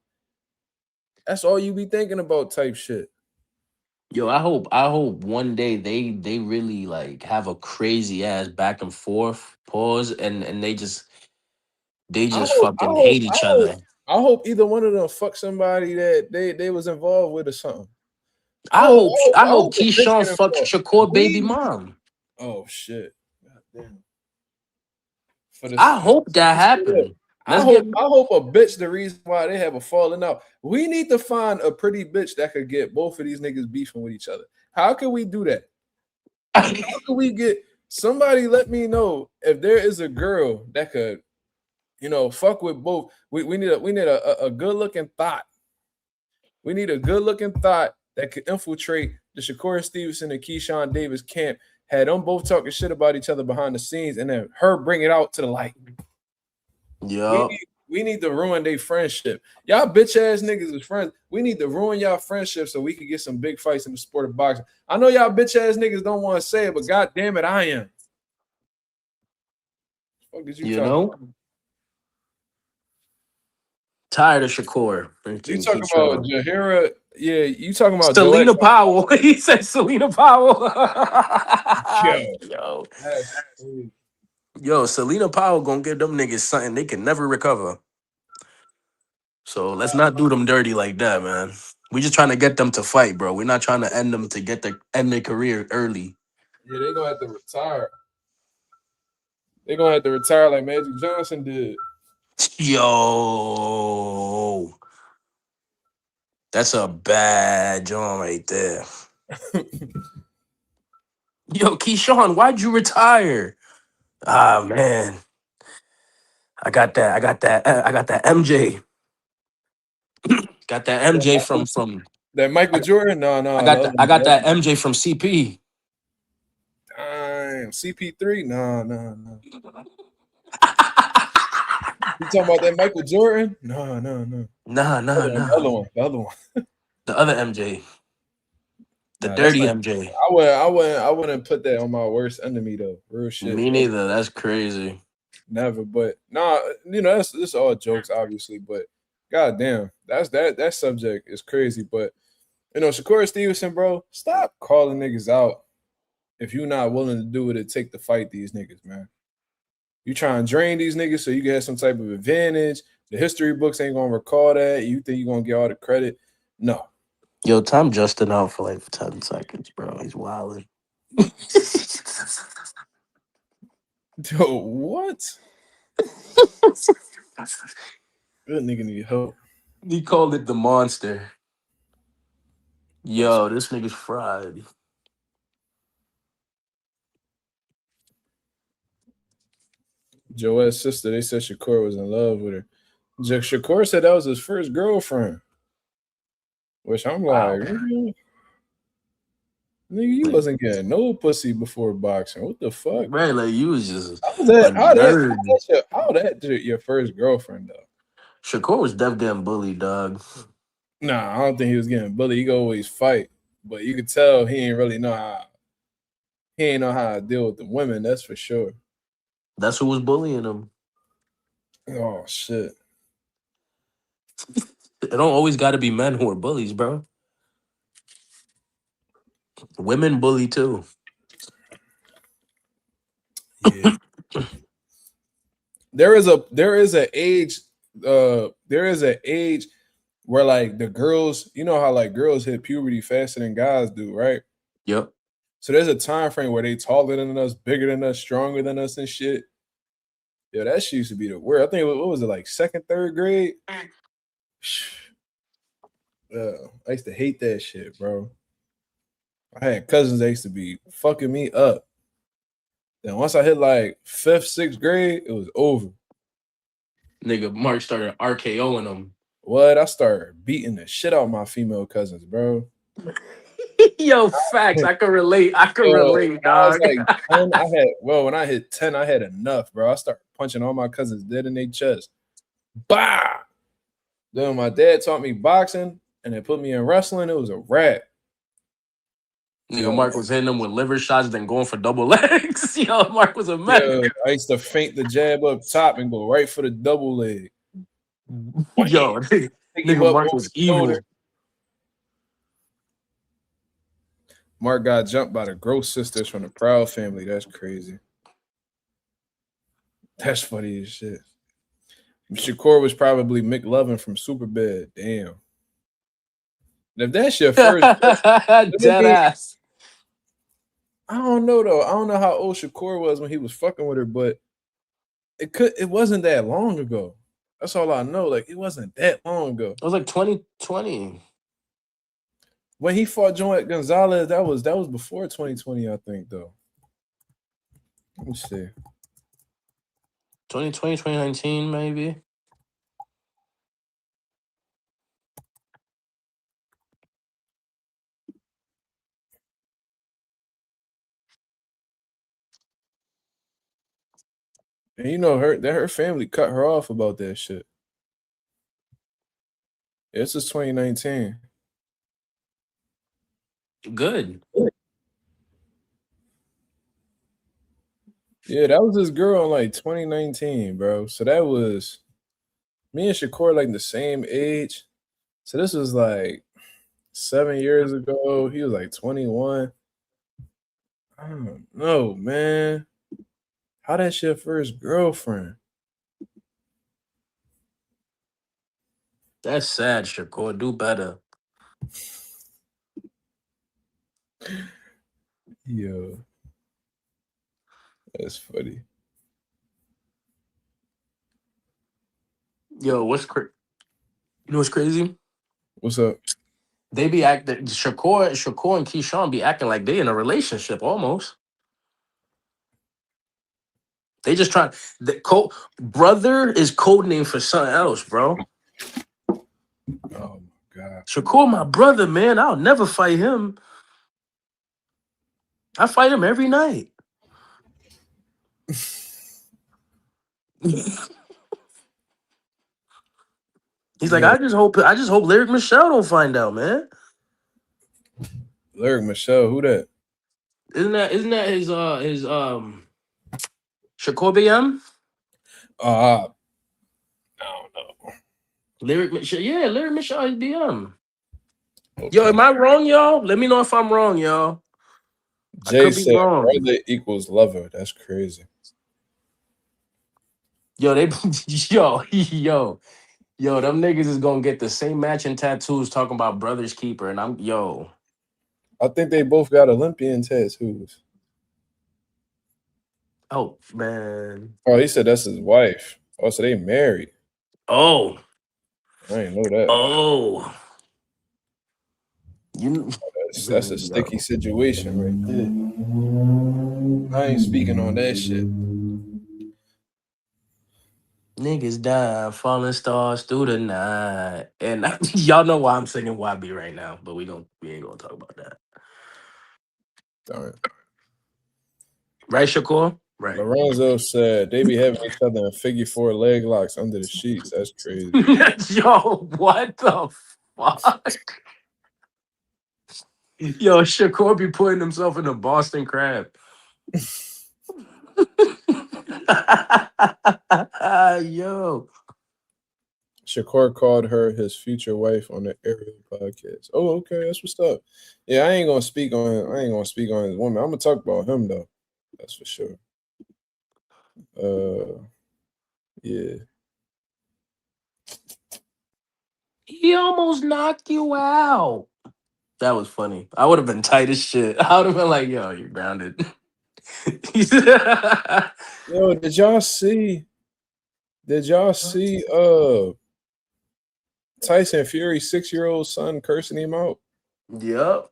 that's all you be thinking about type shit. Yo, I hope one day they really like have a crazy ass back and forth pause and they I just hope, I fucking hope, hate I each hope, other. I hope either one of them fuck somebody that they was involved with or something. I I hope hope a bitch Keyshawn get fucks involved. Shakur baby We, mom. oh shit, God damn. For this, I hope that look, happened. I Let's get hope, I hope a bitch the reason why they have a falling out. We need to find a pretty bitch that could get both of these niggas beefing with each other. How can we do that? How can we get somebody? Let me know if there is a girl that could, fuck with both. We need a good looking thought. We need a good looking thought that could infiltrate the Shakur Stevenson and Keyshawn Davis camp. Had them both talking shit about each other behind the scenes, and then her bring it out to the light. We Yup. need we need to ruin their friendship. Y'all bitch ass niggas is friends. We need to ruin y'all friendship so we can get some big fights in the sport of boxing. I know y'all bitch ass niggas don't want to say it, but god damn it, I am. What is you You talking know? about? Tired of Shakur You and talking about Keyshawn. Jahira? Yeah, you talking about Joette? Selena Powell. He said Selena Powell. Yo, Yo. that's crazy. Yo, Selena Powell gonna give them niggas something they can never recover. So let's not do them dirty like that, man. We just trying to get them to fight, bro. We're not trying to end them to end their career early. Yeah, they gonna have to retire. They gonna have to retire like Magic Johnson did. Yo, that's a bad joint right there. Yo, Keyshawn, why'd you retire? Ah man, I got that MJ. Got that MJ from That Michael Jordan? No, no, the other I one. got that MJ from CP. Damn, CP3? No, no, no. You talking about that Michael Jordan? No, no, no. Nah, nah, The nah. other one. The other one. The other MJ, the Nah, that's dirty not. MJ. I wouldn't put that on my worst enemy though. Real shit. Me neither. That's crazy. Never. But nah, that's all jokes, obviously. But goddamn, that subject is crazy. But Shakur Stevenson, bro, stop calling niggas out if you're not willing to do what it take to fight these niggas, man. You try and drain these niggas so you can have some type of advantage. The history books ain't gonna recall that. You think you're gonna get all the credit? No. Yo, Tom Justin out for like 10 seconds, bro. He's wilding. Yo, what? Good nigga need help. He called it the monster. Yo, this nigga's fried. Joette's sister, they said Shakur was in love with her. Shakur said that was his first girlfriend. Which I'm Wow. like, nigga, you wasn't getting no pussy before boxing. What the fuck? Right, like you was just How a that? nerd. How that your first girlfriend though? Shakur was def getting bullied, dog. Nah, I don't think he was getting bullied. He could always fight, but you could tell he ain't really know how. He ain't know how to deal with the women. That's for sure. That's who was bullying him. Oh shit. It don't always got to be men who are bullies, bro. Women bully too. Yeah. There is an age where like the girls, you know how like girls hit puberty faster than guys do, right? Yep. So there's a time frame where they taller than us, bigger than us, stronger than us and shit. Yeah, that shit used to be the word. I think what was it like second, third grade? I used to hate that shit, bro. I had cousins that used to be fucking me up. Then once I hit like fifth, sixth grade, it was over. Nigga, Mark started RKOing him. What? I started beating the shit out of my female cousins, bro. Yo, facts. I can relate. I can relate, I was dog. like 10. When I hit 10, I had enough, bro. I started punching all my cousins dead in their chest. Bah! Then when my dad taught me boxing and they put me in wrestling, it was a wrap. Nigga, Mark was hitting him with liver shots, then going for double legs. Yo, Mark was a mess. Yeah, I used to feint the jab up top and go right for the double leg. Yo, nigga, Mark was evil. Mark got jumped by the Gross sisters from the Proud family. That's crazy. That's funny as shit. Shakur was probably McLovin from Superbad. Damn. If that's your first, Dead ass. I don't know though. I don't know how old Shakur was when he was fucking with her, but it wasn't that long ago. That's all I know. Like it wasn't that long ago. It was like 2020. When he fought Joant Gonzalez, that was before 2020, I think though. Let me see. 2020, 2019, maybe. And you know her family cut her off about that shit. This is 2019. Good. Yeah, that was this girl in like 2019, bro. So that was me and Shakur like the same age. So this was like 7 years ago. He was like 21. I don't know, man. How that's your first girlfriend? That's sad, Shakur. Do better. Yo, that's funny. Yo, what's crazy? You know what's crazy? What's up? They be acting Shakur and Keyshawn be acting like they in a relationship almost. They just trying brother is code name for something else, bro. Oh my god. Shakur, my brother, man. I'll never fight him. I fight him every night. He's like, Yeah. I just hope Lyric Michelle don't find out, man. Lyric Michelle, who that? Isn't that his Shakur BM? I don't know. Lyric Michelle, yeah, Lyric Michelle is BM. Okay. Yo, am I wrong, y'all? Let me know if I'm wrong, y'all. Jay I could be said wrong. brother equals lover. That's crazy. Yo, them niggas is gonna get the same matching tattoos talking about brother's keeper, and I think they both got Olympian tattoos. oh man. Oh, he said that's his wife. Oh, so they married. Oh. I didn't know that. Oh. That's a sticky situation right there. I ain't speaking on that shit. Niggas die, falling stars through the night. And y'all know why I'm singing YB right now, but we ain't gonna talk about that. Darn. Right, Shakur? Right. Lorenzo said they be having each other in figure four leg locks under the sheets. That's crazy. Yo, what the fuck? Yo, Shakur be putting himself in a Boston Crab. Yo. Shakur called her his future wife on the Ariel podcast. Oh, okay, that's what's up. Yeah, I ain't gonna speak on his woman. I'm gonna talk about him though. That's for sure. Yeah. He almost knocked you out. That was funny. I would have been tight as shit. I would have been like, yo, you're grounded. Yo, did y'all see Tyson Fury's 6-year-old son cursing him out? Yep.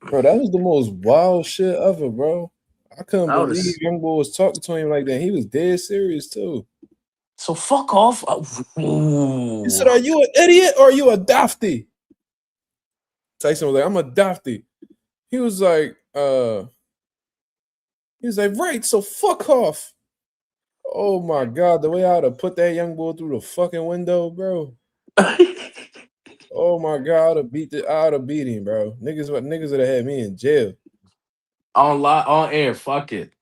Bro, that was the most wild shit ever, bro. I couldn't I would've believe young boy was talking to him like that. He was dead serious too. So fuck off. He said, "Are you an idiot or are you a dafty?" Tyson was like, "I'm a dafty." He was like, right, so fuck off. Oh my god, the way I would have put that young boy through the fucking window, bro. Oh my god, I would have beat him, bro. Niggas would have had me in jail. On air, fuck it.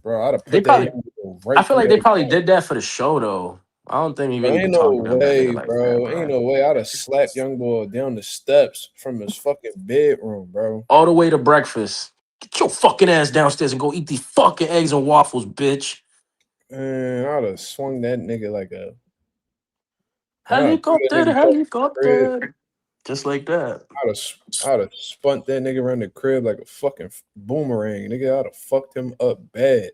Bro, I'd have put that young boy right. I feel like they probably did that for the show though. I don't think he Bro, really be ain't no talking to that nigga way, like that, bro. Ain't bro. no way. I'd have slapped young boy down the steps from his fucking bedroom, bro. All the way to breakfast. Get your fucking ass downstairs and go eat these fucking eggs and waffles, bitch. Man, I'd have swung that nigga like a. I'd have threw that Helicopter, nigga off the crib. helicopter. Just like that. I'd have spunt that nigga around the crib like a fucking boomerang. Nigga, I'd have fucked him up bad.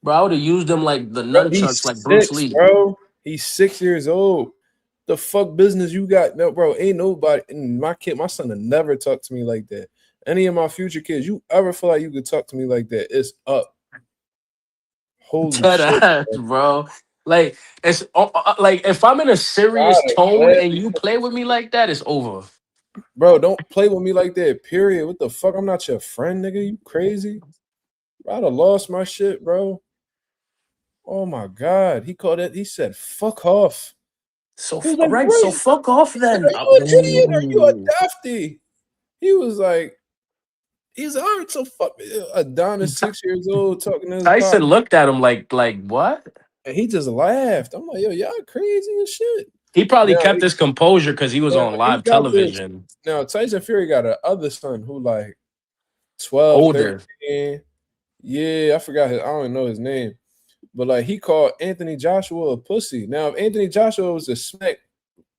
Bro, I would have used them like the Bro, he's nunchucks, like Bruce 6, Lee. bro. He's 6 years old. The fuck business you got? No, bro. Ain't nobody. And my son will never talk to me like that. Any of my future kids, you ever feel like you could talk to me like that? It's up. Holy Dead shit, ass, bro. bro. Like it's like if I'm in a serious I'd have tone and gladly you play with me like that, it's over. Bro, don't play with me like that, period. What the fuck? I'm not your friend, nigga. You crazy? Bro, I'd have lost my shit, bro. Oh my God. He called it, he said, fuck off. So He was all like, right, bro, so fuck off are then. you a Gideon? Are you a Ooh. Dafty? He was like, he's all right, so fuck me. Adonis, 6 years old, talking to his pop. Tyson looked at him like what? And he just laughed. I'm like, yo, y'all crazy as shit. He probably Now, kept his composure because he was now on he live got this. television. Now, Tyson Fury got a other son who like 12, Older. 13. Yeah, I forgot I don't know his name. But like he called Anthony Joshua a pussy. Now, if Anthony Joshua was to smack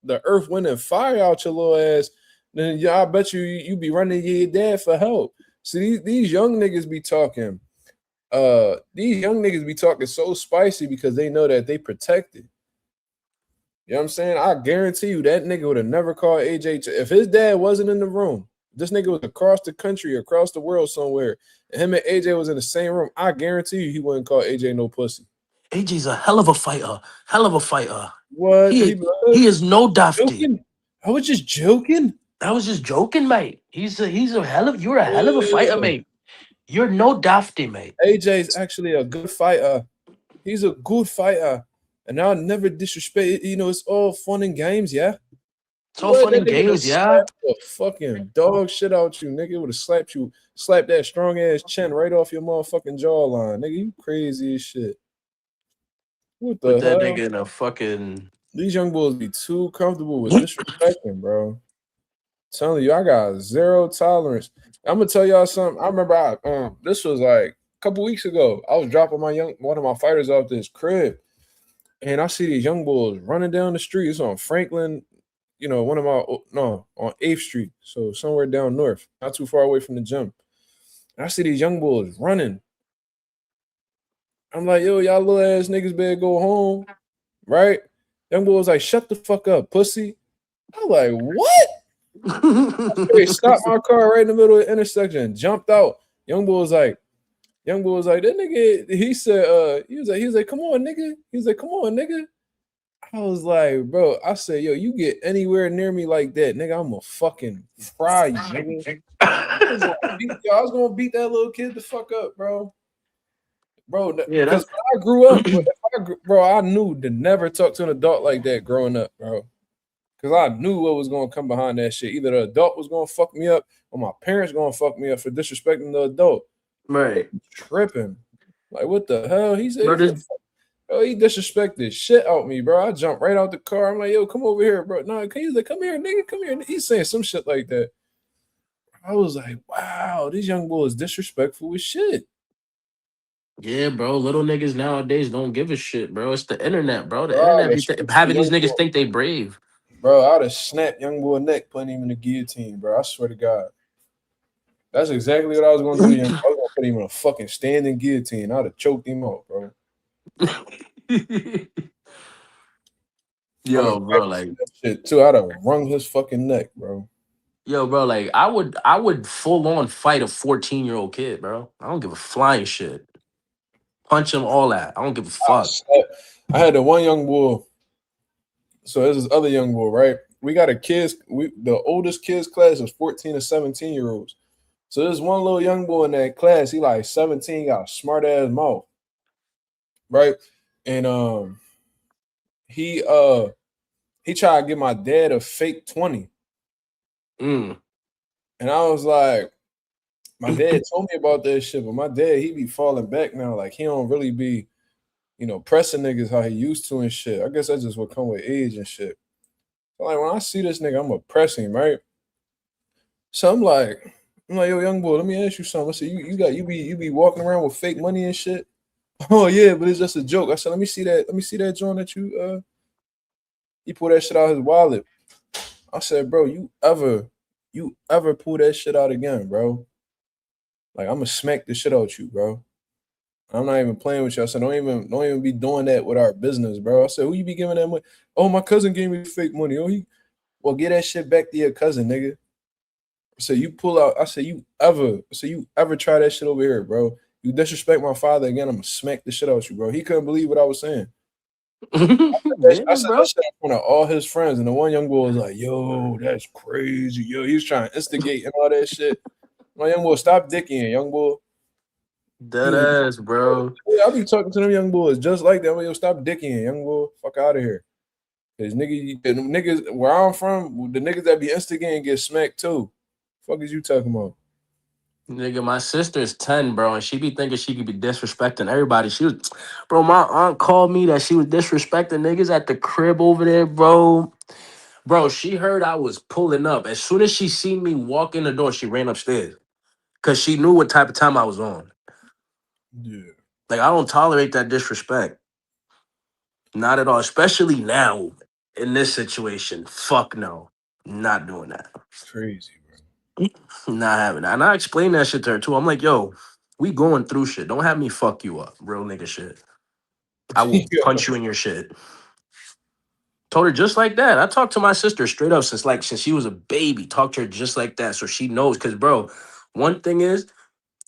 the earth, wind, and fire out your little ass, then yeah, I bet you be running to your dad for help. See, these young niggas be talking. These young niggas be talking so spicy because they know that they protected. You know what I'm saying? I guarantee you that nigga would have never called AJ. If his dad wasn't in the room, this nigga was across the country, across the world somewhere, and him and AJ was in the same room, I guarantee you he wouldn't call AJ no pussy. AJ's a hell of a fighter. Hell of a fighter. What? He is no dafty. Joking? I was just joking. I was just joking, mate. You're a hell of a fighter, Yeah. mate. You're no dafty, mate. AJ's actually a good fighter. He's a good fighter. And I'll never disrespect. You know, it's all fun and games, yeah? It's all fun That and nigga games, just yeah. slapped the fucking dog shit out you, nigga. Would have slapped that strong ass chin right off your motherfucking jawline. Nigga, you crazy as shit. What Put the that hell? nigga in a fucking These young boys be too comfortable with disrespecting, bro. Telling you, I got zero tolerance. I'm gonna tell y'all something. I remember this was like a couple weeks ago. I was dropping one of my fighters off this crib, and I see these young boys running down the street. It's on Franklin, you know, on 8th Street. So somewhere down north, not too far away from the gym. And I see these young boys running. I'm like, yo, y'all little ass niggas better go home, right? Young boy was like, shut the fuck up, pussy. I'm like, what? They stopped my car right in the middle of the intersection, jumped out. Young boy was like, that nigga, he was like, come on, nigga. He was like, come on, nigga. I was like, bro, I said, yo, you get anywhere near me like that, nigga, I'm gonna fucking fry you, nigga. I was gonna beat that little kid the fuck up, bro. Bro, Yeah, because that's when I grew up, bro, I knew to never talk to an adult like that growing up, bro. Because I knew what was going to come behind that shit. Either the adult was going to fuck me up or my parents going to fuck me up for disrespecting the adult. right. Tripping. Like, what the hell? He said, Bro, he disrespected shit out me, bro. I jumped right out the car. I'm like, yo, come over here, bro. No, he's like, come here, nigga, come here. He's saying some shit like that. I was like, wow, these young boys disrespectful with shit. yeah, bro. Little niggas nowadays don't give a shit, bro. It's the internet, bro. The Bro, internet be having these niggas think they brave. Bro, I'd have snapped young boy neck, putting him in the guillotine, bro. I swear to God. That's exactly what I was going to do to him. I was going to put him in a fucking standing guillotine. I'd have choked him out, bro. Yo, bro, like, shit too. I'd have wrung his fucking neck, bro. yo, bro, like, I would full on fight a 14-year-old kid, bro. I don't give a flying shit. Punch him, all that. I don't give a fuck. I had the one young boy. So there's this other young boy, right? We got the oldest kids class is 14 to 17-year-olds. So there's one little young boy in that class. He like 17, got a smart ass mouth, right? And he tried to give my dad a fake 20. Mm. And I was like, my dad told me about that shit, but my dad, he be falling back now. Like he don't really be, pressing niggas how he used to and shit. I guess that's just what come with age and shit. So like when I see this nigga, I'm gonna press him, right? So I'm like, yo, young boy, let me ask you something. I said, you be walking around with fake money and shit. Oh yeah, but it's just a joke. I said, let me see that joint that you he pulled that shit out of his wallet. I said, bro, you ever pull that shit out again, bro? Like I'm gonna smack the shit out you, bro. I'm not even playing with you. I said, don't even be doing that with our business, bro. I said, who you be giving that money? Oh, my cousin gave me fake money. Oh, well, get that shit back to your cousin, nigga. So you pull out. I said, you ever try that shit over here, bro? You disrespect my father again, I'm gonna smack the shit out you, bro. He couldn't believe what I was saying. I Yeah, said bro. that shit in front of all his friends, and the one young boy was like, yo, that's crazy. Yo, he was trying to instigate and all that shit. My young boy, stop dicking, young boy. He Dead was like, ass, bro. yeah, I be talking to them young boys just like that. Yo, stop dicking, young boy. Fuck out of here. Cause niggas where I'm from, the niggas that be instigating get smacked too. Fuck is you talking about? Nigga, my sister's 10, bro, and she be thinking she could be disrespecting everybody. Bro, my aunt called me that she was disrespecting niggas at the crib over there, bro. Bro, she heard I was pulling up. As soon as she seen me walk in the door, she ran upstairs. Cause she knew what type of time I was on. Yeah, Like, I don't tolerate that disrespect. Not at all. Especially now in this situation. Fuck no. Not doing that. crazy, Not having that. And I explained that shit to her too. I'm like, yo, we going through shit. Don't have me fuck you up. Real nigga shit. I bro. will punch you in your shit. Told her just like that. I talked to my sister straight up since she was a baby. Talked to her just like that. So she knows. Cause bro, one thing is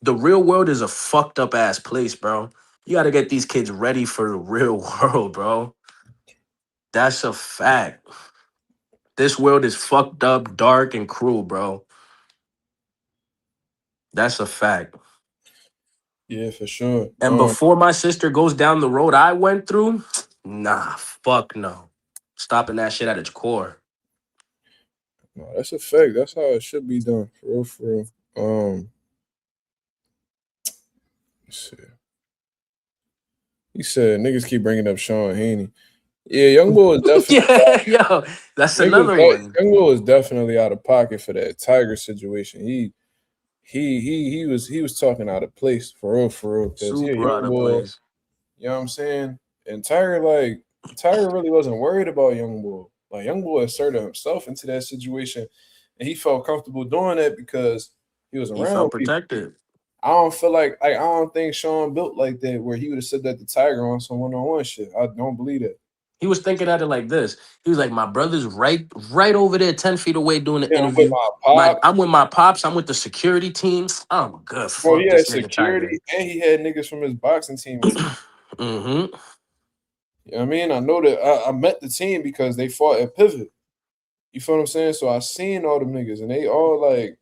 the real world is a fucked up ass place, bro. You gotta get these kids ready for the real world, bro. That's a fact. This world is fucked up, dark, and cruel, bro. That's a fact. Yeah, for sure. And before my sister goes down the road I went through, nah, fuck no. Stopping that shit at its core. No, that's a fact. That's how it should be done, for real, for real. Let's see. He said niggas keep bringing up Sean Haney. Yeah, young boy is definitely Yeah, yo, that's another one. young boy is definitely out of pocket for that Tiger situation. He was talking out of place, for real, because he a Super out young of boy. place. You know what I'm saying? And Tiger really wasn't worried about young boy. Like young boy asserted himself into that situation, and he felt comfortable doing that because he was He around felt people. protected. I don't feel like I don't think Sean built like that where he would have said that to Tiger on some one-on-one shit. I don't believe that. He was thinking at it like this. He was like, my brother's right over there, 10 feet away doing the Yeah, I'm with interview. my pops. I'm with my pops. I'm with the security team. I'm good. Bro, he Fuck had this nigga Tiger. security and he had niggas from his boxing team with him. Mm-hmm. You know what I mean? I know that I met the team because they fought at Pivot. You feel what I'm saying? So I seen all them niggas and they all like,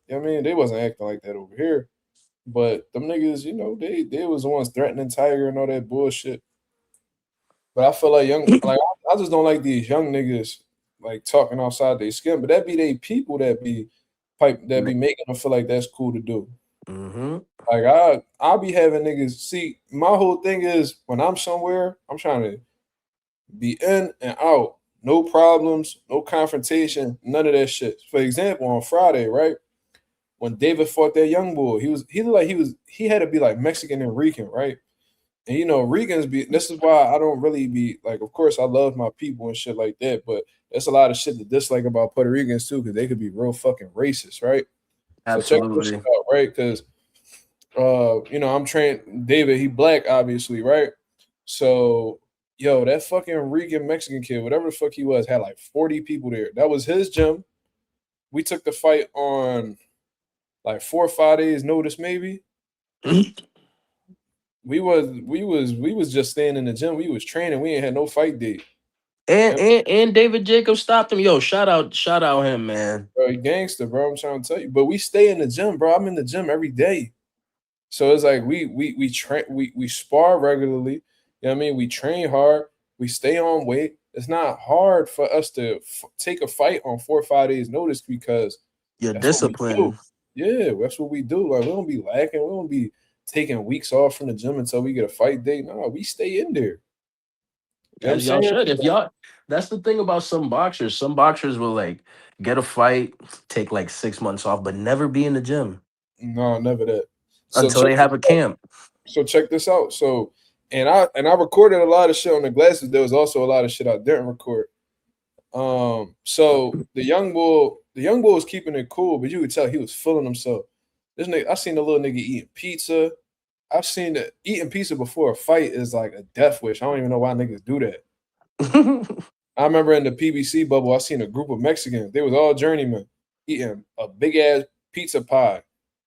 you know what I mean? They wasn't acting like that over here. But them niggas, they was the ones threatening Tiger and all that bullshit. But I feel like I just don't like these young niggas like talking outside their skin. But that be they people that be making them feel like that's cool to do. Mm-hmm. Like I'll be having niggas see my whole thing is when I'm somewhere, I'm trying to be in and out. No problems, no confrontation, none of that shit. For example, on Friday, right? When David fought that young boy, he had to be like Mexican and Rican, right? And Ricans be this is why I don't really be like, of course I love my people and shit like that, but there's a lot of shit to dislike about Puerto Ricans too, because they could be real fucking racist, right? So check this shit Absolutely. out, right? Because I'm trained David, he black, obviously, right? So that fucking Rican Mexican kid, whatever the fuck he was, had like 40 people there. That was his gym. We took the fight on like 4 or 5 days notice, maybe. We was just staying in the gym. We was training. We ain't had no fight date. And David Jacobs stopped him. Yo, shout out him, man. Bro, he gangster, bro. I'm trying to tell you. But we stay in the gym, bro. I'm in the gym every day. So it's like we train, we spar regularly. You know what I mean? We train hard. We stay on weight. It's not hard for us to take a fight on 4 or 5 days notice because Your that's what we do. discipline. Yeah, that's what we do. Like we don't be lacking. We don't be taking weeks off from the gym until we get a fight date. No, we stay in there. You know what I'm As y'all saying? should. If y'all, that's the thing about some boxers. Some boxers will like get a fight, take like 6 months off, but never be in the gym No, never that. until they have a camp. So check this out. So and I recorded a lot of shit on the glasses. There was also a lot of shit I didn't record. So the young bull was keeping it cool, but you could tell he was feeling himself. This nigga, I seen the little nigga eating pizza. I've seen that eating pizza before a fight is like a death wish. I don't even know why niggas do that. I remember in the PBC bubble, I seen a group of Mexicans. They was all journeymen eating a big ass pizza pie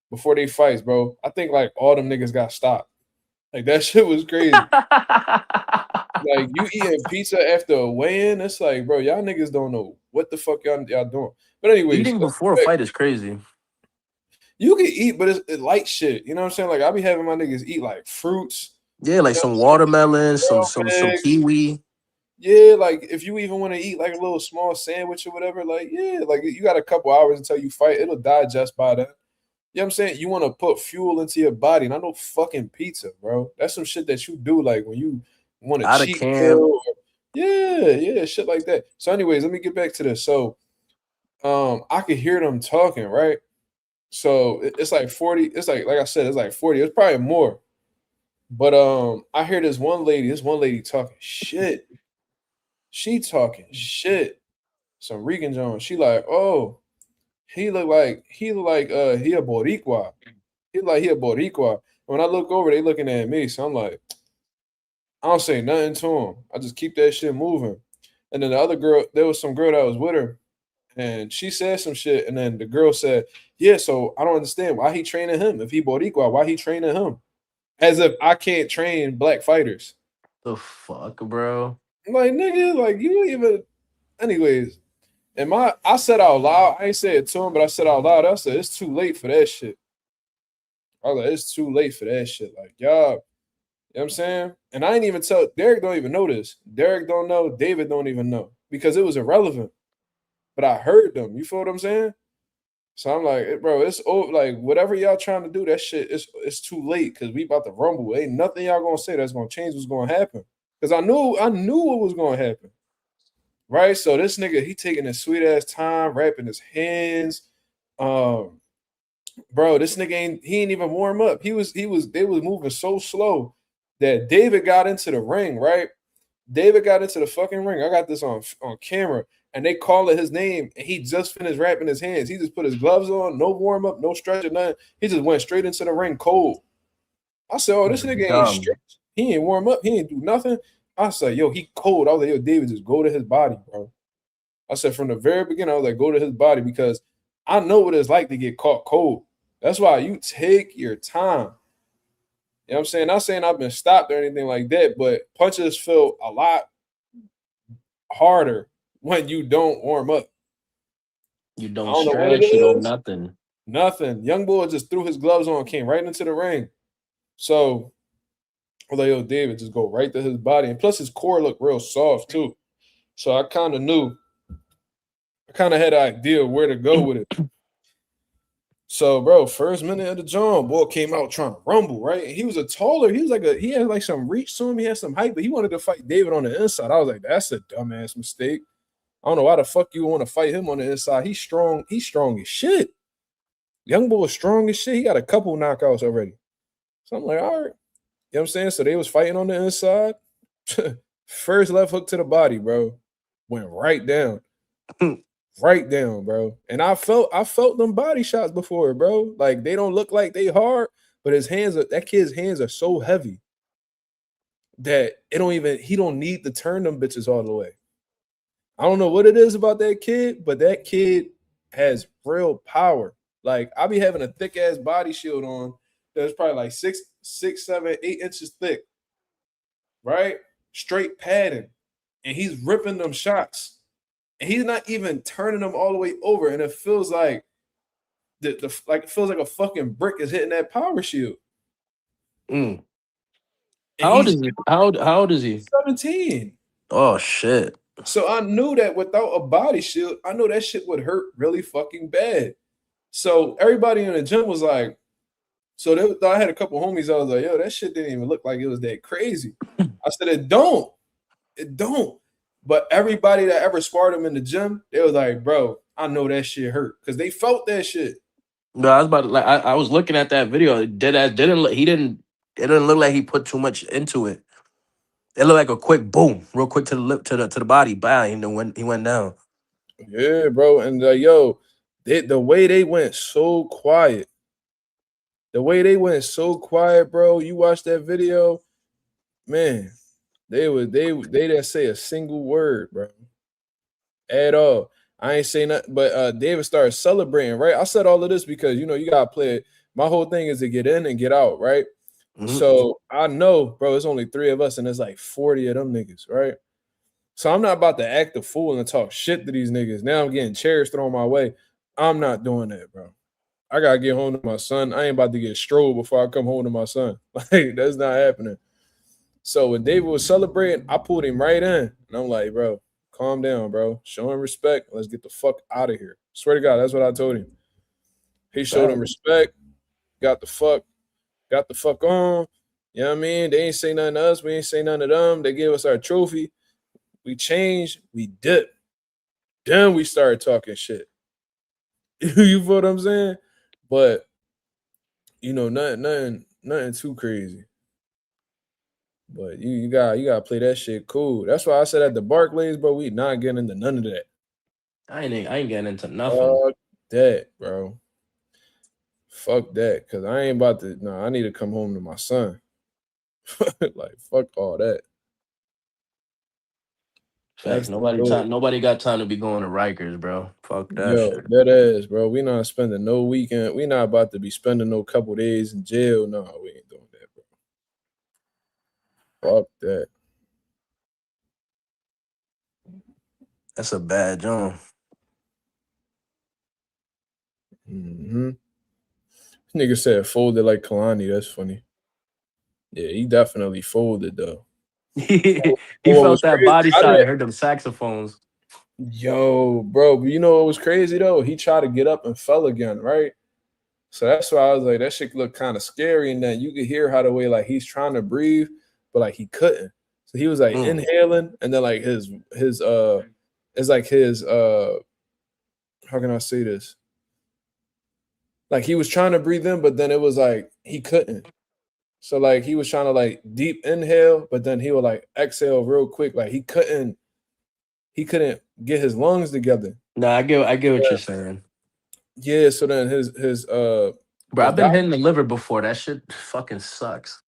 before they fights, bro. I think like all them niggas got stopped. Like that shit was crazy. Like you eating pizza after a weigh-in, it's like, bro, y'all niggas don't know what the fuck y'all doing. But anyways, Eating before a fight is crazy. You can eat, but it's light shit. You know what I'm saying? Like I be having my niggas eat like fruits. Yeah, like some watermelon, some kiwi. Yeah, like if you even want to eat like a little small sandwich or whatever, like yeah, like you got a couple hours until you fight, it'll digest by then. You know what I'm saying? You want to put fuel into your body, not no fucking pizza, bro. That's some shit that you do like when you want to cheat meal. Yeah, shit like that. So, anyways, let me get back to this. So, I could hear them talking, right? So it's like 40. It's like I said, it's like 40. It's probably more. But I hear this one lady talking shit. She talking shit. Some Rican Jones. She like, oh, he look like he a Boricua. He a Boricua. When I look over, they looking at me. So I'm like, I don't say nothing to him. I just keep that shit moving. And then the other girl, there was some girl that was with her, and she said some shit. And then the girl said, yeah, so I don't understand why he training him. If he Boricua, why he training him? As if I can't train black fighters. The fuck, bro? I'm like, nigga, like you even. Anyways, and I said out loud, I ain't say it to him, but I said out loud, I said, it's too late for that shit. I was like, it's too late for that shit. Like, y'all, you know what I'm saying? And I ain't even tell, Derek don't even know this. Derek don't know, David don't even know. Because it was irrelevant. But I heard them. You feel what I'm saying? So I'm like, bro, it's over. Like, whatever y'all trying to do, that shit, it's too late because we about to rumble. Ain't nothing y'all gonna say that's gonna change what's gonna happen. Because I knew what was gonna happen. Right? So this nigga, he taking his sweet ass time, wrapping his hands. Bro, this nigga ain't even warm up. They was moving so slow that David got into the ring, right? David got into the fucking ring. I got this on camera, and they call it his name, and he just finished wrapping his hands. He just put his gloves on, no warm up, no stretch or nothing. He just went straight into the ring cold. I said, oh, this nigga ain't stretch. He ain't warm up. He ain't do nothing. I said, yo, he cold. I was like, yo, David, just go to his body, bro. I said from the very beginning, I was like, go to his body because I know what it's like to get caught cold. That's why you take your time. You know what I'm saying? Not saying I've been stopped or anything like that, but punches feel a lot harder when you don't warm up. You don't stretch, you don't nothing. Nothing. Young boy just threw his gloves on, came right into the ring. So I was like, yo, David, just go right to his body. And plus his core looked real soft too. So I kind of knew. I kind of had an idea where to go with it. So, bro, first minute of the John, boy came out trying to rumble, right? And he was he had like some reach to him, he had some height, but he wanted to fight David on the inside. I was like, that's a dumbass mistake. I don't know why the fuck you want to fight him on the inside. He's strong as shit. Young boy was strong as shit. He got a couple knockouts already. So I'm like, all right. You know what I'm saying? So they was fighting on the inside. First left hook to the body, bro. Went right down. Right down, bro. And I felt them body shots before, bro. Like they don't look like they hard, but that kid's hands are so heavy that he don't need to turn them bitches all the way. I don't know what it is about that kid, but that kid has real power. Like I be having a thick ass body shield on that's probably like 6, 7, 8 inches thick, right? Straight padding, and he's ripping them shots. And he's not even turning them all the way over, and it feels like it feels like a fucking brick is hitting that power shield. How old is he? How old is he? 17. Oh shit. So I knew that without a body shield, I know that shit would hurt really fucking bad. So everybody in the gym was like, So I had a couple homies. I was like, yo, that shit didn't even look like it was that crazy. I said, it don't. But everybody that ever sparred him in the gym, they was like, bro, I know that shit hurt because they felt that shit. No, I was about to, like I was looking at that video. He didn't. It didn't look like he put too much into it. It looked like a quick boom, real quick to the lip, to the body, bang, and then when he went down. Yeah, bro. And yo, the way they went so quiet. The way they went so quiet, bro. You watch that video, man. They didn't say a single word, bro. At all. I ain't say nothing, but David started celebrating, right? I said all of this because you gotta play it. My whole thing is to get in and get out, right? Mhm. So I know, bro, it's only 3 of us, and there's like 40 of them niggas, right? So I'm not about to act a fool and talk shit to these niggas. Now I'm getting chairs thrown my way. I'm not doing that, bro. I gotta get home to my son. I ain't about to get strolled before I come home to my son. Like, that's not happening. So when David was celebrating, I pulled him right in. And I'm like, bro, calm down, bro. Show him respect. Let's get the fuck out of here. Swear to God, that's what I told him. He showed him respect, got the fuck on. You know what I mean? They ain't say nothing to us. We ain't say nothing to them. They gave us our trophy. We changed. We dipped. Then we started talking shit. You feel what I'm saying? But nothing too crazy. But you gotta play that shit cool. That's why I said at the Barclays, bro, we not getting into none of that. I ain't getting into nothing. Fuck that, bro. Fuck that. Cause I ain't about to I need to come home to my son. Like, fuck all that. Facts. Nobody got time to be going to Rikers, bro. Fuck that shit. That ass, bro. We not spending no weekend. We not about to be spending no couple days in jail. No, we ain't doing that, bro. Fuck that. That's a bad job. Nigga said folded like Kalani. That's funny. Yeah, he definitely folded though. He What was felt that crazy, body side and heard them saxophones. Yo, bro, but you know what was crazy though? He tried to get up and fell again, right? So that's why I was like, that shit looked kind of scary. And then you could hear how the way like he's trying to breathe, but like he couldn't. So he was like inhaling, and then like his it's like his how can I say this? Like he was trying to breathe in, but then it was like he couldn't. So like he was trying to like deep inhale, but then he would like exhale real quick. Like he couldn't get his lungs together. Nah, I get what you're saying. Yeah, so then his Bro, I've been hitting the liver before. That shit fucking sucks.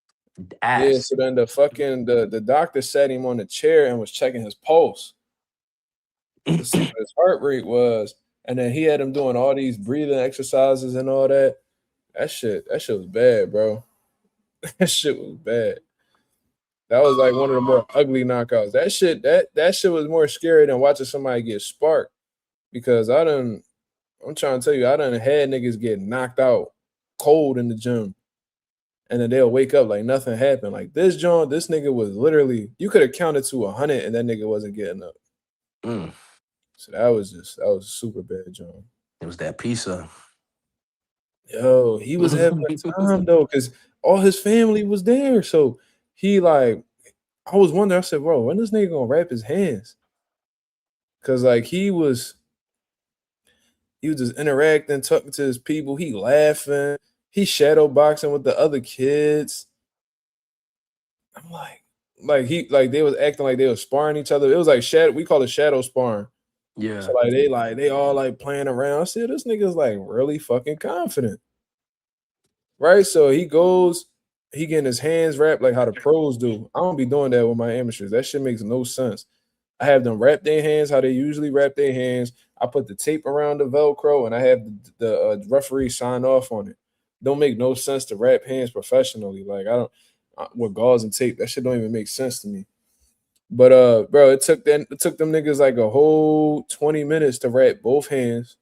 Ass. Yeah, so then the doctor sat him on the chair and was checking his pulse to see what his heart rate was. And then he had him doing all these breathing exercises and all that. That shit was bad, bro. That shit was bad. That was like one of the more ugly knockouts. That shit was more scary than watching somebody get sparked. Because I'm trying to tell you, I done had niggas get knocked out cold in the gym. And then they'll wake up like nothing happened. Like this nigga was literally, you could have counted to 100 and that nigga wasn't getting up. So that was a super bad John. It was that pizza. Yo, he was having a time though, because all his family was there. So he like, I was wondering, I said, bro, when this nigga gonna wrap his hands? Cause like he was just interacting, talking to his people, he laughing, he shadow boxing with the other kids. I'm like they was acting like they was sparring each other. It was like we call it shadow sparring. Yeah. So they all like playing around. I said, this nigga's like really fucking confident. Right? So he getting his hands wrapped like how the pros do. I don't be doing that with my amateurs. That shit makes no sense. I have them wrap their hands how they usually wrap their hands. I put the tape around the Velcro and I have the referee sign off on it. Don't make no sense to wrap hands professionally. Like I don't with gauze and tape. That shit don't even make sense to me. But bro, it took them niggas like a whole 20 minutes to wrap both hands.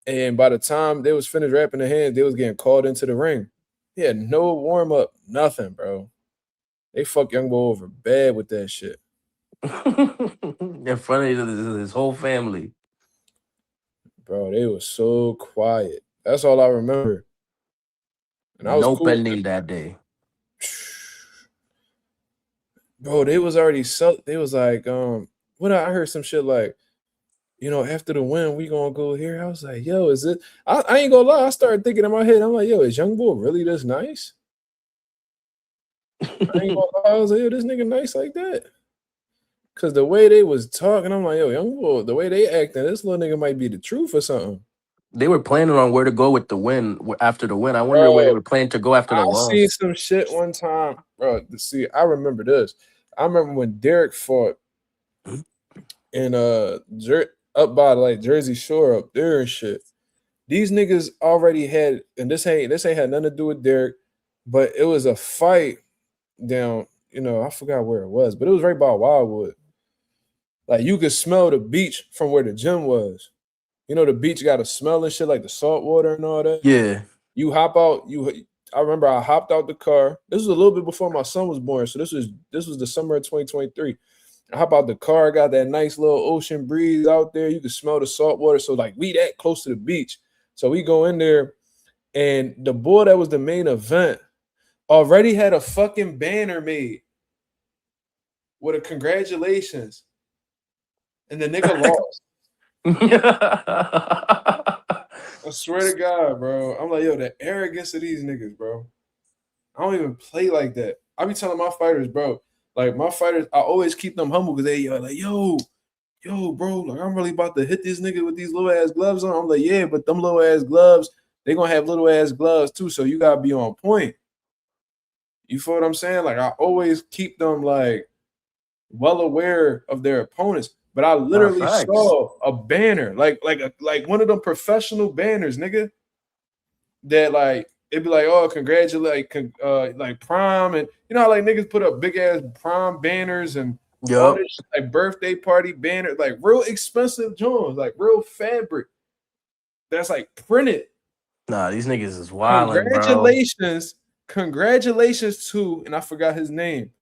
And by the time they was finished wrapping the hands, they was getting called into the ring. He had no warm up, nothing, bro. They fucked young boy over bad with that shit. In front of his whole family. Bro, they was so quiet. That's all I remember. and I was No cool with pending that day. bro, they was already they was like, what I heard some shit like, after the win, we gonna go here. I was like, yo, is it? I ain't gonna lie. I started thinking in my head, I'm like, yo, is Young Bull really this nice? I ain't gonna lie. I was like, yo, this nigga nice like that. Cause the way they was talking, I'm like, yo, Young Bull, the way they acting, this little nigga might be the truth or something. They were planning on where to go with the win after the win. I wonder where they Bro, were planning to go after the I seen loss. some shit one time, bro. See, I remember this. I remember when Derek fought in up by like Jersey Shore up there and shit. These niggas already had, and this ain't had nothing to do with Derek, but it was a fight down, I forgot where it was, but it was right by Wildwood. Like you could smell the beach from where the gym was. The beach got a smell and shit, like the salt water and all that. Yeah. You hop out, I remember I hopped out the car. This was a little bit before my son was born. So this was the summer of 2023. I hop out the car, got that nice little ocean breeze out there. You could smell the salt water. So like we that close to the beach. So we go in there, and the boy that was the main event already had a fucking banner made with a congratulations. And the nigga lost. I swear to God, bro. I'm like, yo, the arrogance of these niggas, bro. I don't even play like that. I be telling my fighters, bro, like my fighters, I always keep them humble because they like, yo, bro, like I'm really about to hit this nigga with these little ass gloves on. I'm like, yeah, but them little ass gloves, they gonna have little ass gloves too, so you gotta be on point. You feel what I'm saying? Like I always keep them like well aware of their opponents. But I literally saw a banner, like one of them professional banners, nigga. That like it'd be like, oh, congratulate, like prom, and how like niggas put up big ass prom banners and all this shit, like birthday party banners, like real expensive joints, like real fabric. That's like printed. Nah, these niggas is wild. Congratulations to, and I forgot his name.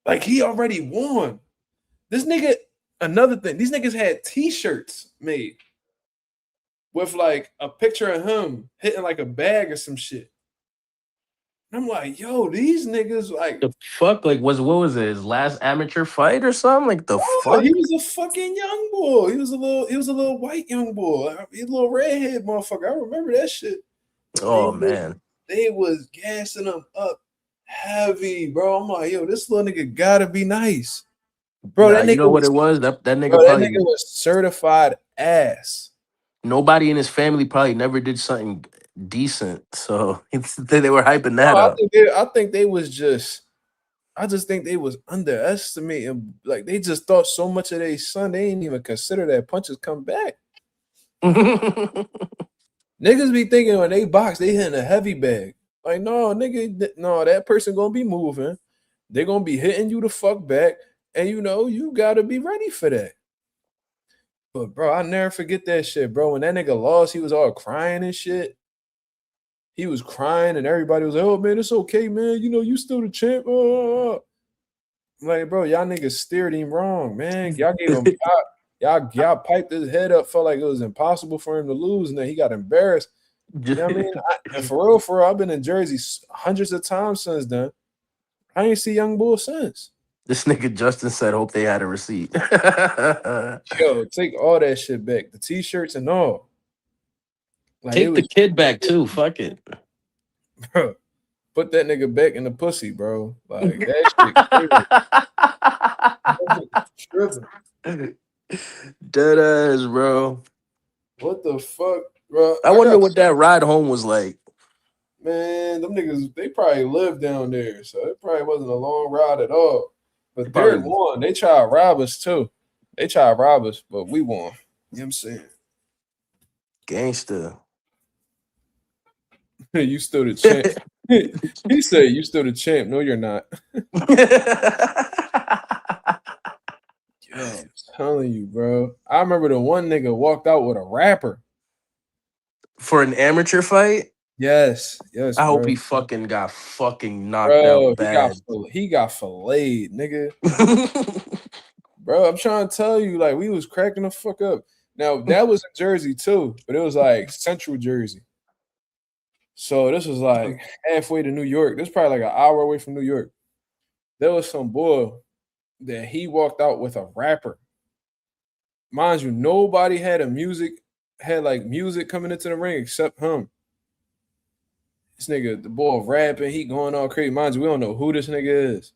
Like he already won. This nigga, another thing, these niggas had t-shirts made with like a picture of him hitting like a bag or some shit. And I'm like, yo, these niggas like the fuck, like what was it? His last amateur fight or something? Like the fuck? He was a fucking young boy. He was a little white young boy. He a little redhead motherfucker. I remember that shit. Oh man. They was gassing him up heavy, bro. I'm like, yo, this little nigga gotta be nice. Bro, that nigga, you know what it was? That nigga bro, probably that nigga was certified ass. Nobody in his family probably never did something decent, so they were hyping that up. I just think they was underestimating. Like they just thought so much of their son, they ain't even consider that punches come back. Niggas be thinking when they box, they hitting a heavy bag. Like, no, nigga, no, that person gonna be moving. They're gonna be hitting you the fuck back, and you gotta be ready for that. But bro, I'll never forget that shit, bro. When that nigga lost, he was all crying and shit. He was crying, and everybody was like, "Oh man, it's okay, man. You still the champ." Like, bro, y'all niggas steered him wrong, man. Y'all gave him pop. Y'all piped his head up, felt like it was impossible for him to lose, and then he got embarrassed. You know what I mean? And for real, I've been in Jersey hundreds of times since then. I ain't see Young Bull since. This nigga Justin said, "Hope they had a receipt." Yo, take all that shit back, the t-shirts and all. Like, take the kid back too. Fuck it, bro. Put that nigga back in the pussy, bro. Like that shit. Dead ass, bro. What the fuck, bro? I wonder what that ride home was like. Man, them niggas, they probably lived down there, so it probably wasn't a long ride at all. But Derek won. They tried to rob us too. They tried to rob us, but we won. You know what I'm saying? Gangster. You still the champ. He said you still the champ. No, you're not. Yo, I'm telling you, bro. I remember the one nigga walked out with a rapper. For an amateur fight? Yes. I hope he fucking got knocked out bad. He got filleted, nigga. Bro, I'm trying to tell you, like, we was cracking the fuck up. Now, that was in Jersey, too, but it was, like, Central Jersey. So this was like halfway to New York. This is probably like an hour away from New York. There was some boy that he walked out with a rapper. Mind you, nobody had music coming into the ring except him. This nigga, the boy rapping, he going all crazy. Mind you, we don't know who this nigga is,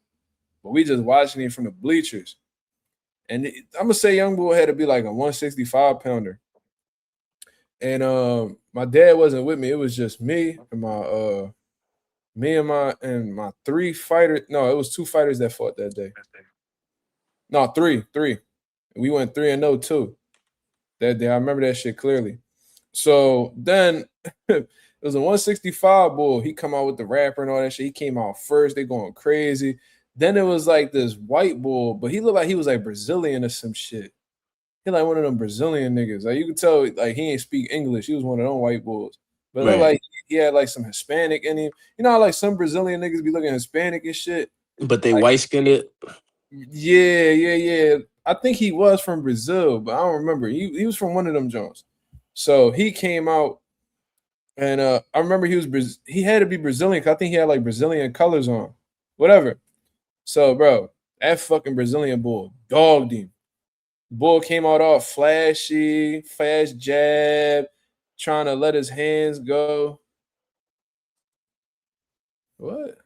but we just watching him from the bleachers. And I'm gonna say young boy had to be like a 165 pounder. And my dad wasn't with me. It was just me and my three fighters. No, it was two fighters that fought that day. No, three. We went 3-0 too that day. I remember that shit clearly. So then it was a 165 bull. He come out with the rapper and all that shit. He came out first. They going crazy. Then it was like this white bull, but he looked like he was like Brazilian or some shit. He like one of them Brazilian niggas. Like you could tell, like he ain't speak English. He was one of them white bulls. But it looked like he had like some Hispanic in him. You know how like some Brazilian niggas be looking Hispanic and shit. But they like, white skinned it. Yeah. I think he was from Brazil, but I don't remember. He was from one of them Jones. So he came out, and I remember he had to be Brazilian because I think he had like Brazilian colors on, whatever. So bro, that fucking Brazilian bull dogged him. Bull came out all flashy, fast jab, trying to let his hands go. What?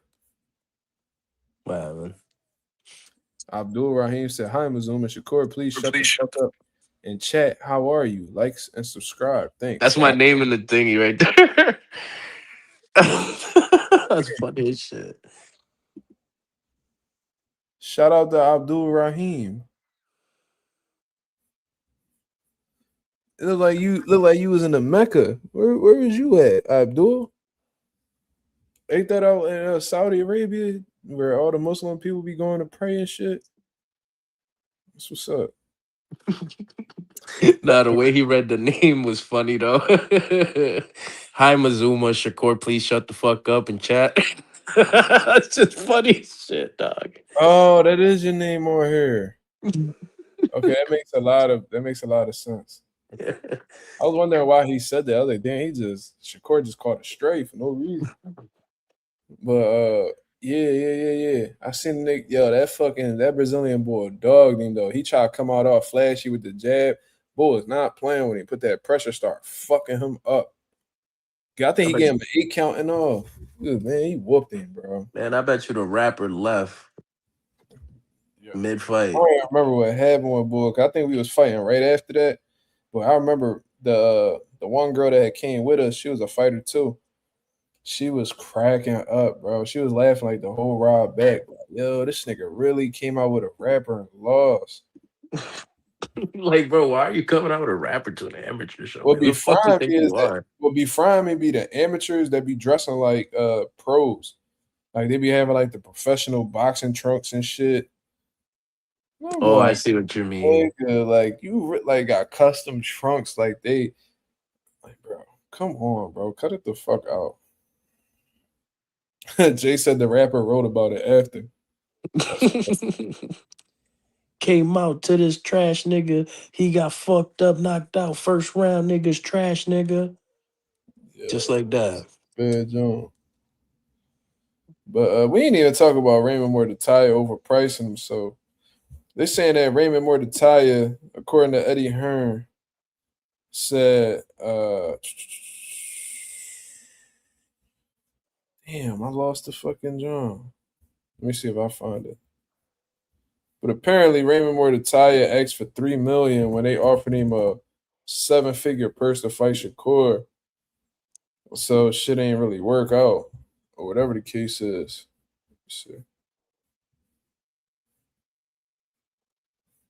Wow, man. Abdul Rahim said, "Hi, Mazuma. Shakur, please shut the fuck up and chat. How are you? Likes and subscribe. Thanks." That's my name in the thingy right there. That's funny as shit. Shout out to Abdul Rahim. It looked like you was in the Mecca. Where was you at, Abdul? Ain't that out in Saudi Arabia where all the Muslim people be going to pray and shit? That's what's up. Nah, the way he read the name was funny though. Hi Mazuma, Shakur, please shut the fuck up and chat. That's just funny as shit, dog. Oh, that is your name on here. Okay, that makes a lot of sense. I was wondering why he said that. I was like, damn, Shakur just caught it straight for no reason. But yeah. I seen Nick, that Brazilian boy dogged him though. He tried to come out all flashy with the jab. Boy is not playing when he put that pressure, start fucking him up. I think he gave him an 8 count and all. Dude, man, he whooped him, bro. Man, I bet you the rapper left mid-fight. I don't remember what happened with Bull. I think we was fighting right after that. But I remember the one girl that came with us, she was a fighter too. She was cracking up, bro. She was laughing like the whole ride back. Like, yo, this nigga really came out with a rapper and lost. Like, bro, why are you coming out with a rapper to an amateur show? What be frying me be the amateurs that be dressing like pros. Like they be having like the professional boxing trunks and shit. Oh, I see what you mean. Nigga, like you like got custom trunks, like they like, bro, come on, bro. Cut it the fuck out. Jay said the rapper wrote about it after. Came out to this trash nigga. He got fucked up, knocked out. First round niggas trash nigga. Yeah, just like that. Bad John. But we ain't even talk about Raymond Muratalla overpricing him. So they're saying that Raymond Muratalla, according to Eddie Hearn, said, damn, I lost the fucking John. Let me see if I find it. But apparently Raymond Muratalla asked for $3 million when they offered him a 7-figure purse to fight Shakur. So shit ain't really work out, or whatever the case is. Let's see.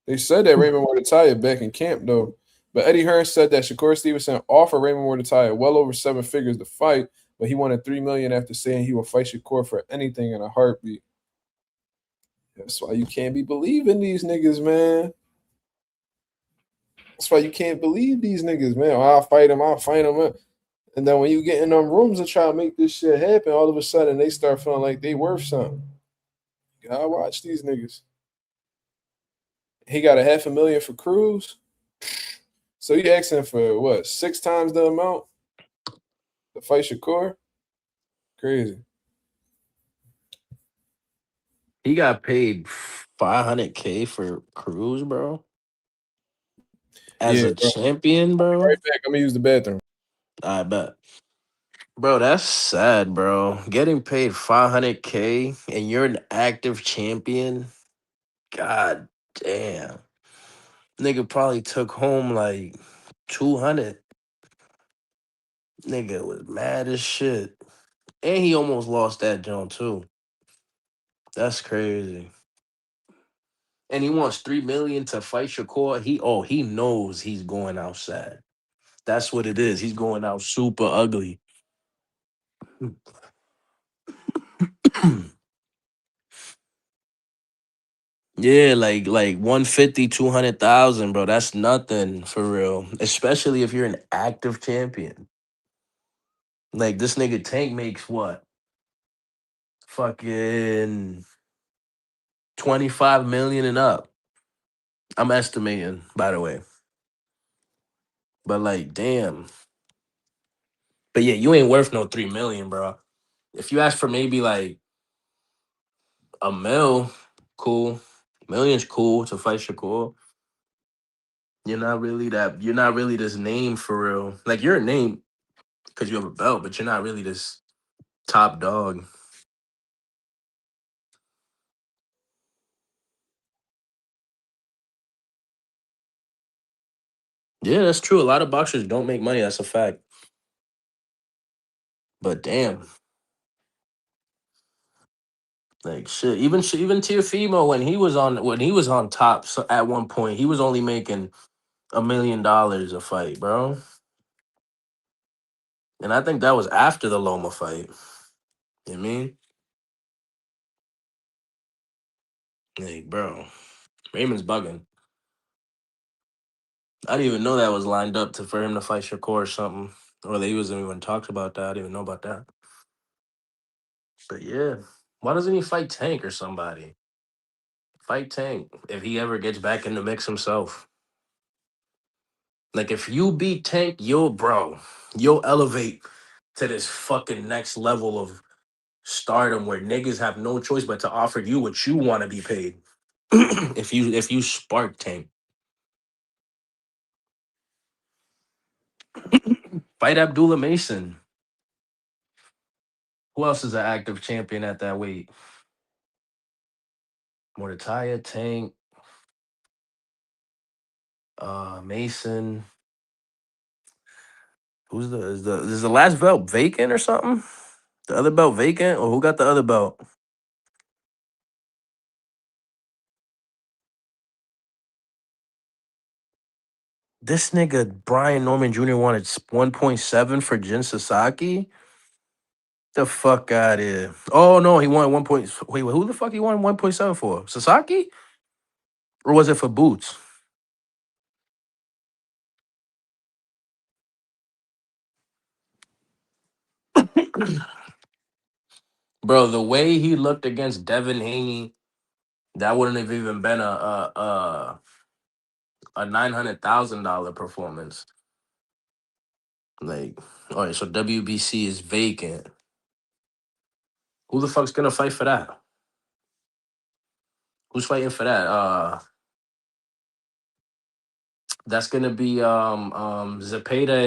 They said that Raymond Muratalla back in camp though, but Eddie Hearn said that Shakur Stevenson offered Raymond Muratalla well over 7 figures to fight, but he wanted $3 million after saying he would fight Shakur for anything in a heartbeat. That's why you can't be believing these niggas, man. That's why you can't believe these niggas, man. I'll fight him. And then when you get in them rooms and try to make this shit happen, all of a sudden they start feeling like they worth something. Gotta watch these niggas. He got $500,000 for Cruz. So he asking for what, 6 times the amount to fight Shakur? Crazy. He got paid $500K for Cruz, bro. As Yeah, a bro. champion, bro. Right back. I'm gonna use the bathroom. I bet. Bro, that's sad, bro. Getting paid $500K and you're an active champion. God damn. Nigga probably took home like 200. Nigga was mad as shit. And he almost lost that joint too. That's crazy. And he wants 3 million to fight Shakur. He knows he's going outside. That's what it is. He's going out super ugly. Yeah, like 150, 200,000, bro. That's nothing for real. Especially if you're an active champion. Like this nigga Tank makes what? Fucking 25 million and up. I'm estimating, by the way. But like, damn. But yeah, you ain't worth no 3 million, bro. If you ask for maybe like a mil, cool. Million's cool to fight Shakur. You're not really this name for real. Like you're a name because you have a belt, but you're not really this top dog. Yeah, that's true. A lot of boxers don't make money. That's a fact. But damn, like even Tiafimo when he was on top so at one point, he was only making $1 million a fight, bro. And I think that was after the Loma fight. You know what I mean? Like, bro, Raymond's bugging. I didn't even know that was lined up for him to fight Shakur or something. Or that he wasn't even talked about that. I didn't even know about that. But yeah. Why doesn't he fight Tank or somebody? Fight Tank if he ever gets back in the mix himself. Like if you beat Tank, you'll elevate to this fucking next level of stardom where niggas have no choice but to offer you what you want to be paid. if you spark Tank. Fight Abdullah Mason. Who else is an active champion at that weight? Muratalla, Tank, Mason. Is the last belt vacant or something? The other belt vacant? Or who got the other belt? This nigga Brian Norman Jr. wanted 1.7 for Jin Sasaki. The fuck out of here. Oh no, he wanted 1. Wait, who the fuck he wanted 1.7 for? Sasaki? Or was it for Boots? Bro, the way he looked against Devin Haney, that wouldn't have even been a $900,000 performance. Like, all right, so WBC is vacant. Who the fuck's gonna fight for that? Who's fighting for that? That's gonna be Zepeda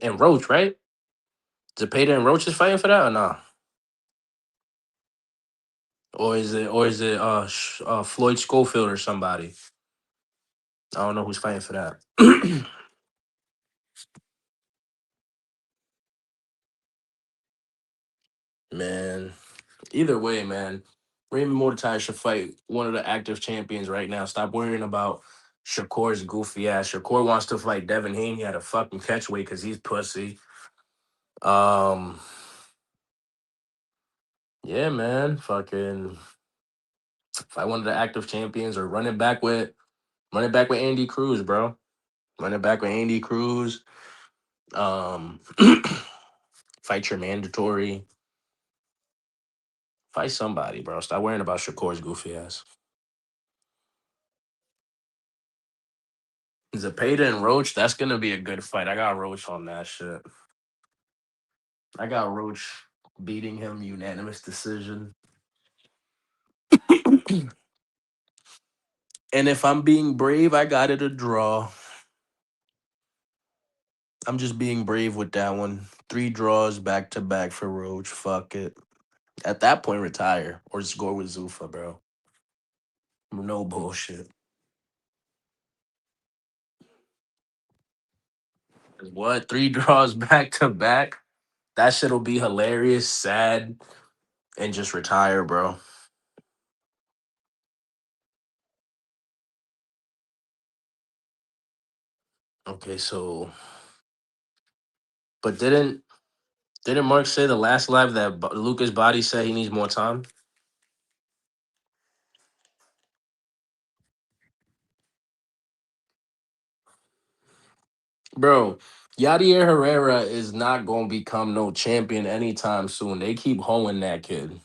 and Roach, right? Zepeda and Roach is fighting for that or not? Or is it Floyd Schofield or somebody? I don't know who's fighting for that. Man, either way, man, Raymond Muratalla should fight one of the active champions right now. Stop worrying about Shakur's goofy ass. Shakur wants to fight Devin Haney at a fucking catchweight because he's pussy. Um, yeah, man, fucking fight one of the active champions or run it back with Andy Cruz, bro. Run it back with Andy Cruz. Um, fight your mandatory. Fight somebody, bro. Stop worrying about Shakur's goofy ass. Zepeda and Roach, that's gonna be a good fight. I got Roach on that shit. I got Roach beating him unanimous decision. And if I'm being brave, I got it a draw. I'm just being brave with that one. 3 draws back to back for Roach. Fuck it. At that point, retire or just go with Zufa, bro. No bullshit. 'Cause what? 3 draws back to back? That shit'll be hilarious, sad, and just retire, bro. Okay, so, but didn't Mark say the last live that Lucas Body said he needs more time? Bro, Yadier Herrera is not gonna become no champion anytime soon. They keep hoeing that kid.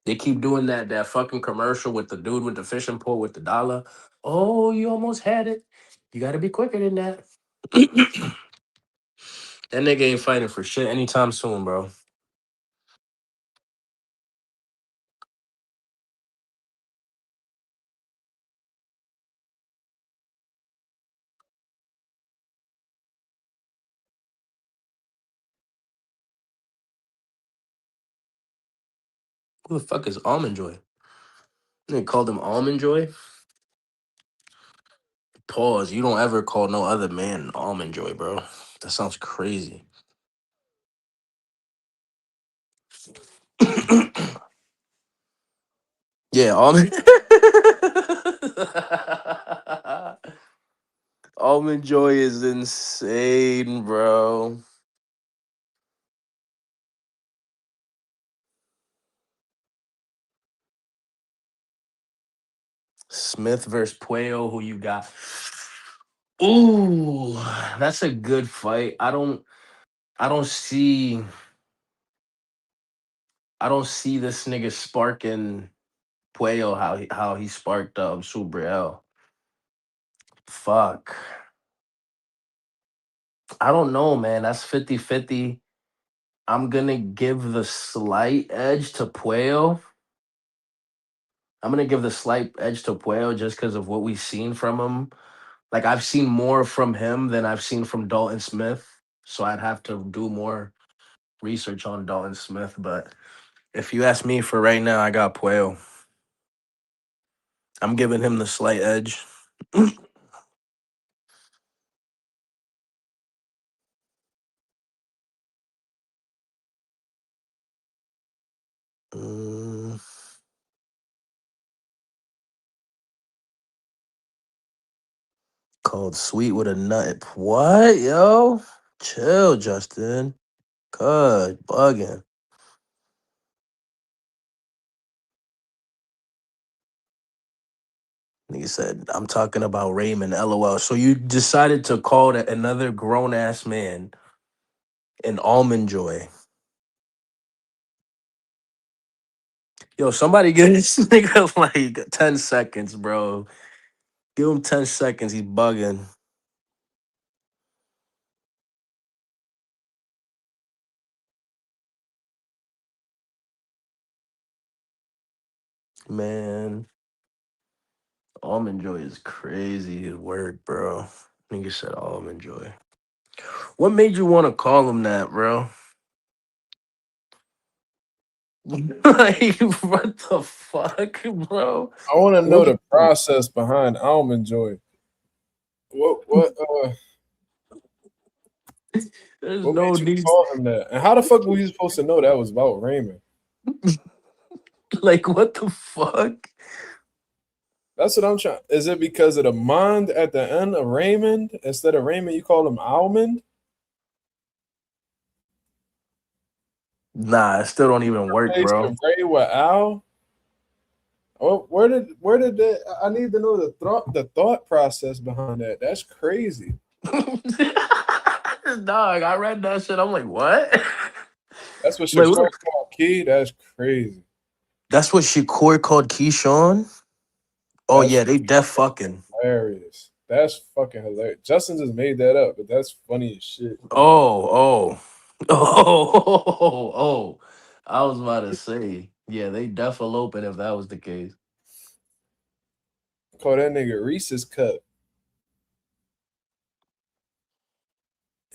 They keep doing that fucking commercial with the dude with the fishing pole with the dollar. Oh, you almost had it. You gotta be quicker than that. That nigga ain't fighting for shit anytime soon, bro. Who the fuck is Almond Joy? They called him Almond Joy. Pause. You don't ever call no other man Almond Joy, bro. That sounds crazy. Yeah, Almond. Almond Joy is insane, bro. Smith versus Puello, who you got? Ooh, that's a good fight. I don't see I don't see this nigga sparking Puello how he sparked Subriel. Fuck. I don't know, man. That's 50-50. I'm gonna give the slight edge to Puello. I'm gonna give the slight edge to Puello just because of what we've seen from him. Like I've seen more from him than I've seen from Dalton Smith. So I'd have to do more research on Dalton Smith. But if you ask me for right now, I got Puello. I'm giving him the slight edge. Mm, called Sweet with a Nut. What, yo? Chill, Justin. Good. Bugging. Nigga said, I'm talking about Raymond, LOL. So you decided to call another grown ass man an almond joy. Yo, somebody give this nigga like 10 seconds, bro. Give him 10 seconds. He's bugging. Man, almond joy is crazy. His word, bro. Nigga said almond joy. What made you want to call him that, bro? Like, what the fuck, bro? I want to know What? the process behind almond joy. What There's what no made you need. call him that? And how the fuck were you supposed to know that was about Raymond? Like, what the fuck? That's what I'm trying. Is it because of the mond at the end of Raymond? Instead of Raymond, you call him Almond? Nah, it still don't even work, bro. Replacing Ray with Al? Oh, where did that? I need to know the thought process behind that. That's crazy. Dog, I read that shit. I'm like, what? That's what Like, Shakur what? called Key. That's crazy. That's what Shakur called Keyshawn? Oh, That's yeah, they def fucking. hilarious. That's fucking hilarious. Justin just made that up, but that's funny as shit. Oh, oh. Oh, I was about to say, yeah, they definitely open if that was the case. Call that nigga Reese's Cup.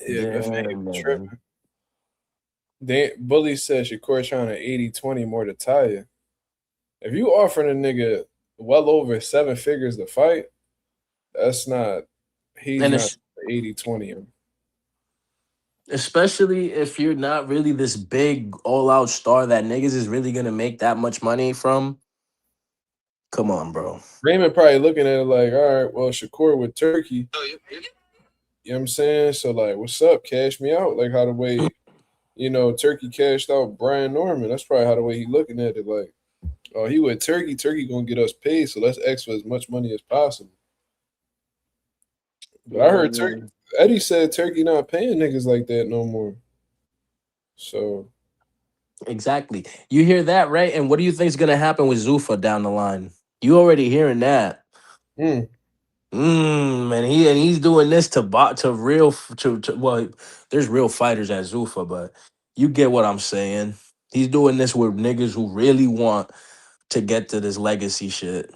Yeah, Beth ain't Damn, man. tripping. Bully said Shakur trying to 80-20 more to Taya. If you offering a nigga well over 7 figures to fight, that's not, he's And not it's 80-20 him. especially if you're not really this big all-out star that niggas is really gonna make that much money from. Come on, bro. Raymond probably looking at it like, all right, well, Shakur with Turkey. You know what I'm saying? So, like, what's up? Cash me out. Like, how the way, Turkey cashed out Brian Norman. That's probably how the way he looking at it. Like, oh, he with Turkey. Turkey going to get us paid, so let's ask for as much money as possible. But I heard Eddie said Turkey not paying niggas like that no more. So, Exactly. You hear that, right? And what do you think is gonna happen with Zufa down the line? You already hearing that. mm, And he's doing this to real well, there's real fighters at Zufa, but you get what I'm saying. He's doing this with niggas who really want to get to this legacy shit.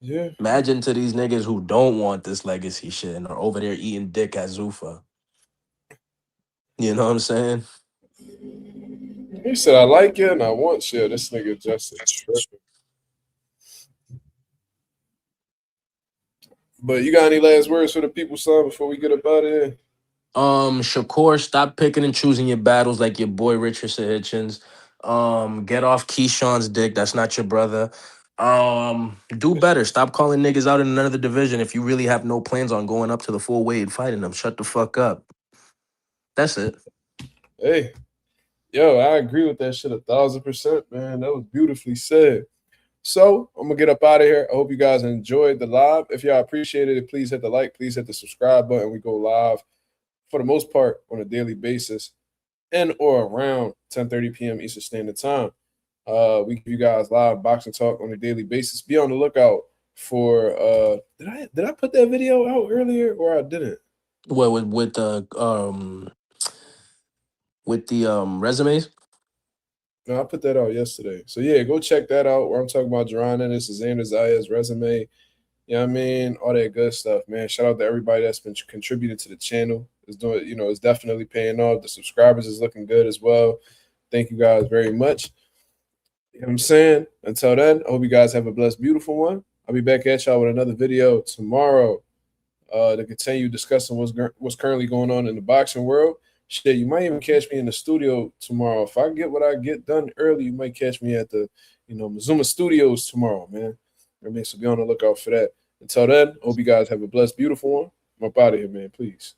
yeah. Imagine to these niggas who don't want this legacy shit and are over there eating dick at Zufa. You know what I'm saying? He said, I like you and I want you. This nigga Justin tripping. But you got any last words for the people, son, before we get up out of here? Shakur, stop picking and choosing your battles like your boy Richardson Hitchens. Get off Keyshawn's dick. That's not your brother. Do better. Stop calling niggas out in another division if you really have no plans on going up to the full weight and fighting them. Shut the fuck up. That's it. Hey, yo, I agree with that shit 1,000%, man. That was beautifully said. So I'm gonna get up out of here. I hope you guys enjoyed the live. If y'all appreciated it, please hit the like, please hit the subscribe button. We go live for the most part on a daily basis and or around 10:30 p.m. Eastern Standard Time. We give you guys live boxing talk on a daily basis. Be on the lookout for did I put that video out earlier or I didn't? What with the resumes? No, I put that out yesterday. So yeah, go check that out where I'm talking about Jerron Ennis, Xander Zaya's resume. You know what I mean? All that good stuff, man. Shout out to everybody that's been contributing to the channel. It's doing, it's definitely paying off. The subscribers is looking good as well. Thank you guys very much. You know what I'm saying? Until then, I hope you guys have a blessed, beautiful one. I'll be back at y'all with another video tomorrow to continue discussing what's currently going on in the boxing world. Shit, you might even catch me in the studio tomorrow. If I get what I get done early, you might catch me at the, Mazuma Studios tomorrow, man. I mean, so be on the lookout for that. Until then, I hope you guys have a blessed, beautiful one. I'm up out of here, man. Please.